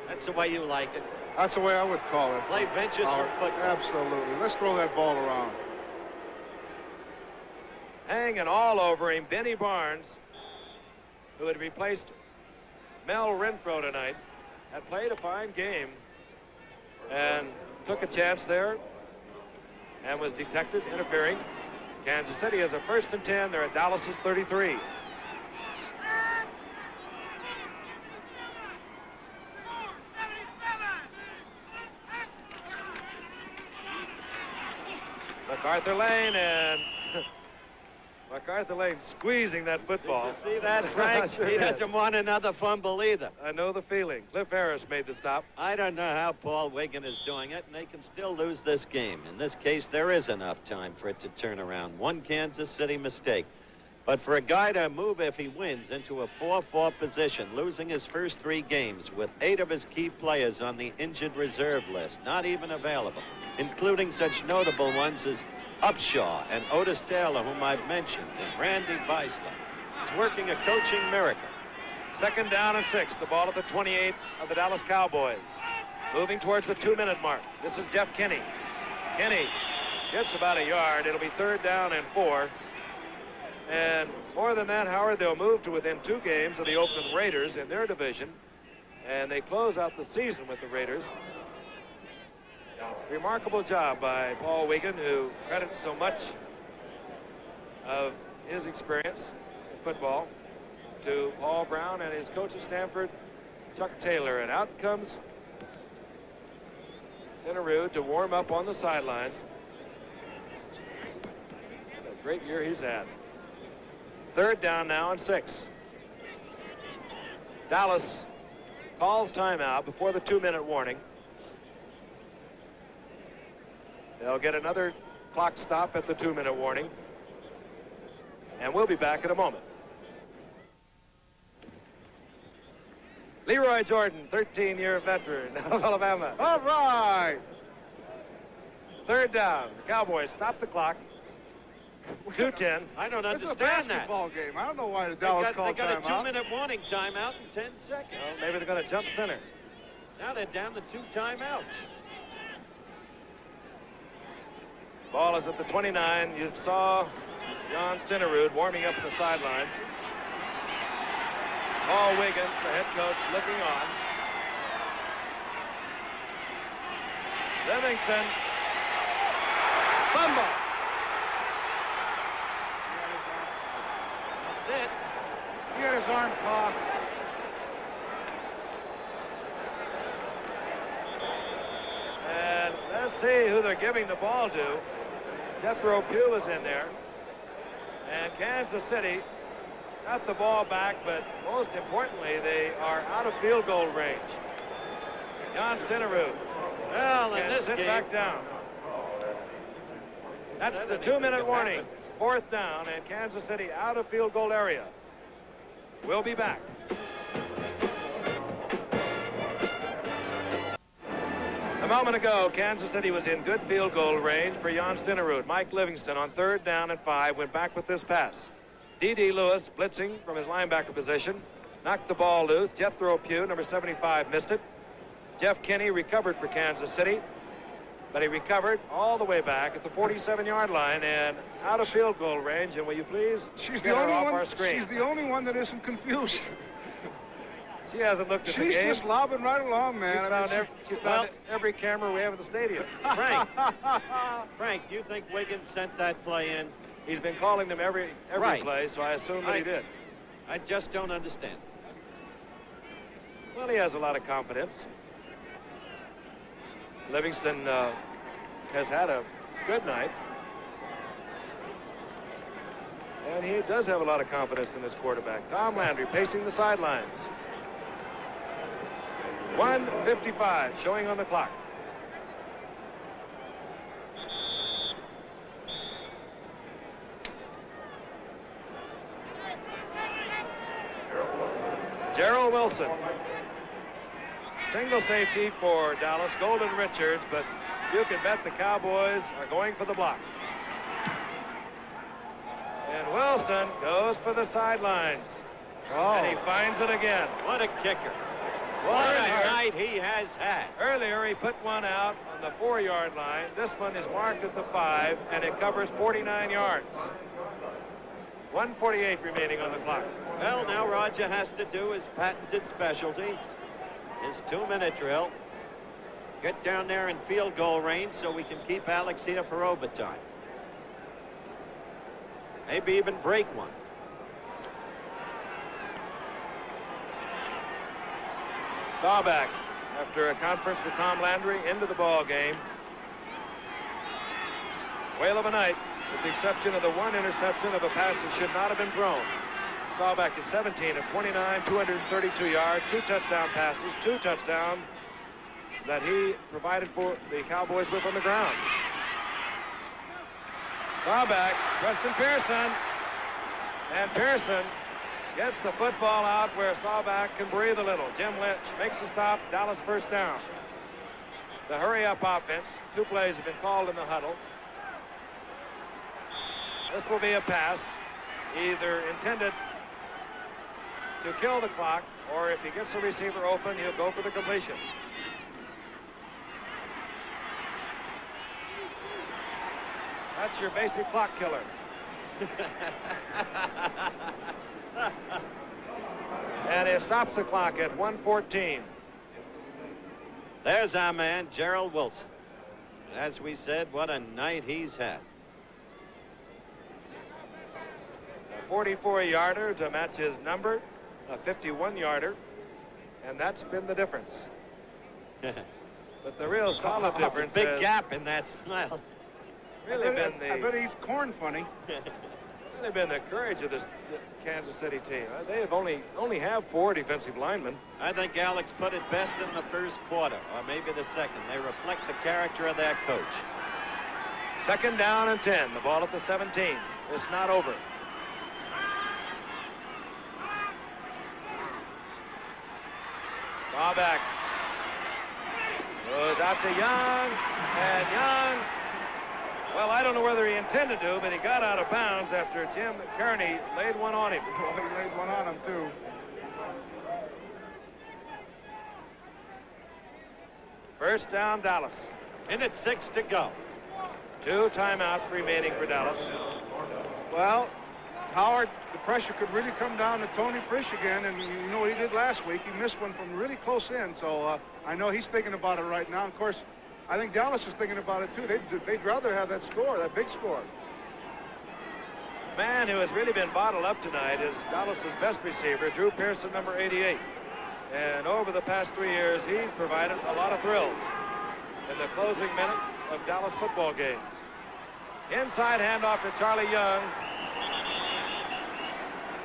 That's the way you like it. That's the way I would call it. Play benches for football. Absolutely. Let's throw that ball around. Hanging all over him, Benny Barnes, who had replaced Mel Renfro tonight, had played a fine game and took a chance there and was detected interfering. Kansas City has a 1st and 10. They're at Dallas's 33. MacArthur Lane, and MacArthur Lane squeezing that football. Did you see that, Frank? He doesn't want another fumble either. I know the feeling. Cliff Harris made the stop. I don't know how Paul Wiggin is doing it, and they can still lose this game. In this case, there is enough time for it to turn around. One Kansas City mistake. But for a guy to move, if he wins, into a 4-4 position, losing his first 3 games with 8 of his key players on the injured reserve list, not even available, including such notable ones as Upshaw and Otis Taylor, whom I've mentioned, and Randy Weissler. He's working a coaching miracle. 2nd down and 6. The ball at the 28 of the Dallas Cowboys. Moving towards the 2-minute mark. This is Jeff Kinney. Kinney gets about a yard. It'll be 3rd down and 4. And more than that, Howard, they'll move to within 2 games of the Oakland Raiders in their division. And they close out the season with the Raiders. Remarkable job by Paul Wiggin, who credits so much of his experience in football to Paul Brown and his coach at Stanford, Chuck Taylor. And out comes Stenerud to warm up on the sidelines. What a great year he's had. 3rd down now and 6. Dallas calls timeout before the 2-minute warning. They'll get another clock stop at the 2-minute warning. And we'll be back in a moment. Leroy Jordan, 13-year veteran of Alabama. All right. 3rd down. The Cowboys stop the clock. 2:10. I don't understand that. It's a basketball game. I don't know why the Dallas called timeout. They got a 2-minute warning timeout in 10 seconds. Well, maybe they're going to jump center. Now they're down to 2 timeouts. Ball is at the 29. You saw John Stenerud warming up on the sidelines. Paul Wiggin, the head coach, looking on. Livingston. Fumble. That's it. He had his arm caught. And let's see who they're giving the ball to. Jethro Pugh is in there. And Kansas City got the ball back, but most importantly, they are out of field goal range. John Stenerud. Well, in this sit game, back down. That's the 2-minute warning. 4th down and Kansas City out of field goal area. We'll be back. A moment ago, Kansas City was in good field goal range for Jan Stenerud. Mike Livingston on 3rd down and 5 went back with this pass. D.D. Lewis blitzing from his linebacker position. Knocked the ball loose. Jethro Pugh, number 75, missed it. Jeff Kinney recovered for Kansas City, but he recovered all the way back at the 47-yard line and out of field goal range. And will you please She's get the her only off one. our screen? She's the only one that isn't confused. She hasn't looked at the game. She's just lobbing right along, man. She's found every camera we have in the stadium. Frank, you think Wiggins sent that play in? He's been calling them every Right. play, so I assume that he did. I just don't understand. Well, he has a lot of confidence. Livingston has had a good night. And he does have a lot of confidence in his quarterback. Tom Landry pacing the sidelines. 1:55 showing on the clock. Gerald Wilson. Single safety for Dallas. Golden Richards, but you can bet the Cowboys are going for the block. And Wilson goes for the sidelines. And he finds it again. What a kicker. What a night he has had. Earlier, he put one out on the 4-yard line. This one is marked at the 5, and it covers 49 yards. 1:48 remaining on the clock. Well, now Roger has to do his patented specialty, his 2-minute drill. Get down there in field goal range so we can keep Alex here for overtime. Maybe even break one. Staubach, after a conference with Tom Landry, into the ball game. Whale of a night, with the exception of the one interception of a pass that should not have been thrown. Staubach is 17 of 29, 232 yards, 2 touchdown passes, 2 touchdowns that he provided for the Cowboys with on the ground. Staubach, Preston Pearson, and Pearson gets the football out where Staubach can breathe a little. Jim Lynch makes the stop. Dallas 1st down. The hurry-up offense. 2 plays have been called in the huddle. This will be a pass, either intended to kill the clock, or if he gets the receiver open, he'll go for the completion. That's your basic clock killer. And it stops the clock at 1:14. There's our man, Gerald Wilson. As we said, what a night he's had. A 44-yarder to match his number, a 51-yarder, and that's been the difference. But the real solid difference Big has gap in that smile. really been the... I bet he's corn funny. Really been the courage of this Kansas City team. They have only have 4 defensive linemen. I think Alex put it best in the 1st quarter, or maybe the 2nd. They reflect the character of their coach. 2nd down and 10. The ball at the 17. It's not over. Staubach goes out to Young, and Young, well, I don't know whether he intended to, but he got out of bounds after Jim Kearney laid one on him. Well, he laid one on him, too. First down, Dallas. Minute 6 to go. 2 timeouts remaining for Dallas. Well, Howard, the pressure could really come down to Tony Frisch again, and you know what he did last week. He missed one from really close in, so I know he's thinking about it right now. Of course, I think Dallas is thinking about it, too. They'd rather have that score, that big score. The man who has really been bottled up tonight is Dallas's best receiver, Drew Pearson, number 88. And over the past 3 years, he's provided a lot of thrills in the closing minutes of Dallas football games. Inside handoff to Charlie Young.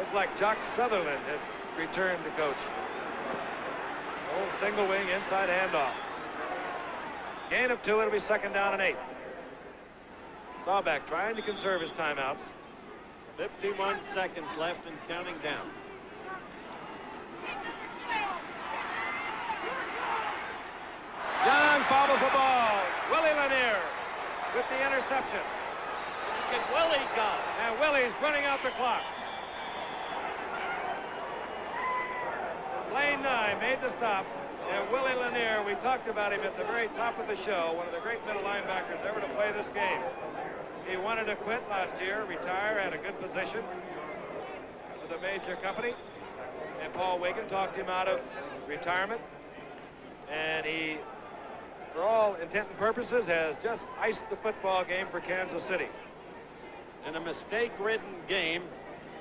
Looked like Jock Sutherland had returned to coach. Old single wing inside handoff. Gain of 2. It'll be 2nd down and 8. Staubach trying to conserve his timeouts. 51 seconds left and counting down. Young fumbles the ball. Willie Lanier with the interception. Look at Willie go. And Willie's running out the clock. Lane 9 made the stop. And Willie Lanier, we talked about him at the very top of the show, one of the great middle linebackers ever to play this game. He wanted to quit last year, retire, had a good position with a major company. And Paul Wiggin talked him out of retirement. And he, for all intent and purposes, has just iced the football game for Kansas City. In a mistake-ridden game,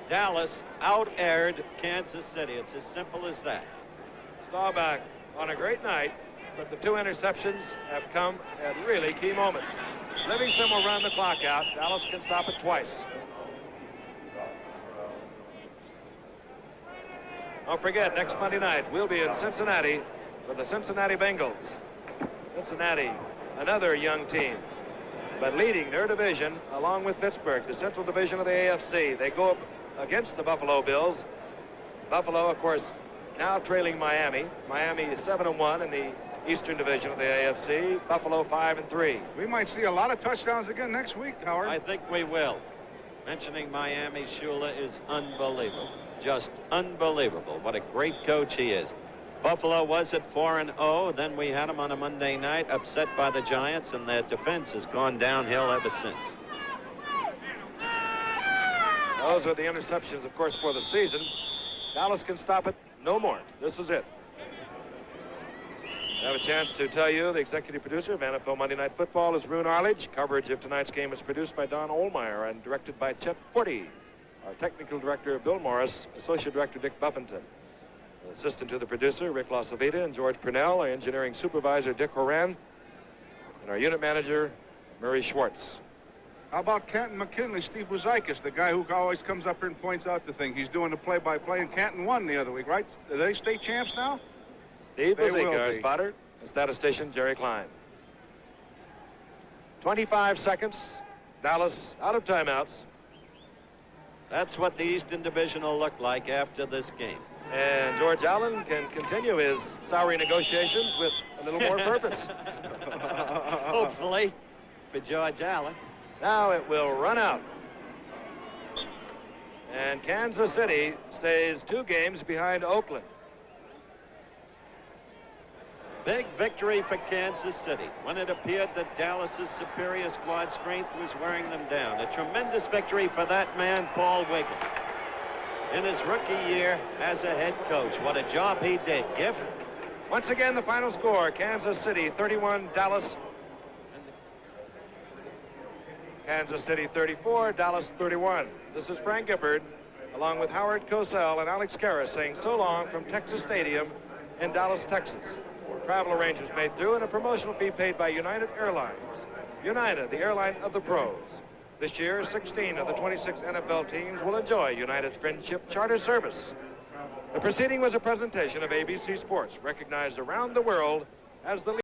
Dallas out-aired Kansas City. It's as simple as that. Staubach on a great night, but the 2 interceptions have come at really key moments. Livingston will run the clock out. Dallas can stop it twice. Don't forget, next Monday night, we'll be in Cincinnati with the Cincinnati Bengals. Cincinnati, another young team, but leading their division along with Pittsburgh, the Central Division of the AFC. They go up against the Buffalo Bills. Buffalo, of course, now trailing Miami. Miami is 7-1 in the Eastern Division of the AFC. Buffalo 5-3. We might see a lot of touchdowns again next week, Howard. I think we will. Mentioning Miami, Shula is unbelievable. Just unbelievable. What a great coach he is. Buffalo was at 4-0. Then we had them on a Monday night, upset by the Giants, and their defense has gone downhill ever since. Those are the interceptions, of course, for the season. Dallas can stop it no more. This is it. I have a chance to tell you the executive producer of NFL Monday Night Football is Roone Arledge. Coverage of tonight's game is produced by Don Ohlmeyer and directed by Chet Forty. Our technical director, Bill Morris, associate director, Dick Buffington. Assistant to the producer, Rick LaSavita and George Purnell. Our engineering supervisor, Dick Horan. And our unit manager, Murray Schwartz. How about Canton McKinley, Steve Wozakis, the guy who always comes up here and points out the thing. He's doing the play-by-play, and Canton won the other week, right? Are they state champs now? Steve Wozakis, our spotter, and statistician, Jerry Klein. 25 seconds. Dallas out of timeouts. That's what the Eastern Division will look like after this game. And George Allen can continue his salary negotiations with a little more purpose. Hopefully, for George Allen. Now it will run out. And Kansas City stays 2 games behind Oakland. Big victory for Kansas City when it appeared that Dallas's superior squad strength was wearing them down. A tremendous victory for that man, Paul Wiggin. In his rookie year as a head coach. What a job he did. Gift. Once again, the final score, Kansas City 31, Dallas. Kansas City 34, Dallas 31. This is Frank Gifford, along with Howard Cosell and Alex Karras, saying so long from Texas Stadium in Dallas, Texas. Travel arrangements made through and a promotional fee paid by United Airlines. United, the airline of the pros. This year, 16 of the 26 NFL teams will enjoy United's friendship charter service. The proceeding was a presentation of ABC Sports, recognized around the world as the